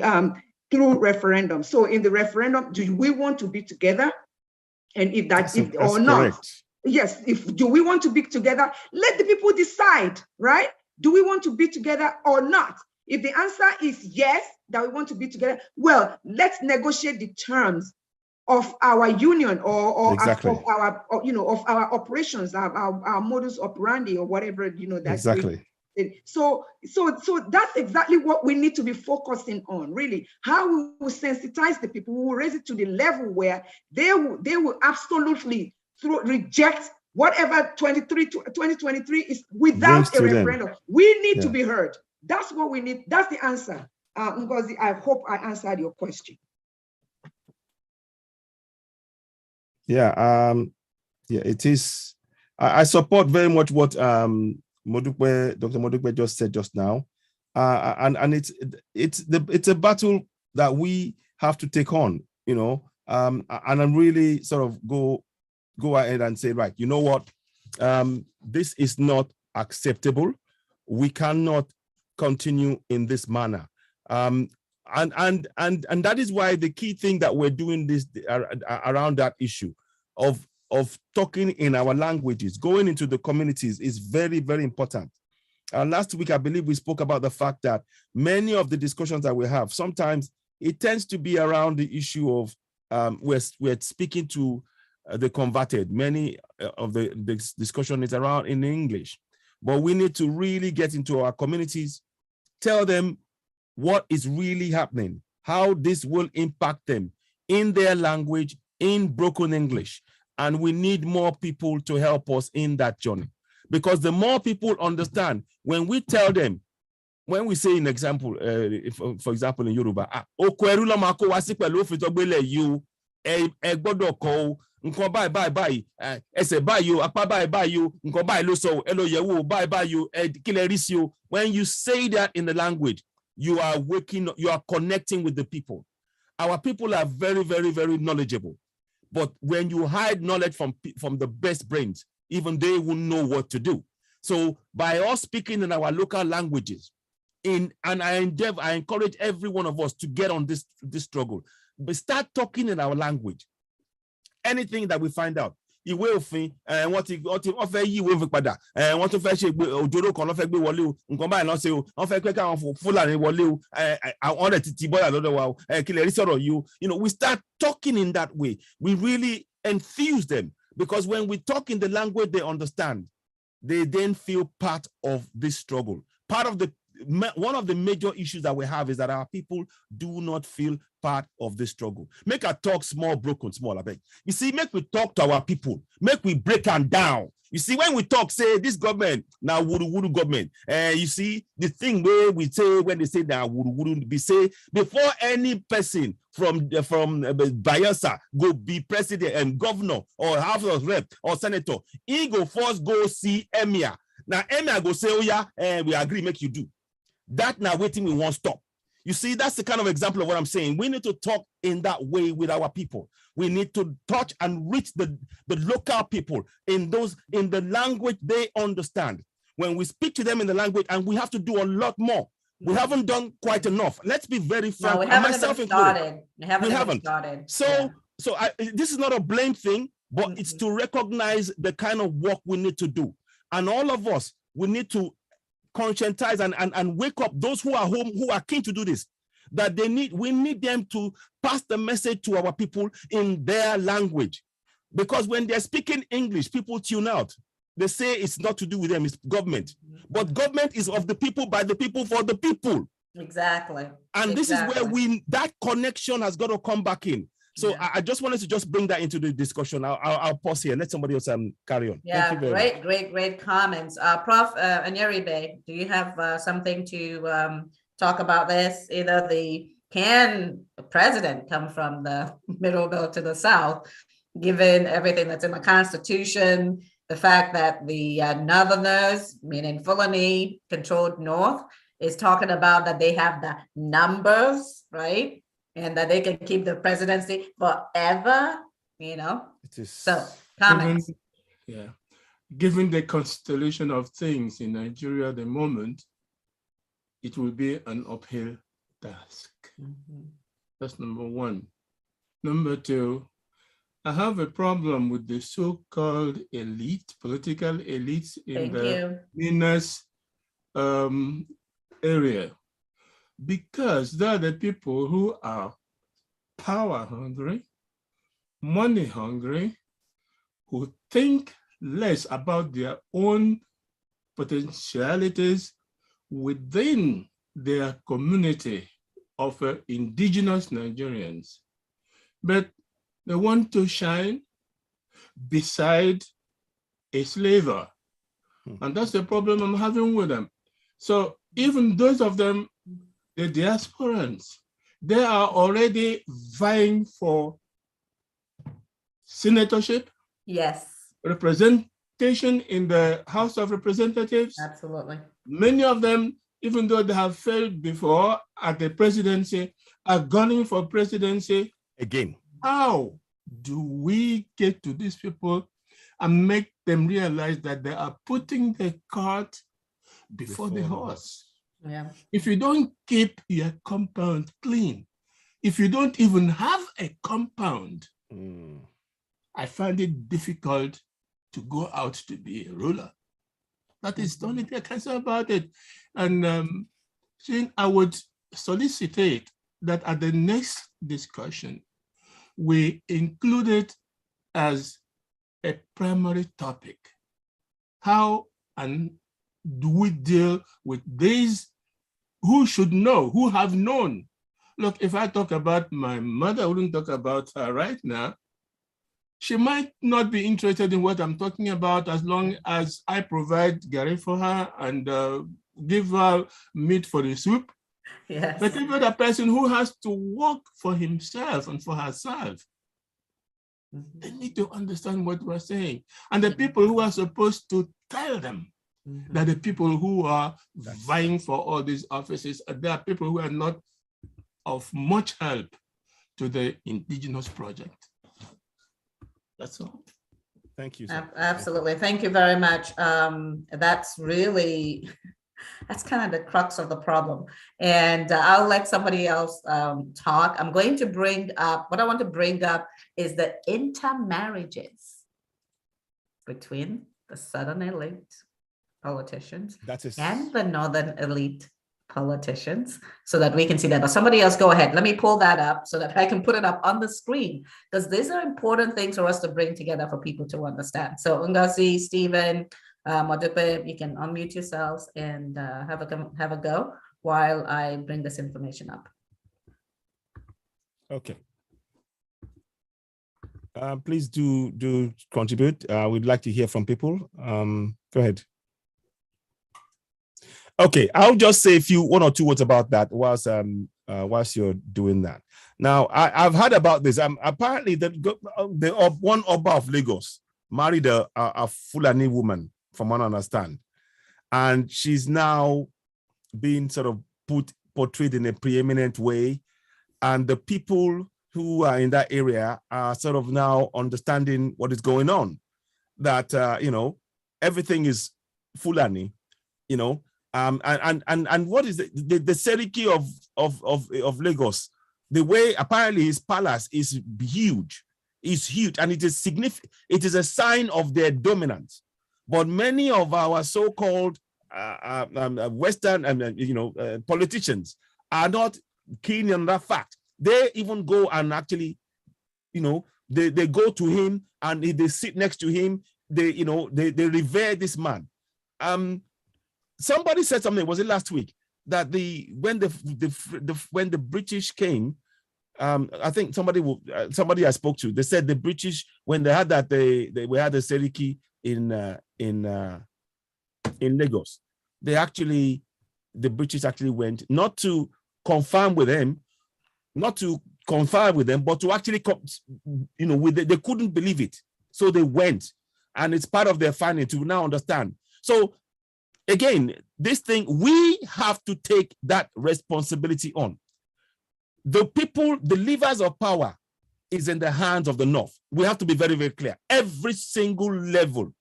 through referendum. So in the referendum, do we want to be together? And if that's or not, correct. Yes, do we want to be together? Let the people decide, right? Do we want to be together or not? If the answer is yes, that we want to be together, well, let's negotiate the terms of our union or exactly. of our operations, our modus operandi or whatever that exactly. So that's exactly what we need to be focusing on, really. How we will sensitize the people, we will raise it to the level where they will absolutely reject whatever 2023 is without a referendum. We need to be heard. That's what we need. That's the answer. Ngozi, I hope I answered your question. Yeah, it is. I support very much what Dr. Modukwe just said just now, and it's a battle that we have to take on, you know, and I'm really sort of go ahead and say, right, you know what, this is not acceptable. We cannot continue in this manner, and that is why the key thing that we're doing this around that issue of talking in our languages, going into the communities is very, very important. Last week, I believe we spoke about the fact that many of the discussions that we have, sometimes it tends to be around the issue of we're speaking to the converted. Many of the discussion is around in English, but we need to really get into our communities, tell them what is really happening, how this will impact them in their language, in broken English. And we need more people to help us in that journey. Because the more people understand, when we tell them, when we say, in example, for example, in Yoruba, when you say that in the language, you are connecting with the people. Our people are very, very, very knowledgeable. But when you hide knowledge from the best brains, even they won't know what to do. So by us speaking in our local languages, and I encourage every one of us to get on this struggle, but start talking in our language. Anything that we find out, ìwé òfin wọ́n fẹ́ yí ìwé òfin padà wọ́n tún fẹ́ ṣe òjòrò kan lọ́fẹ́ gbé wọlé o nǹkan báyìí lọ́sẹ̀ o wọ́n fẹ́ pé káwọn Fúlàní wọlé o àwọn ọ̀rẹ́ títí bọ́yà lọ́dọ̀ wa o kí lè rí sọ̀rọ̀ yìí o. You know, we start talking in that way. We really enthuse them, because when we talk in the language they understand, they then feel part of this struggle. One of the major issues that we have is that our people do not feel part of this struggle. Make our talk small, broken, small, I beg. You see, make we talk to our people. Make we break them down. You see, when we talk, say this government, now wudu government. You see, the thing where we say, when they say now wudu, we say, before any person from Bayelsa go be president and governor or House of Rep or senator, he go first go see Emir. Now Emir go say, oh yeah, we agree, make you do. That now waiting, we won't stop. You see, that's the kind of example of what I'm saying. We need to talk in that way with our people. We need to touch and reach the local people in the language they understand. When we speak to them in the language, and we have to do a lot more. We haven't done quite enough. Let's be very frank. No, we haven't even started. We haven't started. So this is not a blame thing, but it's to recognize the kind of work we need to do. And all of us, we need to conscientize and wake up those who are home, who are keen to do this, that we need them to pass the message to our people in their language. Because when they're speaking English, people tune out. They say it's not to do with them, it's government. But government is of the people, by the people, for the people. Exactly. And this is where that connection has got to come back in. So I just wanted to just bring that into the discussion. I'll pause here. Let somebody else carry on. Yeah, great comments. Prof. Anyeribe, do you have something to talk about this? Either can the president come from the middle belt to the south, given everything that's in the Constitution, the fact that the Northerners, meaning Fulani controlled North, is talking about that they have the numbers, right? And that they can keep the presidency forever, you know? So, comments. Given the constellation of things in Nigeria at the moment, it will be an uphill task. That's number one. Number two, I have a problem with the so-called elite, political elites in the Minas area. Because they're the people who are power hungry, money hungry, who think less about their own potentialities within their community of indigenous Nigerians, but they want to shine beside a slaver. And that's the problem I'm having with them. So even those of them, the diasporans, they are already vying for senatorship. Yes. Representation in the House of Representatives. Absolutely. Many of them, even though they have failed before at the presidency, are gunning for presidency. Again. How do we get to these people and make them realize that they are putting the cart before the horse? Yeah. If you don't keep your compound clean, if you don't even have a compound, I find it difficult to go out to be a ruler. That is the only thing I can say about it. And I would solicitate that at the next discussion, we include it as a primary topic. How and do we deal with these who should know, who have known? Look, if I talk about my mother, I wouldn't talk about her right now. She might not be interested in what I'm talking about as long as I provide gari for her and give her meat for the soup. Yes. But even the person who has to work for himself and for herself, they need to understand what we're saying. And the people who are supposed to tell them that the people who are vying for all these offices, there are people who are not of much help to the Indigenous project. That's all. Thank you, sir. Absolutely. Thank you very much. That's really, that's kind of the crux of the problem. And I'll let somebody else talk. I'm going to bring up, what I want to bring up is the intermarriages between the Southern elite politicians and the Northern elite politicians, so that we can see that. But somebody else go ahead. Let me pull that up so that I can put it up on the screen, because these are important things for us to bring together for people to understand. So Ngozi, Stephen, Modupe, you can unmute yourselves and have a go while I bring this information up. Okay. Please do contribute. We'd like to hear from people. Go ahead. Okay, I'll just say one or two words about that whilst you're doing that. Now, I've heard about this. Apparently, the one Oba of Lagos married a Fulani woman, from what I understand, and she's now being sort of portrayed in a preeminent way, and the people who are in that area are sort of now understanding what is going on. That everything is Fulani, and what is the Seriki of Lagos? The way apparently his palace is huge, and it is significant. It is a sign of their dominance. But many of our so-called Western politicians are not keen on that fact. They even go and actually, they go to him and they sit next to him. They revere this man. Somebody said something, was it last week, that when the British came, I think somebody I spoke to, they said the British, when they had that, we had the Seriki in Lagos. The British actually went not to confirm with them, but to actually they couldn't believe it, so they went, and it's part of their finding to now understand. So again, this thing, we have to take that responsibility on. The people, the levers of power is in the hands of the North. We have to be very, very clear. Every single level,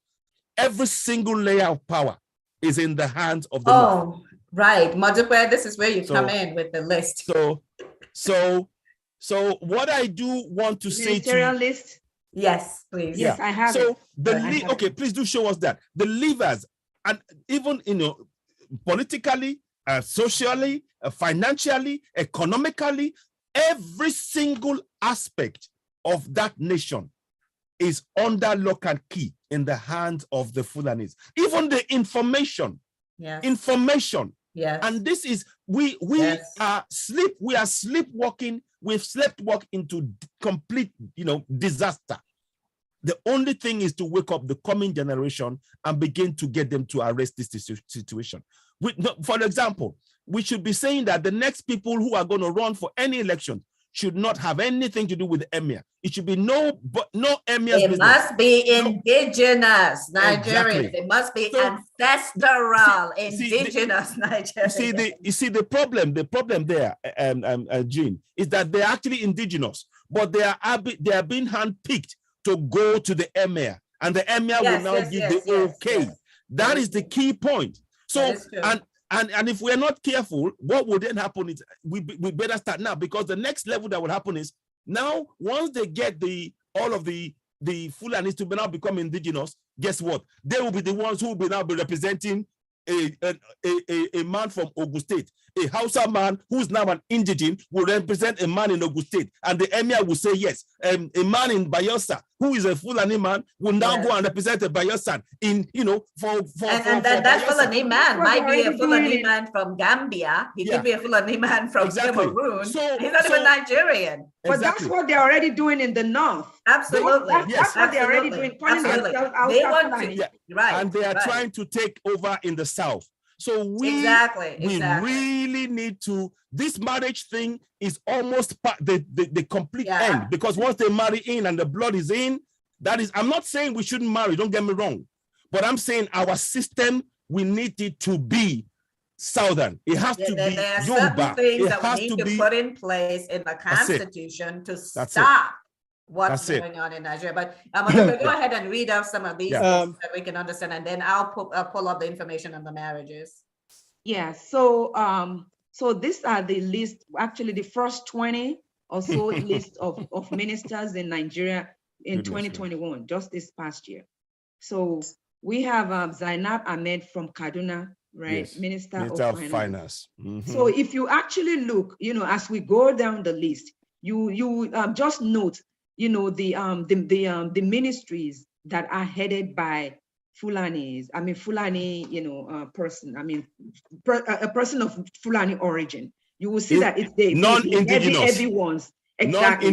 every single layer of power is in the hands of the North. Oh, right. Modupe, this is where you come in with the list. So what I do want to say to list? Yes, please. Yes, I have it. Okay, please do show us that. The levers, and even politically, socially, financially, economically, every single aspect of that nation is under lock and key in the hands of the Fulanis. Even the information Yes. And this is, we are sleepwalking. We've sleepwalked into complete, disaster. The only thing is to wake up the coming generation and begin to get them to arrest this situation. For example, we should be saying that the next people who are going to run for any election should not have anything to do with the emir. It should be no emir's business. It must be indigenous Nigerians. Exactly. It must be ancestral indigenous Nigerians. You see the problem there, Jean, is that they're actually indigenous, but they are being handpicked to go to the emir, and the emir will now give the okay. That is the key point. So, and if we're not careful, what will then happen is we better start now, because the next level that will happen is now, once they get all of the Fulanis to now become indigenous, guess what? They will be the ones who will now be representing a man from Ogun State. A Hausa man who's now an indigene will represent a man in Ogun State, and the emir will say yes. A man in Bayelsa who is a Fulani man will now go and represent a Bayelsan that Fulani man might be a Fulani man from Gambia. He could be a Fulani man from Cameroon. So, he's not even Nigerian. But that's what they're already doing in the north. Absolutely. That's what they're already doing. They want to. Right. And they are trying to take over in the south. So we really need to, this marriage thing is almost the complete end, because once they marry in and the blood is in, that is, I'm not saying we shouldn't marry, don't get me wrong, but I'm saying our system, we need it to be southern. It has to be Yoruba. Things that we need to put in place in the Constitution to stop what's going on in Nigeria. But I'm going to go ahead and read out some of these things that we can understand, and then I'll pull up the information on the marriages. Yeah, so so these are the list, actually the first 20 or so list of ministers in Nigeria in 2021, just this past year. So we have Zainab Ahmed from Kaduna, right? Yes. Minister of Finance. Mm-hmm. So if you actually look, as we go down the list, you just note, the ministries that are headed by Fulanis. I mean, Fulani, person. I mean, a person of Fulani origin. You will see that it's the non-indigenous, heavy ones. Exactly.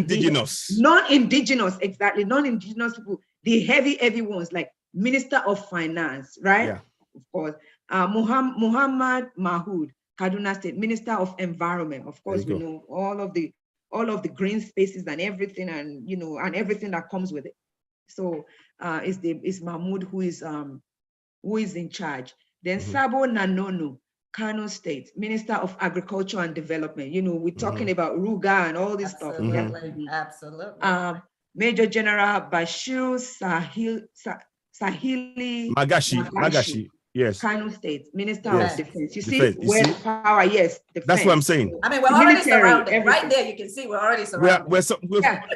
Non-indigenous, exactly. Non-indigenous people, the heavy ones, like Minister of Finance, right? Yeah. Of course. Muhammad Mahood, Kaduna State, Minister of Environment. Of course, we know all of the green spaces and everything, and and everything that comes with it. So it's Mahmoud who is in charge. Then Sabo Nanono, Kano State, Minister of Agriculture and Development. We're talking about Ruga and all this stuff. Absolutely. Major General Bashir Sahili Magashi. Yes. Kano State, Minister of Defense. You see, where power, yes. Defense. That's what I'm saying. I mean, we're already surrounded. Everything. Right there, you can see we're already surrounded.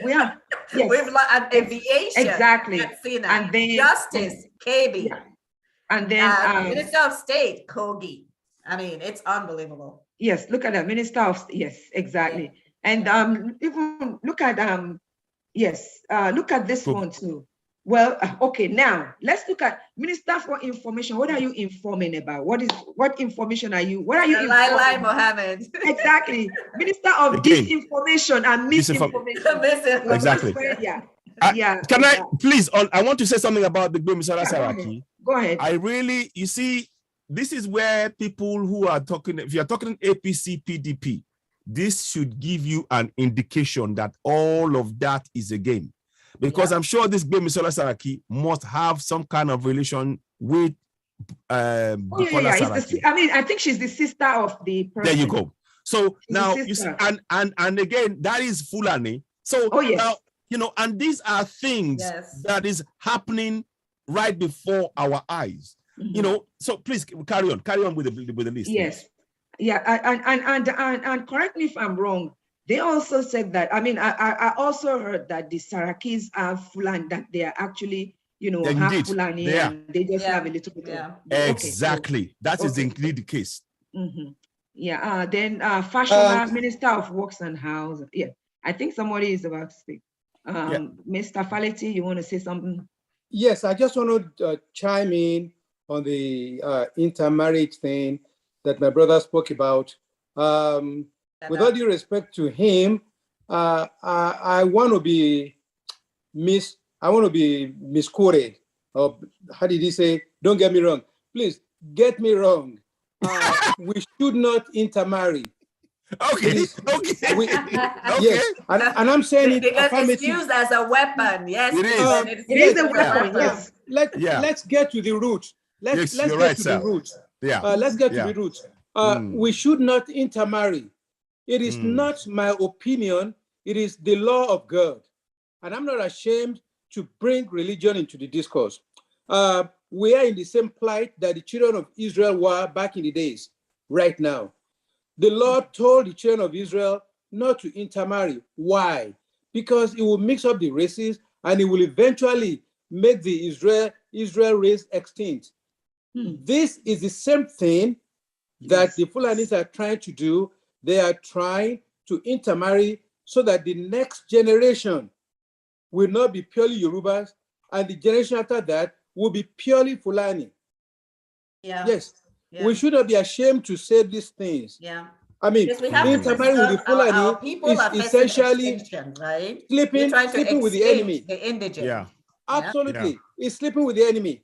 We are. Yes. We've aviation. Exactly. And then Justice, KB. Yeah. And then Minister of State, Kogi. I mean, it's unbelievable. Yes, look at that. Minister of yes, exactly. And even look at look at this one too. Well, okay, now let's look at Minister for Information. What are you informing about? What information are you? What are you informing? Lai Mohammed. Exactly. Minister of Disinformation and Misinformation. Exactly. Can I please? I want to say something about the Gbemisara Saraki. Go ahead. You see, this is where people who are talking. If you are talking APC, PDP, this should give you an indication that all of that is a game. Because I'm sure this Gbemisola Saraki must have some kind of relation with Bukola Saraki. I think she's the sister of the person. There you go. So she's now you see, and again, that is Fulani. So now, and these are things that is happening right before our eyes. Mm-hmm. So please carry on with the list. Yes. Yeah, and correct me if I'm wrong. They also said that, I also heard that the Sarakis are Fulani, that they are actually, half Fulani, and they just have a little bit of... Exactly. That is indeed the case. Mm-hmm. Yeah, then Fashola, Minister of Works and Housing. Yeah, I think somebody is about to speak. Mr. Faleti, you want to say something? Yes, I just want to chime in on the intermarriage thing. that my brother spoke about. With all due respect to him, I want to be misquoted. Or how did he say? Don't get me wrong. Please get me wrong. We should not intermarry. Okay. Yes, and I'm saying it because it's used as a weapon. Yes, it is a weapon. Yes. Let's get to the root. Let's get to the root. Let's get to the root. We should not intermarry. It is not my opinion. It is the law of God, and I'm not ashamed to bring religion into the discourse. We are in the same plight that the children of Israel were back in the days. Right now, the Lord told the children of Israel not to intermarry. Why? Because it will mix up the races and it will eventually make the Israel race extinct. This is the same thing that the Fulanis are trying to do. They are trying to intermarry so that the next generation will not be purely Yorubas, and the generation after that will be purely Fulani. Yes. We should not be ashamed to say these things. I mean, intermarrying with the Fulani is essentially right? sleeping with the enemy. The indigenous. Absolutely. It's sleeping with the enemy.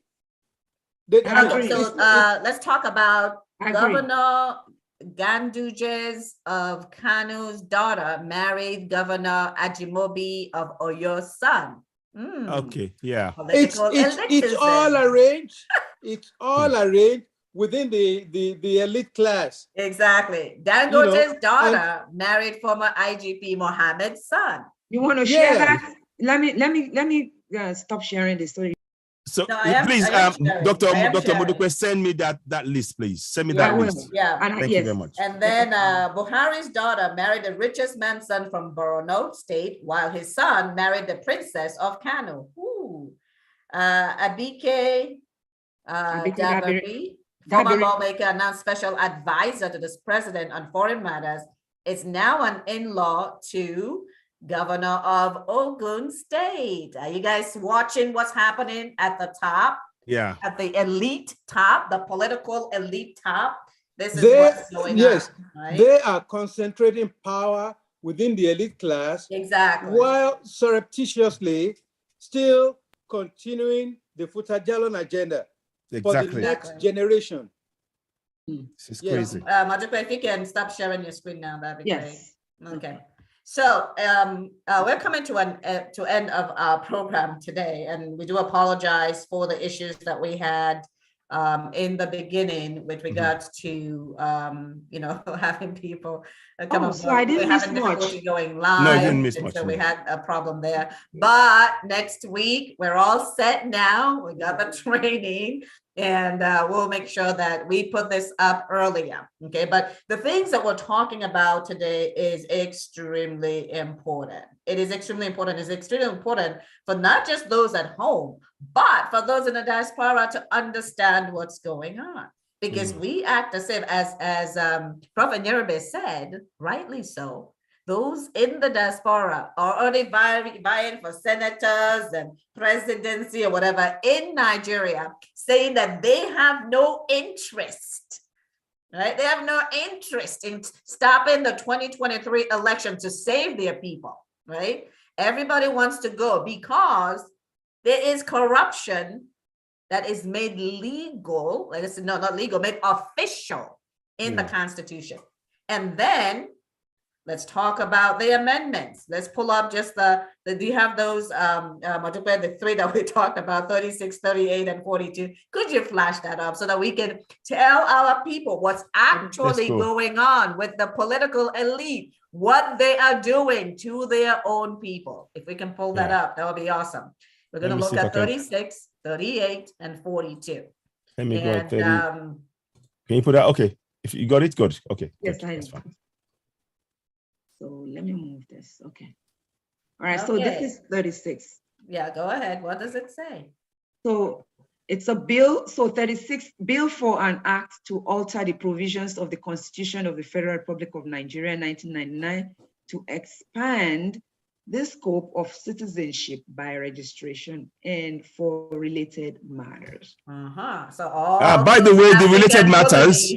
Let's talk about Governor Ganduje's of Kanu's daughter married Governor Ajimobi of Oyo's son. Okay, yeah. It's all arranged. It's all arranged within the elite class. Exactly. Dangote's daughter married former IGP Mohammed's son. You want to share that? Let me stop sharing the story. So please, Dr. Modukwe, send me that list, please. Send me that list. Thank you very much. And then Buhari's daughter married the richest man's son from Borno State, while his son married the princess of Kano. Abike Dabiri, former lawmaker and now special advisor to this president on foreign matters, is now an in-law to Governor of Ogun State. Are you guys watching what's happening at the top? Yeah. At the elite top, the political elite top. This is what's going on. Right? They are concentrating power within the elite class. Exactly. While surreptitiously still continuing the Futajalon agenda for the next generation. This is crazy. Madukwe, if you can stop sharing your screen now, that'd be great. Okay. So we're coming to end of our program today, and we do apologize for the issues that we had in the beginning with regards to having people come up. So I didn't miss much. Going live. No, you didn't miss much. So we had a problem there. But next week we're all set now. We got the training. And we'll make sure that we put this up earlier, okay? But the things that we're talking about today is extremely important. It is extremely important. It's extremely important for not just those at home, but for those in the diaspora to understand what's going on. Because we act as if, as Prophet Nyerebe said, rightly so, those in the diaspora are already vying for senators and presidency or whatever in Nigeria, saying that they have no interest, right? They have no interest in stopping the 2023 election to save their people, right? Everybody wants to go because there is corruption that is made legal, like I said, no, not legal, made official in the Constitution. And then let's talk about the amendments. Let's pull up just do you have those, the three that we talked about, 36, 38, and 42. Could you flash that up so that we can tell our people what's actually going on with the political elite, what they are doing to their own people? If we can pull that up, that would be awesome. We're going to look at 36, 38, and 42. Let me go at 30. Can you put that? Okay. If you got it, good. Okay. Yes, that's fine. So let me move this. Okay. All right. So this is 36. Yeah, go ahead. What does it say? So it's a bill. So 36, bill for an act to alter the provisions of the Constitution of the Federal Republic of Nigeria, 1999, to expand the scope of citizenship by registration and for related matters. So all by the way, the related African matters,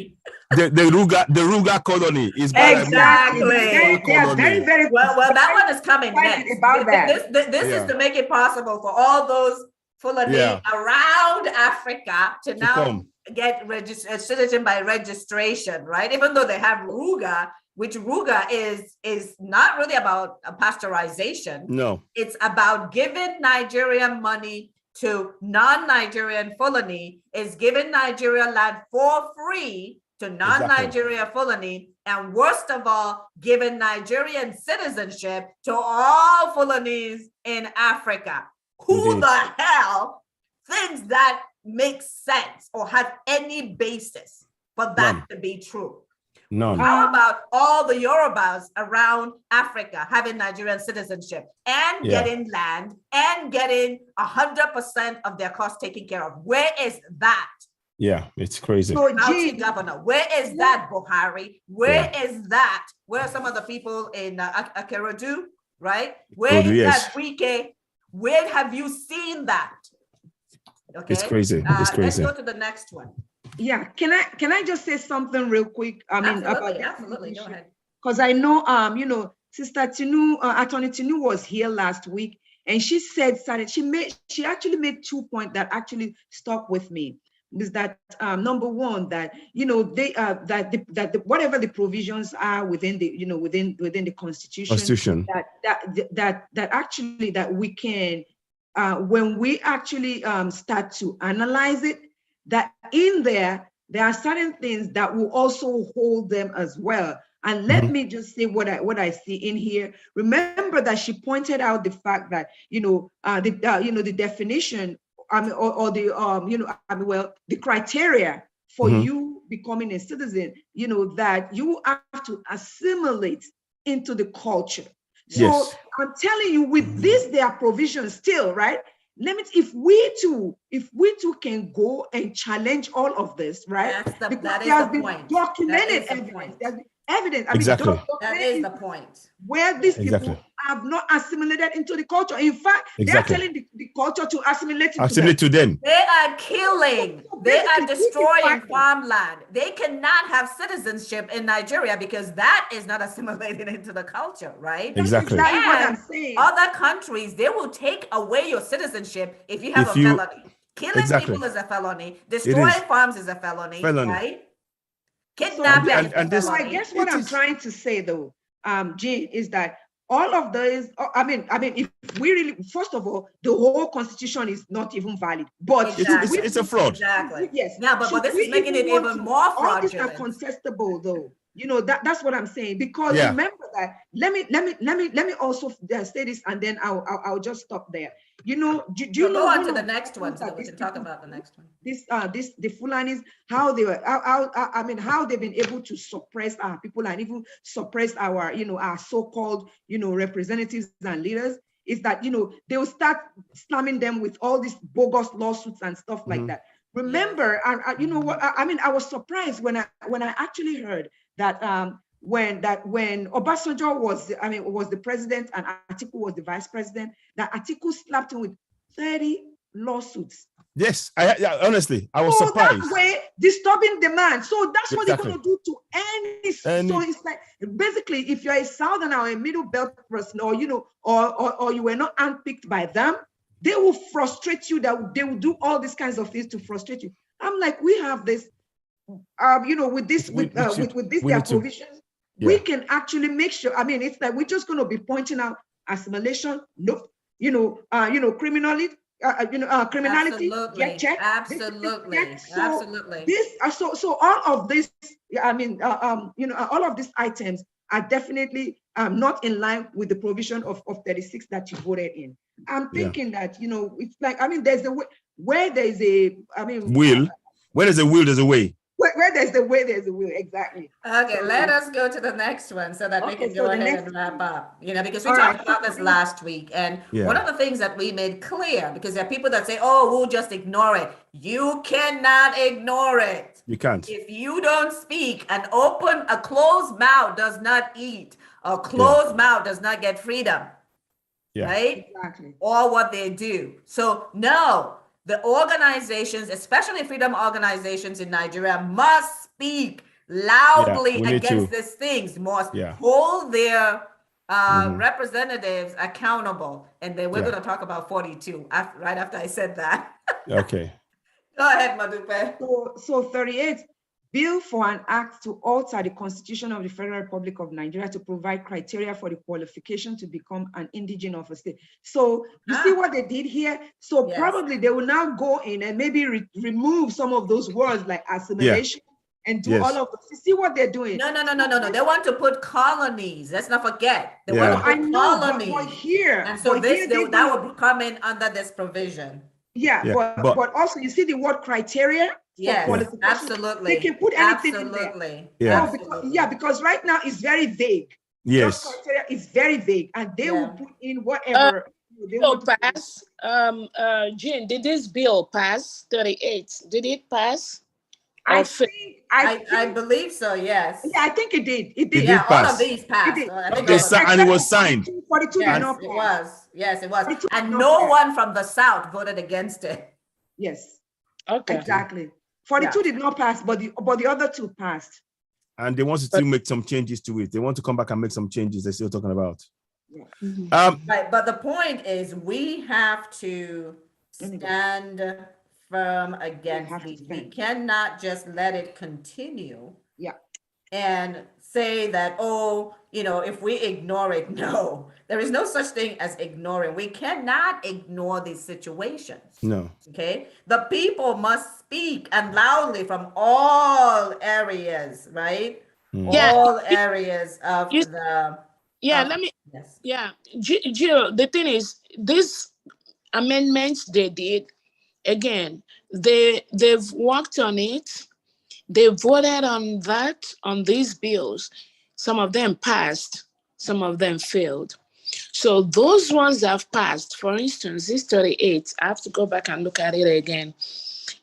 colony. the Ruga colony is Exactly. They are very, very well. That one is coming next. About that. This is to make it possible for all those Fulani around Africa to now get citizen by registration, right? Even though they have Ruga, which Ruga is not really about pasteurization. No, it's about giving Nigerian money to non-Nigerian Fulani, is giving Nigeria land for free to non-Nigeria Fulani, and worst of all, giving Nigerian citizenship to all Fulanis in Africa. Who the hell thinks that makes sense or has any basis for that to be true? No. How about all the Yorubas around Africa having Nigerian citizenship and getting land and getting 100% of their costs taken care of? Where is that? Yeah, it's crazy. So, Governor, where is that, Buhari? Where is that? Where are some of the people in Akeredu, right? Where is that, Wike? Where have you seen that? Okay, it's crazy. It's crazy. Let's go to the next one. Yeah, can I just say something real quick? Absolutely. Go ahead. Because I know, Sister Tinu, Attorney Tinu was here last week, and she said she actually made 2 points that actually stuck with me. Is that number one, that they that whatever the provisions are within the within the constitution, that actually that we can when we actually start to analyze it, that in there are certain things that will also hold them as well. And let me just say what I see in here. Remember that she pointed out the fact that the definition, the criteria for you becoming a citizen, that you have to assimilate into the culture. So I'm telling you, with this, there are provisions still, right? If we too can go and challenge all of this, right? That is the point. Documented evidence. Exactly. That is the point. Where these people have not assimilated into the culture. In fact, they are telling the culture to assimilate to them. They are killing. They are destroying farmland. They cannot have citizenship in Nigeria because that is not assimilated into the culture, right? Exactly. That's what I'm saying. Other countries, they will take away your citizenship if you have a felony. Killing people is a felony. Destroying farms is a felony. right? Kidnapping. So I guess what I'm trying to say, though, Jean, is that all of those, if we really, first of all, the whole constitution is not even valid. But it's a fraud. Exactly. Yes. Yeah, but this is making it even more fraudulent. All these are contestable, though. That's what I'm saying. Because remember that. Let me also say this, and then I'll just stop there. Do you know? Go on to the next one, so that we can talk about the next one. The Fulanis, how they've been able to suppress our people and even suppress our so-called representatives and leaders, is that they will start slamming them with all these bogus lawsuits and stuff like that. Remember, I was surprised when I actually heard that when Obasanjo was the president and Atiku was the vice president, that Atiku slapped him with 30 lawsuits. Yes, honestly, I was surprised. That way, disturbing the man. So that's what they're going to do to any. So it's like, basically, if you're a southerner or a middle belt person, or or you were not handpicked by them, they will frustrate you. That they will do all these kinds of things to frustrate you. I'm like, we have this, with this their provisions. We can actually make sure. It's like we're just going to be pointing out assimilation. Nope. Criminality. Criminality. Absolutely. Absolutely. So all of this. All of these items are definitely not in line with the provision of 36 that you voted in. I'm thinking that it's like there's a way where there's a will. Where there's a will, there's a way. Where there's the way, there's a will. Exactly. Okay, let us go to the next one so that we can go ahead and wrap up. Because we talked about this last week, and one of the things that we made clear, because there are people that say, "Oh, we'll just ignore it." You cannot ignore it. You can't. If you don't speak, a closed mouth does not eat. A closed mouth does not get freedom. right? Exactly. Or what they do. So no, the organizations, especially freedom organizations in Nigeria, must speak loudly against these things, must hold their representatives accountable. And then we're going to talk about 42 right after I said that. Okay. Go ahead, Madupe. So 38, bill for an act to alter the Constitution of the Federal Republic of Nigeria to provide criteria for the qualification to become an indigenous of a state. So you see what they did here? So probably they will now go in and maybe remove some of those words like assimilation and do all of this. You see what they're doing? No. They want to put colonies. Let's not forget. They want to put colonies. But here, and so that will come in under this provision. But also you see the word criteria. Yes, absolutely. They can put anything in there. Because right now it's very vague. Yes. Those criteria is very vague, and they will put in whatever they want to pass. Jean, did this bill pass? 38. Did it pass? I believe so, yes. Yeah, I think it did. It did. Yeah, all of these passed. And it was signed. 42 yes, did not pass. It was. Yes, it was. And no one from the South voted against it. Yes. Okay. Exactly. 42 did not pass, but the other two passed. And they want to still make some changes to it. They want to come back and make some changes they're still talking about. Right, but the point is we have to stand firm against these. We cannot just let it continue. And say that, if we ignore it, no, there is no such thing as ignoring. We cannot ignore these situations. No. Okay. The people must speak and loudly from all areas, right? All areas of the. Jill, the thing is, these amendments they did, again, they've worked on it. They voted on these bills. Some of them passed, some of them failed. So those ones that have passed, for instance, this 38, I have to go back and look at it again.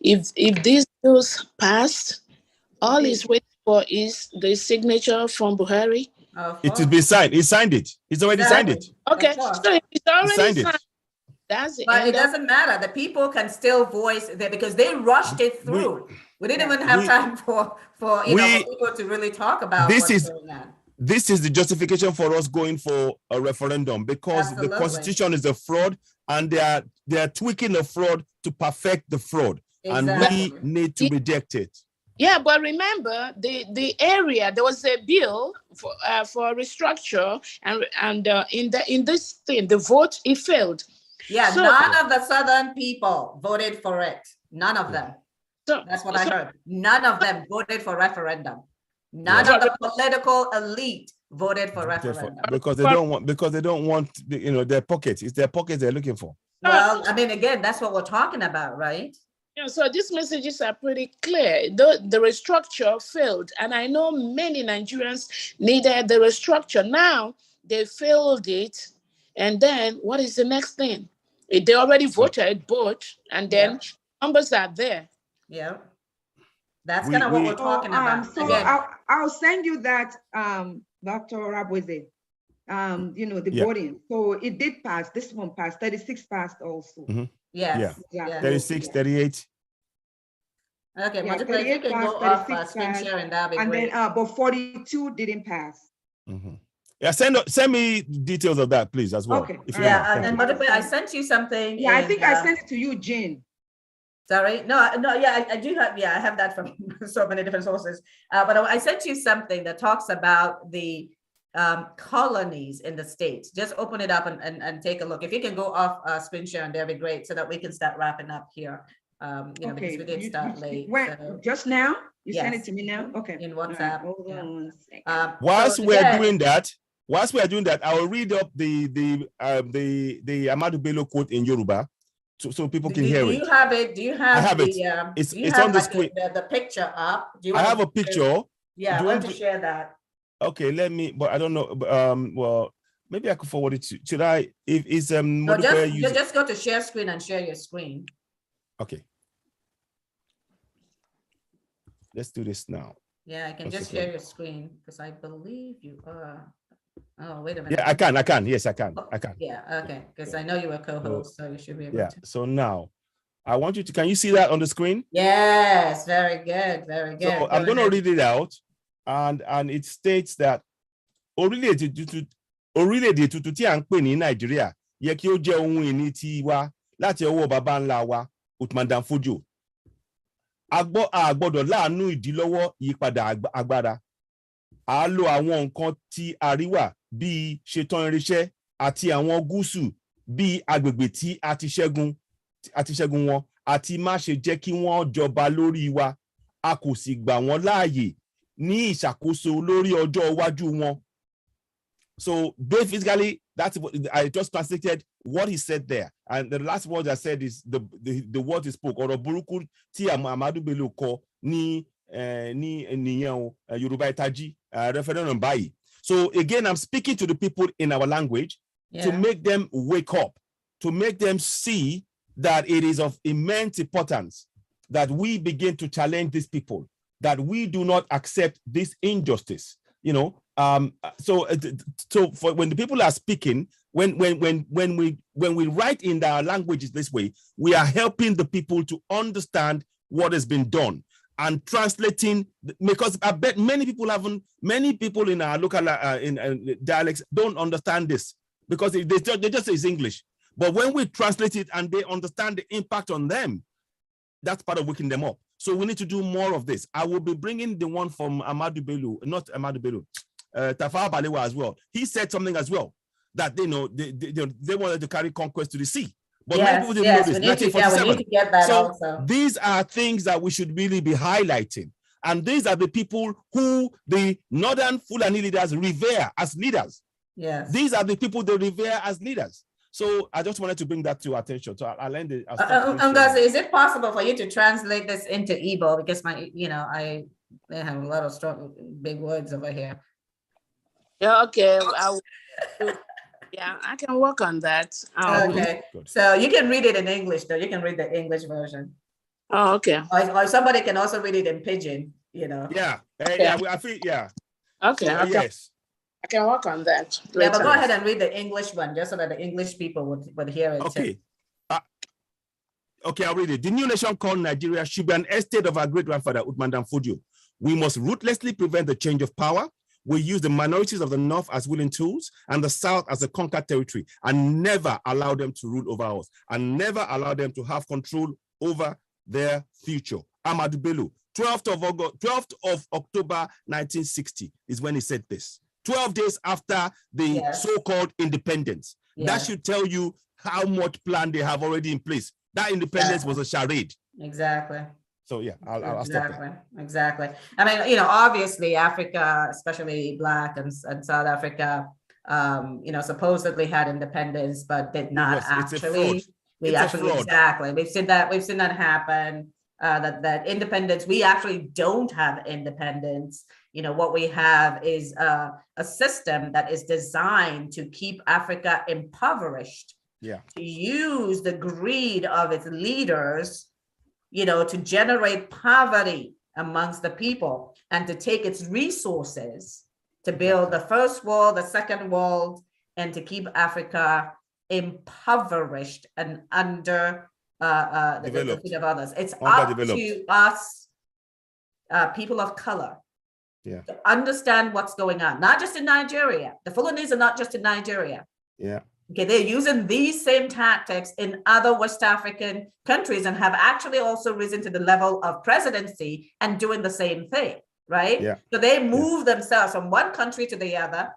If these bills passed, all is waiting for is the signature from Buhari. It will be signed. He signed it. He's already signed it. Okay, so it's already signed. That's it. But it doesn't matter. The people can still voice there because they rushed it through. We didn't even have time for people to really talk about what's going on. This is the justification for us going for a referendum because the Constitution is a fraud and they are tweaking the fraud to perfect the fraud. Exactly. And we need to reject it. Yeah, but remember the area, there was a bill for restructure and in this thing, the vote, it failed. Yeah, so, none of the Southern people voted for it. None of them. So, that's what I heard. None of them voted for referendum. None of the political elite voted for referendum. Because they don't want their pockets. It's their pockets they're looking for. Well, I mean, again, that's what we're talking about, right? Yeah, so these messages are pretty clear. The restructure failed. And I know many Nigerians needed the restructure. Now they failed it. And then what is the next thing? They already voted both, and then numbers are there. Yeah. That's kind of what we're talking about. So I'll send you that, Dr. Rabweze, the voting. So it did pass. This one passed. 36 passed also. Mm-hmm. Yes. Yeah. 36, 38. Okay, yeah, 38 can go off screen sharing, that'd be great. Then, but 42 didn't pass. Mm-hmm. Yeah, send me details of that, please, as well. Okay. And by the way, I sent you something. Yeah, I think I sent it to you, Jane. Sorry, no, yeah, I do have. Yeah, I have that from so many different sources. But I sent you something that talks about the colonies in the states. Just open it up and take a look. If you can go off screen sharing, that'd be great, so that we can start wrapping up here. Because we did start late. Just now? You sent it to me now? Okay. In WhatsApp. Hold on 1 second. Whilst we're doing that, I will read up the Ahmadu Bello quote in Yoruba, so people can hear it. Do you have it? Do you have? I have it. It's on the screen. The picture up. Do you I have a picture. Yeah, I want to share that. Okay, let me. But I don't know. Well, maybe I could forward it to. Should I? If it's just go to share screen and share your screen. Okay. Let's do this now. Yeah, I can just share your screen because I believe you are. Oh, wait a minute. Yeah, I can. Yes, I can. I can. Yeah, okay. Because I know you were co-host, so you should be able to. So now I want you to, can you see that on the screen? Yes, very good, very good. So I'm going to read it out, and it states that orílẹ̀-èdè tuntun tí à ń pè ní Nàìjíríà yẹ kí ó jẹ́ ohun ìní ti wa láti ọwọ́ baba ńlá wa Uthman Dan Fodio. A gbọ́dọ̀ láàánú ìdílọ́wọ́ ìyípadà agbára. A lo àwọn nǹkan ti àríwá bíi ṣetán irinṣẹ́ àti àwọn gúúsù bíi agbègbè tí a ti ṣẹ́gun wọn àti má ṣe jẹ́ kí wọ́n jọba lórí wa. A kò sì gbà wọ́n láàyè ní ìṣàkóso lórí ọjọ́ iwájú wọn. So basically, that's what I just translated what he said there. And the last word I said is the word he spoke. Ọ̀rọ̀ burúkú tí Amadu Bello kọ ní Yorùbá Ìtají referendum báyìí. So again, I'm speaking to the people in our language to make them wake up, to make them see that it is of immense importance that we begin to challenge these people, that we do not accept this injustice. You know, so for when the people are speaking, when we write in their languages this way, we are helping the people to understand what has been done and translating, because I bet many people in our local in dialects don't understand this, because they just say it's English. But when we translate it and they understand the impact on them, that's part of waking them up. So we need to do more of this. I will be bringing the one from Amadu Bello, not Amadu Bello, Tafawa Balewa as well. He said something as well, that they wanted to carry conquest to the sea. But many people didn't know this. 1947. We need to get that so also. These are things that we should really be highlighting. And these are the people who the Northern Fulani leaders revere as leaders. Yes. These are the people they revere as leaders. So I just wanted to bring that to your attention. So I'll end it. Is it possible for you to translate this into Igbo? Because they have a lot of strong, big words over here. Yeah, okay. I can work on that. Okay. So you can read it in English, though. You can read the English version. Oh, okay. Or somebody can also read it in Pidgin, Yeah. I feel, Okay. So, yes. I can work on that. Yeah, but go ahead and read the English one, just so that the English people would hear it. Okay. Okay, I'll read it. The new nation called Nigeria should be an estate of our great-grandfather, Uthman Dan Fodio. We must ruthlessly prevent the change of power. We use the minorities of the North as willing tools and the South as a conquered territory, and never allow them to rule over us, and never allow them to have control over their future. Amadu Bello, 12th of October, 1960 is when he said this. 12 days after the so-called independence. That should tell you how much plan they have already in place. That independence was a charade. Exactly. So yeah, I'll stop there. Exactly. I mean, obviously Africa, especially Black and South Africa, supposedly had independence, but did not actually. Exactly. We've seen that happen. That independence, we actually don't have independence. What we have is a system that is designed to keep Africa impoverished. Yeah. To use the greed of its leaders, to generate poverty amongst the people, and to take its resources to build the first world, the second world, and to keep Africa impoverished and under the feet of others. It's up to us, people of color, to understand what's going on, not just in Nigeria. The Fulanese are not just in Nigeria. Yeah. Okay, they're using these same tactics in other West African countries and have actually also risen to the level of presidency and doing the same thing, right? Yeah. So they move themselves from one country to the other,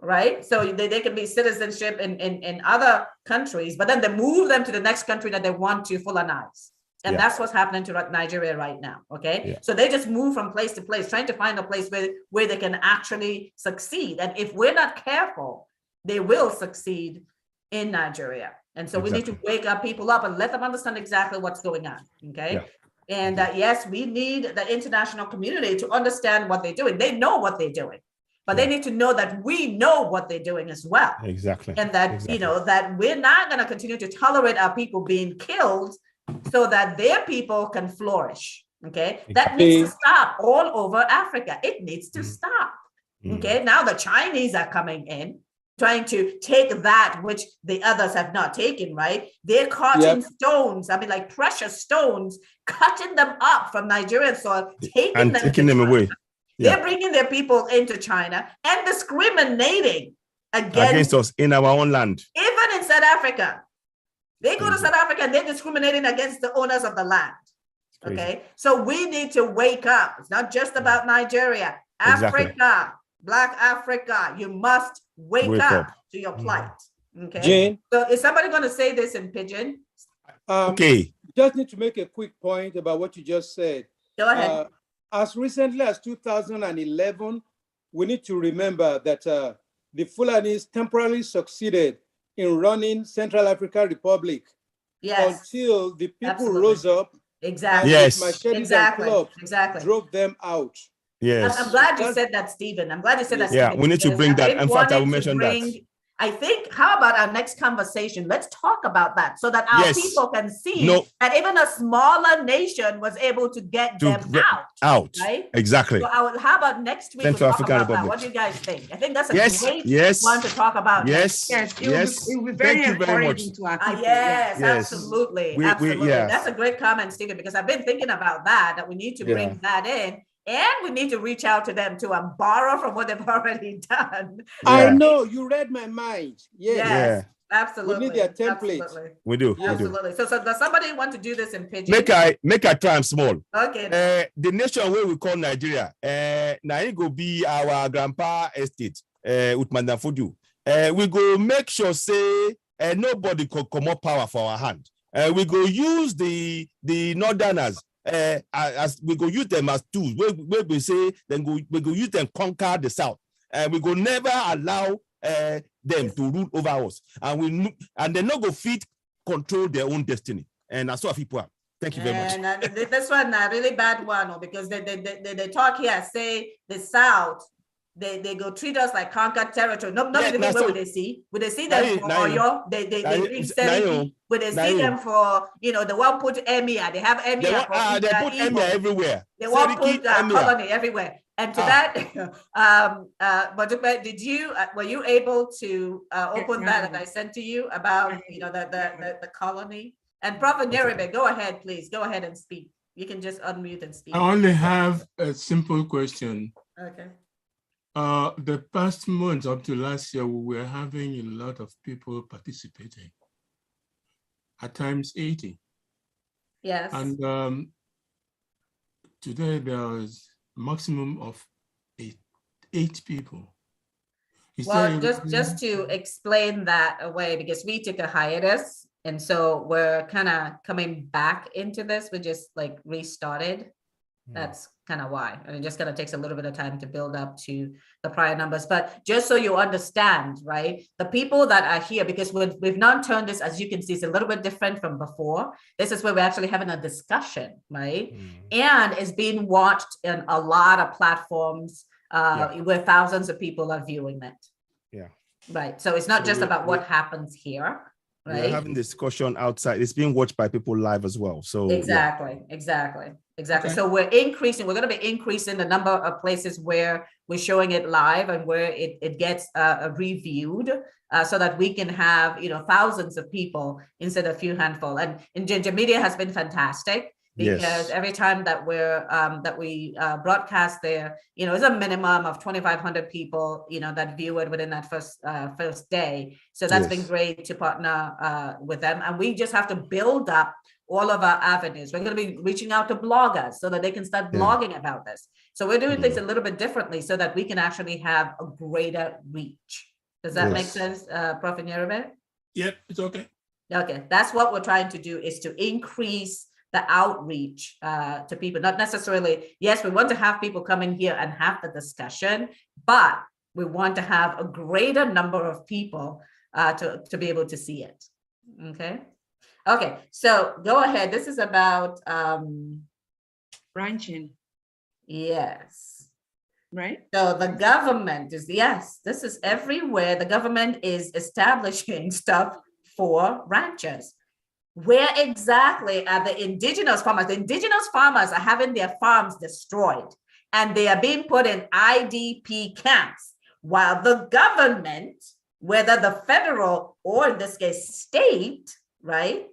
right? So they can be citizenship in other countries, but then they move them to the next country that they want to Fulanize. And that's what's happening to Nigeria right now, okay? Yeah. So they just move from place to place, trying to find a place where they can actually succeed. And if we're not careful, they will succeed in Nigeria. And so we need to wake up people up and let them understand exactly what's going on, okay? Yeah. And yes, we need the international community to understand what they're doing. They know what they're doing, but they need to know that we know what they're doing as well. Exactly. And that, that we're not going to continue to tolerate our people being killed so that their people can flourish, okay? That needs to stop all over Africa. It needs to stop. Okay, now the Chinese are coming in, trying to take that which the others have not taken, right? They're cutting stones, I mean, like precious stones, cutting them up from Nigerian soil, taking them away. Yeah. They're bringing their people into China and discriminating against us in our own land. Even in South Africa. They go to South Africa and they're discriminating against the owners of the land. Okay, so we need to wake up. It's not just about Nigeria. Africa, Black Africa, you must wake up to your plight. Okay. Jane, so is somebody going to say this in Pidgin? Okay. Just need to make a quick point about what you just said. Go ahead. As recently as 2011, we need to remember that the Fulanis temporarily succeeded in running Central African Republic until the people rose up. Exactly. Exactly. Drove them out. Yes. I'm glad you said that, Stephen. I'm glad you said that. Yeah, Stephen, we need to bring that. In fact, I will mention that. I think, how about our next conversation? Let's talk about that so that our people can see that even a smaller nation was able to get them out. Right? Exactly. So how about next week? Central African Republic. That? What do you guys think? I think that's a great one to talk about. Yes. It will be very encouraging to our people. Absolutely. Absolutely. That's a great comment, Stephen, because I've been thinking about that we need to bring that in. And we need to reach out to them too and borrow from what they've already done. I know, you read my mind. Yes, absolutely. We need their template. Absolutely. We do. Absolutely. So does somebody want to do this in Pidgin? Make I try small. Okay. The nation where we call Nigeria, now it go be our grandpa estate, with Madam Fodu. We go make sure say nobody could come up power for our hand. We go use the northerners. As we go use them as tools, we say then we go use them conquer the south, and we go never allow them to rule over us, and they not go fit control their own destiny, and that's what people are. Thank you very much. And this one a really bad one, because they talk here, say the south. They go treat us like conquered territory. Not the people would they see. Would they see them for Oyo? They bring 70. Would they see them for, they won't put emir. They have emir. They put emir everywhere. They won't put colony everywhere. And to that, but were you able to open that I sent to you about the colony? And Prophet Nyerebe, go ahead, please. Go ahead and speak. You can just unmute and speak. I only have a simple question. Okay. The past months up to last year, we were having a lot of people participating, at times 80. Yes. And today there is a maximum of eight people. Well, just to explain that away, because we took a hiatus, and so we're kind of coming back into this. We just like restarted. That's kind of why. And it just kind of takes a little bit of time to build up to the prior numbers. But just so you understand, right, the people that are here, because we've now turned this, as you can see, it's a little bit different from before. This is where we're actually having a discussion, right? And it's being watched in a lot of platforms where thousands of people are viewing it. Yeah. Right. So it's not just about what happens here. Right? We're having discussion outside. It's being watched by people live as well. So exactly. Okay. So we're going to be increasing the number of places where we're showing it live and where it gets reviewed, so that we can have thousands of people instead of a few handful. And Ginger Media has been fantastic, because every time that we broadcast there, it's a minimum of 2,500 people, that view it within that first day. So that's been great to partner with them, and we just have to build up all of our avenues. We're going to be reaching out to bloggers so that they can start blogging about this. So we're doing things a little bit differently so that we can actually have a greater reach. Does that make sense, Prophet Nyerebe? Yep, it's okay. Okay, that's what we're trying to do, is to increase the outreach to people. Not necessarily, yes, we want to have people come in here and have the discussion, but we want to have a greater number of people to be able to see it. Okay, so go ahead. This is about branching. Yes. Right. So the government is, this is everywhere. The government is establishing stuff for ranchers. Where exactly are the indigenous farmers? The indigenous farmers are having their farms destroyed. and they are being put in IDP camps, while the government, whether the federal or in this case state, right,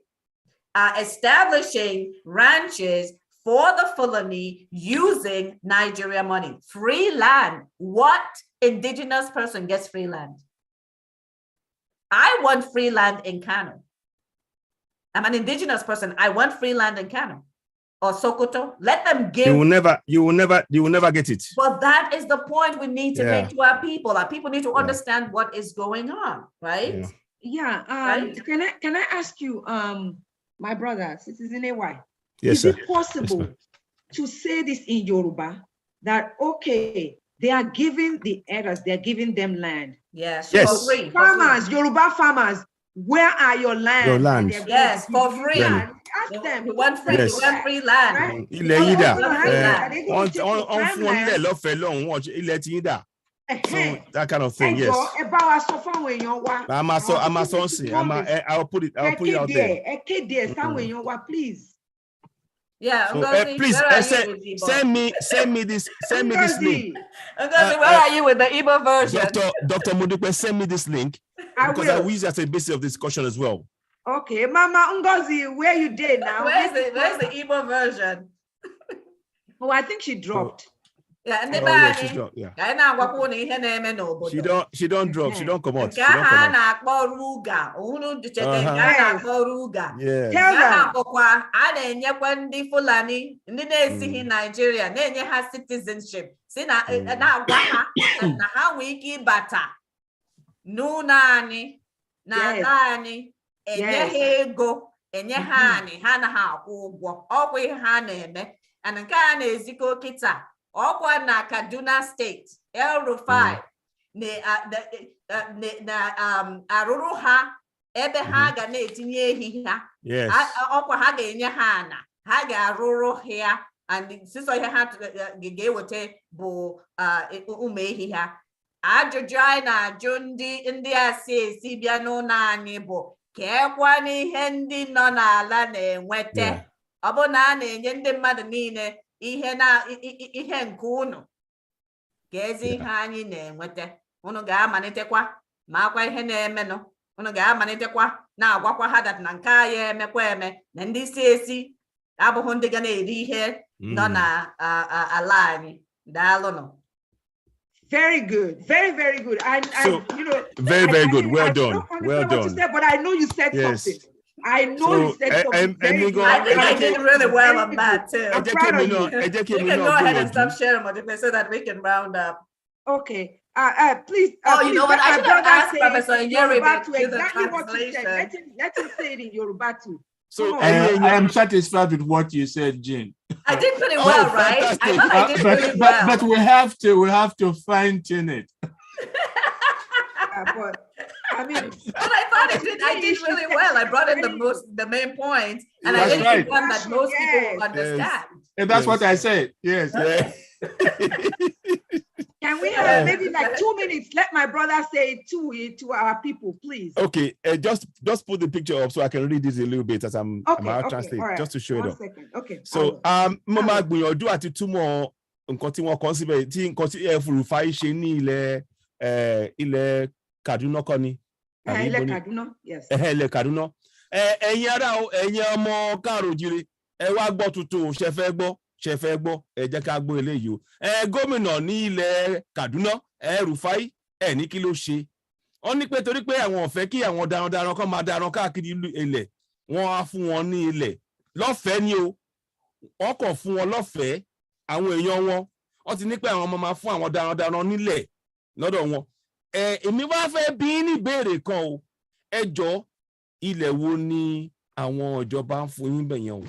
are establishing ranches for the Fulani using Nigeria money. Free land. What indigenous person gets free land? I want free land in Kano. I'm an indigenous person. I want free land in Kano or Sokoto. Let them give. You will never get it. But that is the point we need to make to our people. Our people need to understand what is going on, right? Right? Can I ask you, my brother, Citizen AY, yes, is sir. it possible to say this in Yoruba that okay, they are giving the elders, they're giving them land? Yes. Yes. For free. Farmers, Yoruba farmers, where are your land? Your land. Yes, for free. Ask them. We want free. Yes. We want free land. Right? Ilẹ̀ yín dà. On fún wọn nílẹ̀ lọ́fẹ̀ẹ́ lọ́hùn-ún ilẹ̀ tí yín dà. So that kind of thing, yes. I'll put it out there. Please. Yeah, so, please send me this link. Where are you with the Igbo version? Dr. Modupe, send me this link because I will use it as a basis of discussion as well. Okay, Mama Ngozi, where you did now? Where's the Igbo version? Oh, I think she dropped. Yeah, and she don't drop. She don't come out. Tell her. Fulani, Nigeria, has citizenship. How we bata. Nunani, Nani, Ego, Hani, Hana, Okwe Haneme, and Kana Ziko Kita. Okwa na Kaduna State, El Rufai, aruru ha ebe ha ga na-etinye ehi ha. Yes. Okwa ha ga-enye ha ana, ha ga-arụrụ ha, and since ihe ha ga-eweta bụ ụmụ ehi ha. Ajụjụ anyị na-ajụ ndị a si esi bịa n'ụlọ anyị bụ ka ekwa n'ihe ndị nọ n'ala na-enweta. Ọ bụ na a na-enye ndị mmadụ niile ihe nke unu ga-ezi ihe anyị na-enweta, unu ga-amalitekwa ma akwa ihe na-emenụ, unu ga-amalitekwa na-agwakwa ha dat na nke anyị emekwa eme na ndị si esi abụghị ndị ga na-eri ihe nọ na ala anyị. Daalụnụ. Very good, very, very good. Very good. Well done. Well done. Said, but I know you said something. I know you said something. I think I did really well on that too. I'm proud of you. You can go ahead and stop sharing so that we can round up. Okay. Please. You know what? I should have asked Professor Yoruba to exactly what you said. Let him say it in Yoruba too. So I am satisfied with what you said, Jean. I did pretty well, right? I thought I did pretty well. But we have to fine tune it. But I mean, but I thought I did really well. I brought in the main points, and I did one that most people will understand. Yes. And that's what I said. Yes. Can we have maybe like 2 minutes? Let my brother say it to our people, please. Okay, just put the picture up so I can read this a little bit as I'm translating, right. Just to show it up. Okay. So Mama gbìyànjú àti túmọ̀ nǹkan tí wọ́n kọ síbẹ̀ tí nǹkan tí Rufai ṣe ní ilẹ̀ Kaduna kọ́ ni. Ilẹ̀ Kaduna, yes. Ilẹ̀ Kaduna. Ẹ̀yin ará ẹ̀yin ọmọ káàrọ̀-oòjíire ẹ wá gbọ́ tuntun ṣe fẹ́ gbọ́ ẹ jẹ́ ká gbọ́ eléyìí o. Gómìnà ní ilẹ̀ Kaduna Rufai ní kí ló ṣe. Wọ́n ní pé torí pé àwọn ò fẹ́ kí àwọn darandaran kan máa daran káàkiri ilẹ̀ wọ́n á fún wọn ní ilẹ̀ lọ́fẹ̀ẹ́ ni o. Wọ́n kàn fún wọn lọ́fẹ̀ẹ́ àwọn èèyàn wọn. Wọ́n ti ní pé àwọn ọmọ máa fún àwọn darandaran nílẹ̀ lọ́dọ̀ wọn. Èmi wá fẹ́ bí ní ìbéèrè kan o. Ẹ jọ̀ọ́ ilẹ̀ wo ni àwọn ìjọba ń fún yín bẹ̀yẹn o?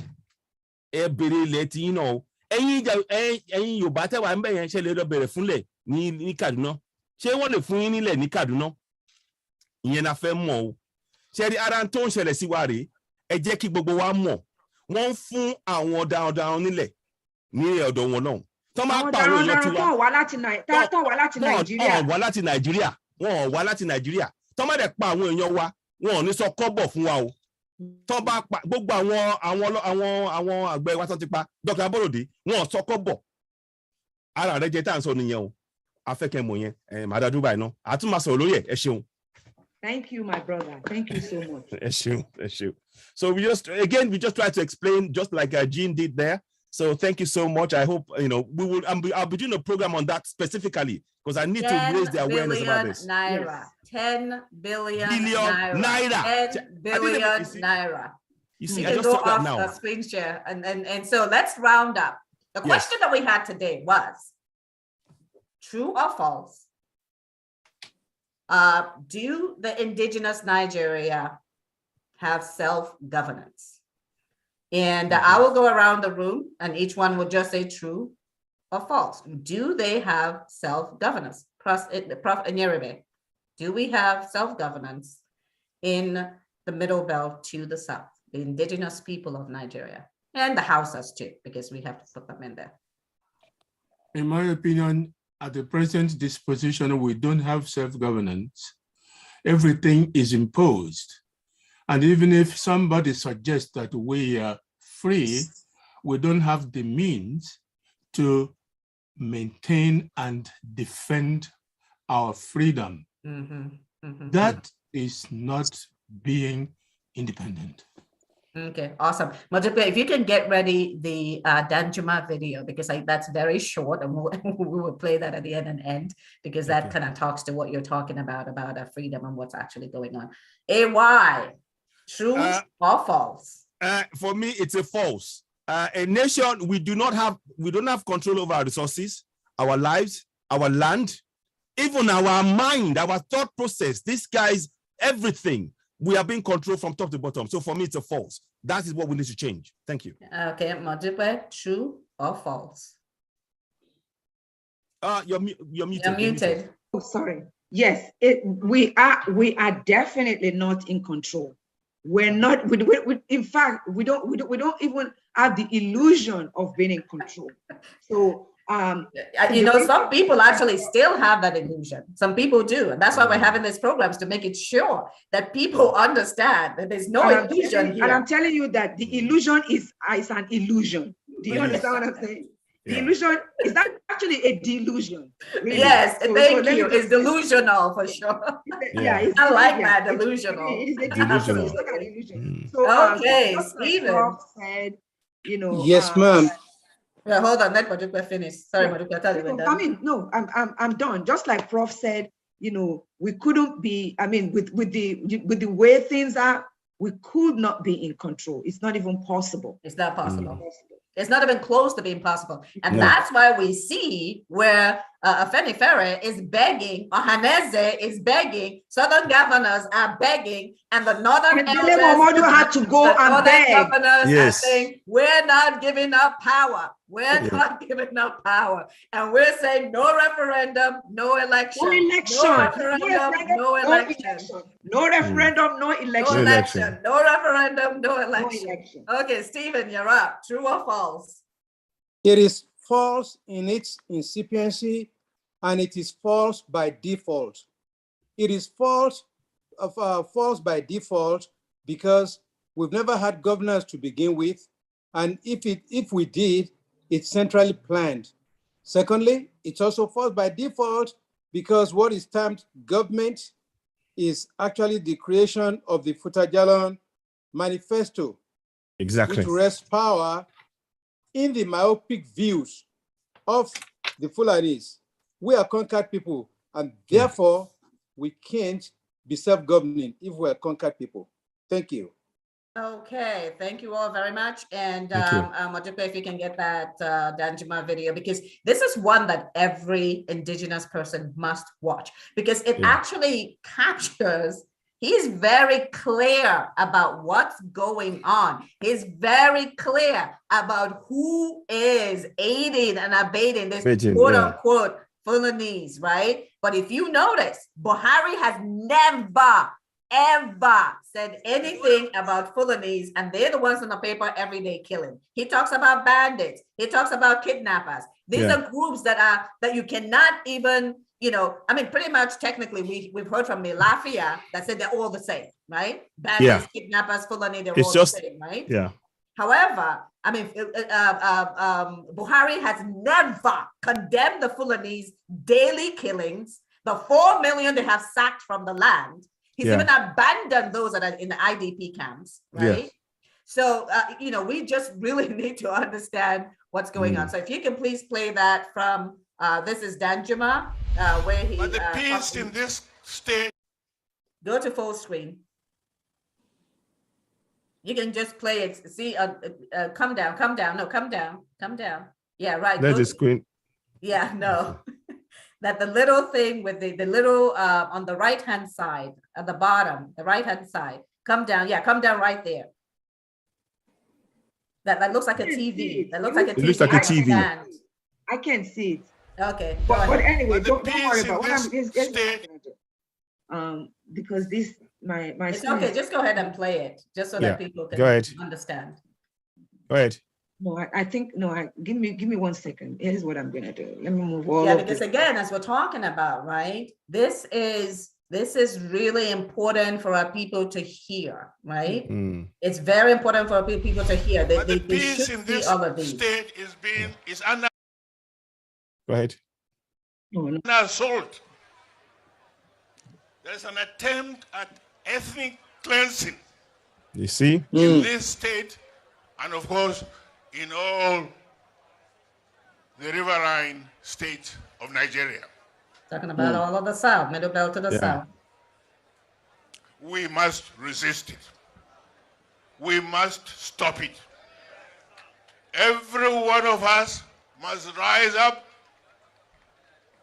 Ẹ béèrè ilẹ̀ tí yín náà o. Ẹ̀yin Yorùbá tẹ́wà ń bẹ̀yẹn ṣe lè lọ bẹ̀rẹ̀ fúnlẹ̀ ní Kaduna. Ṣé wọ́n lè fún yín nílẹ̀ ní Kaduna? Ìyẹn la fẹ́ mọ̀ o. Ṣé rí ara tó ń ṣẹlẹ̀ sí wa rèé? Ẹ jẹ́ kí gbogbo wa mọ̀. Wọ́n ń fún àwọn darandaran nílẹ̀ ní ọ̀dọ̀ wọn náà. Àwọn darandaran tó wá láti Nàìjíríà. Wọ́n wá láti Nàìjíríà. Wọ́n wá láti Nàìjíríà. Tọ́ má dẹ̀ pa àwọn èèyàn wa, wọn ò ní sọ kọ́bọ̀ fún wa o. Tọ́ bá pa gbogbo àwọn àgbẹ̀ wa tó ti pa Dr. Aborode, wọn ò sọ kọ́bọ̀. ara rẹ jẹ tá à ń sọ nìyẹn o afẹ́kẹ́ mọ̀ yẹn màdá Dubai náà àtúmọ̀ sọ̀rọ̀ lórí ẹ̀ ṣeun. Thank you, my brother. Thank you so much. ẹ ṣeun. So we just try to explain just like Jean did there. So thank you so much. I hope I'll be doing a program on that specifically because I need to raise the awareness about this. 10 billion naira. 10 billion naira. You see, you I can just go saw that off now. A screen share and so let's round up. The question that we had today was true or false? Do the indigenous Nigeria have self-governance? And I will go around the room and each one will just say true or false. Do they have self-governance? Prof. Anyerebe, do we have self-governance in the Middle Belt to the south, the indigenous people of Nigeria, and the Hausas too, because we have to put them in there? In my opinion, at the present disposition, we don't have self-governance. Everything is imposed. And even if somebody suggests that we are free, we don't have the means to maintain and defend our freedom. That is not being independent. Okay, awesome. Modupe, if you can get ready the Danjuma video, because that's very short, and we will play that at the end because that kind of talks to what you're talking about freedom and what's actually going on. AY, true or false? For me, it's a false. A nation, we don't have control over our resources, our lives, our land, even our mind, our thought process. These guys, everything. We are being controlled from top to bottom. So for me, it's a false. That is what we need to change. Thank you. Okay, Modupe, true or false? You're muted. You're muted. Oh, sorry. Yes, we are definitely not in control. We're not. In fact, we don't even have the illusion of being in control. So. Some people actually still have that illusion. Some people do. And that's why we're having these programs, to make it sure that people understand that there's no illusion here. And I'm telling you that the illusion is an illusion. Do you understand what I'm saying? The illusion is that actually a delusion. Really. Yes, thank you. It's delusional for sure. I like that, delusional. It's an illusion. So, okay, Stephen. Said, yes, ma'am. Yeah, hold on, let Modupe finish. Sorry, Modupe, tell you I'm done. Just like Prof said, we couldn't be, with the way things are, we could not be in control. It's not even possible. It's not possible. It's not even close to being possible. And that's why we see where Afenifere is begging, Ohaneze is begging, Southern governors are begging, and the Northern elders had to go and beg. Governors are saying, we're not giving up power. We're not giving up power. And we're saying no referendum, no election. No election. No referendum, no election. No referendum, no election. No election. No referendum, no election. Okay, Stephen, you're up. True or false? It is false in its incipiency, and it is false by default. It is false by default because we've never had governors to begin with, and if we did, it's centrally planned. Secondly, it's also false by default because what is termed government is actually the creation of the Futajalon Manifesto, which rests power in the myopic views of the Fulanis. We are conquered people, and therefore we can't be self-governing if we're conquered people. Thank you. Okay, thank you all very much. And Modupe, if you can get that Danjuma video, because this is one that every indigenous person must watch, because it actually captures. He's very clear about what's going on. He's very clear about who is aiding and abetting this quote unquote Fulanese, right? But if you notice, Buhari has never ever said anything about Fulanese, and they're the ones on the paper every day killing. He talks about bandits. He talks about kidnappers. These are groups that you cannot even, pretty much technically we've heard from Milafia that said they're all the same, right? Bandits, kidnappers, Fulani, they're all the same, right? Yeah. However, I mean, Buhari has never condemned the Fulani's daily killings, the 4 million they have sacked from the land. He's even abandoned those that are in the IDP camps, right? Yes. So, you know, we just really need to understand what's going on. So if you can please play that from, this is Danjuma, where he- But the peace in this state. Go to full screen. You can just play it. See, come down. No, come down. Yeah, right. There's the screen. Yeah, no. That the little thing with the little on the right-hand side, at the bottom, the right-hand side. Come down. Yeah, come down right there. That looks like a TV. That looks like a TV. It looks like a TV. I can't see it. Okay. But anyway, don't worry about what I'm because this my it's okay. Just go ahead and play it, just so that people can understand. Go ahead. No, I think give me 1 second. Here's what I'm gonna do. Let me move all. Yeah, because again, as we're talking about, right? This is really important for our people to hear, right? It's very important for our people to hear. The peace in this state is under. Go ahead. Under assault. There's an attempt at ethnic cleansing. You see? In this state, and of course, in all the riverine states of Nigeria. Talking about all of the South, Middle Belt to the South. We must resist it. We must stop it. Every one of us must rise up.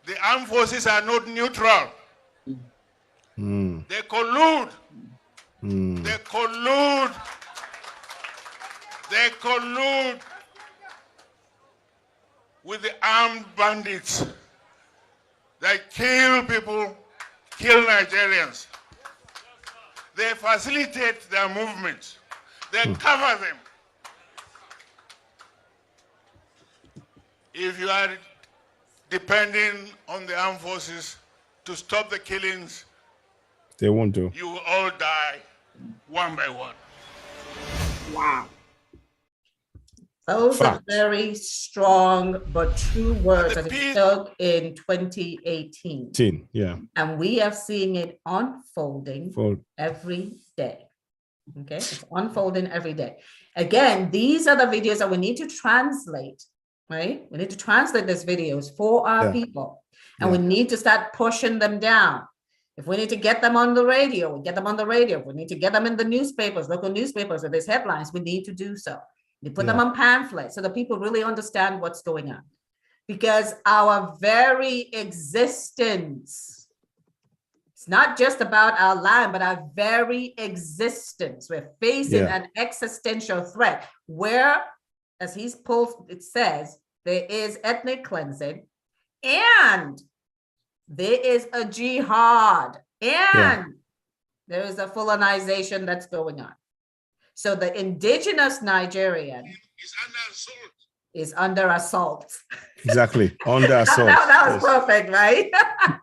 The armed forces are not neutral. They collude. They collude. They collude with the armed bandits that kill people, kill Nigerians. They facilitate their movements. They cover them. If you are depending on the armed forces to stop the killings, they won't do. You will all die one by one. Wow. Those are very strong but true words that it took in 2018. Yeah. And we are seeing it unfolding every day. Okay, it's unfolding every day. Again, these are the videos that we need to translate, right? We need to translate these videos for our people. And we need to start pushing them down. If we need to get them on the radio, we get them on the radio. If we need to get them in the newspapers, local newspapers, or there's headlines, we need to do so. We put them on pamphlets so that people really understand what's going on. Because our very existence, it's not just about our land, but our very existence. We're facing an existential threat where, as he's pulled, it says, there is ethnic cleansing and there is a jihad and there is a Fulanization that's going on. So the indigenous Nigerian is under assault. Exactly, under assault. that was perfect, right?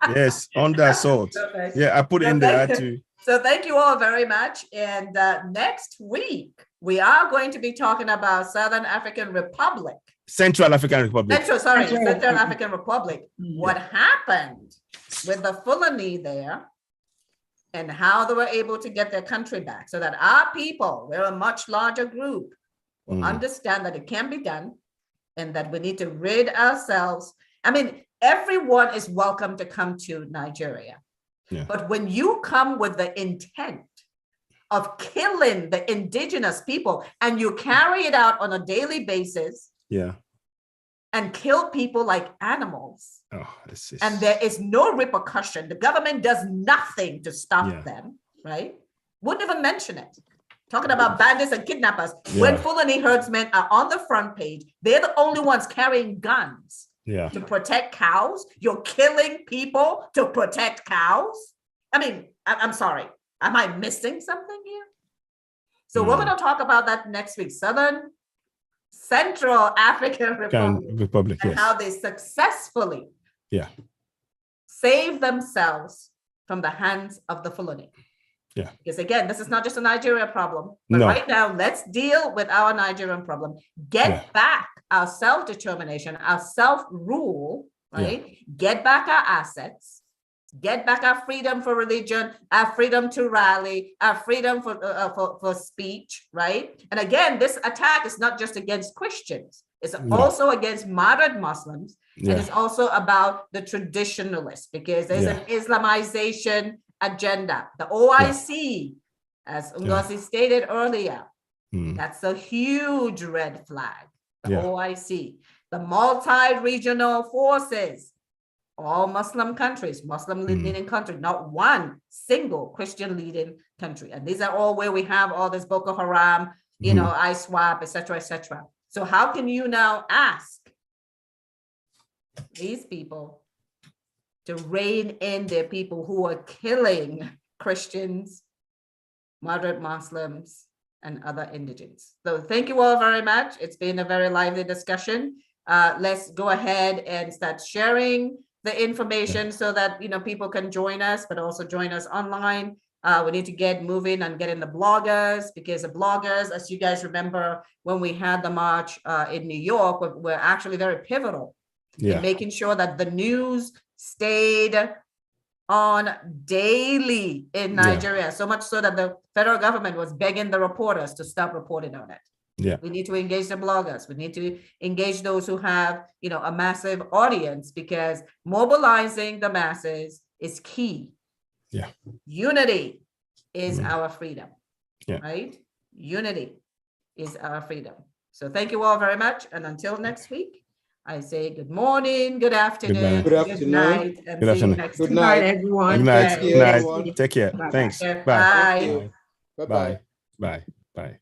Yes, under assault. Perfect. Yeah, I put it in there too. So thank you all very much. And next week, we are going to be talking about Southern African Republic. Central African Republic. Central African Republic. What happened with the Fulani there and how they were able to get their country back so that our people, we're a much larger group, will understand that it can be done and that we need to rid ourselves. I mean, everyone is welcome to come to Nigeria. Yeah. But when you come with the intent of killing the indigenous people and you carry it out on a daily basis and kill people like animals, and there is no repercussion, the government does nothing to stop them, right? Wouldn't even mention it. Talking about bandits and kidnappers. When Fulani herdsmen are on the front page, they're the only ones carrying guns to protect cows. You're killing people to protect cows. I mean, I'm sorry. Am I missing something here? So we're going to talk about that next week. Central African Republic and how they successfully save themselves from the hands of the Fulani. Yeah. Because again, this is not just a Nigeria problem. But right now, let's deal with our Nigerian problem. Get back our self-determination, our self-rule, right? Get back our assets. Get back our freedom for religion, our freedom to rally, our freedom for speech, right? And again, this attack is not just against Christians. It's also against moderate Muslims. And it's also about the traditionalists, because there's an Islamization agenda. The OIC, as Ngozi stated earlier, that's a huge red flag. The OIC, the multi-regional forces, all Muslim countries, Muslim leading country, not one single Christian leading country. And these are all where we have all this Boko Haram, you know, ISWAP, etc., etc. So how can you now ask these people to rein in their people who are killing Christians, moderate Muslims, and other indigents? So thank you all very much. It's been a very lively discussion. Let's go ahead and start sharing the information so that, you know, people can join us, but also join us online. We need to get moving and getting the bloggers, because the bloggers, as you guys remember, when we had the march in New York, were actually very pivotal in making sure that the news stayed on daily in Nigeria, so much so that the federal government was begging the reporters to stop reporting on it. We need to engage the bloggers. We need to engage those who have, you know, a massive audience, because mobilizing the masses is key. Unity is our freedom, right? Unity is our freedom. So thank you all very much. And until next week, I say good morning, good afternoon, good night, and see you next time. Good night, everyone. Good night. Good night. Take care. Thanks. Bye. Bye. Bye. Bye. Bye. Bye.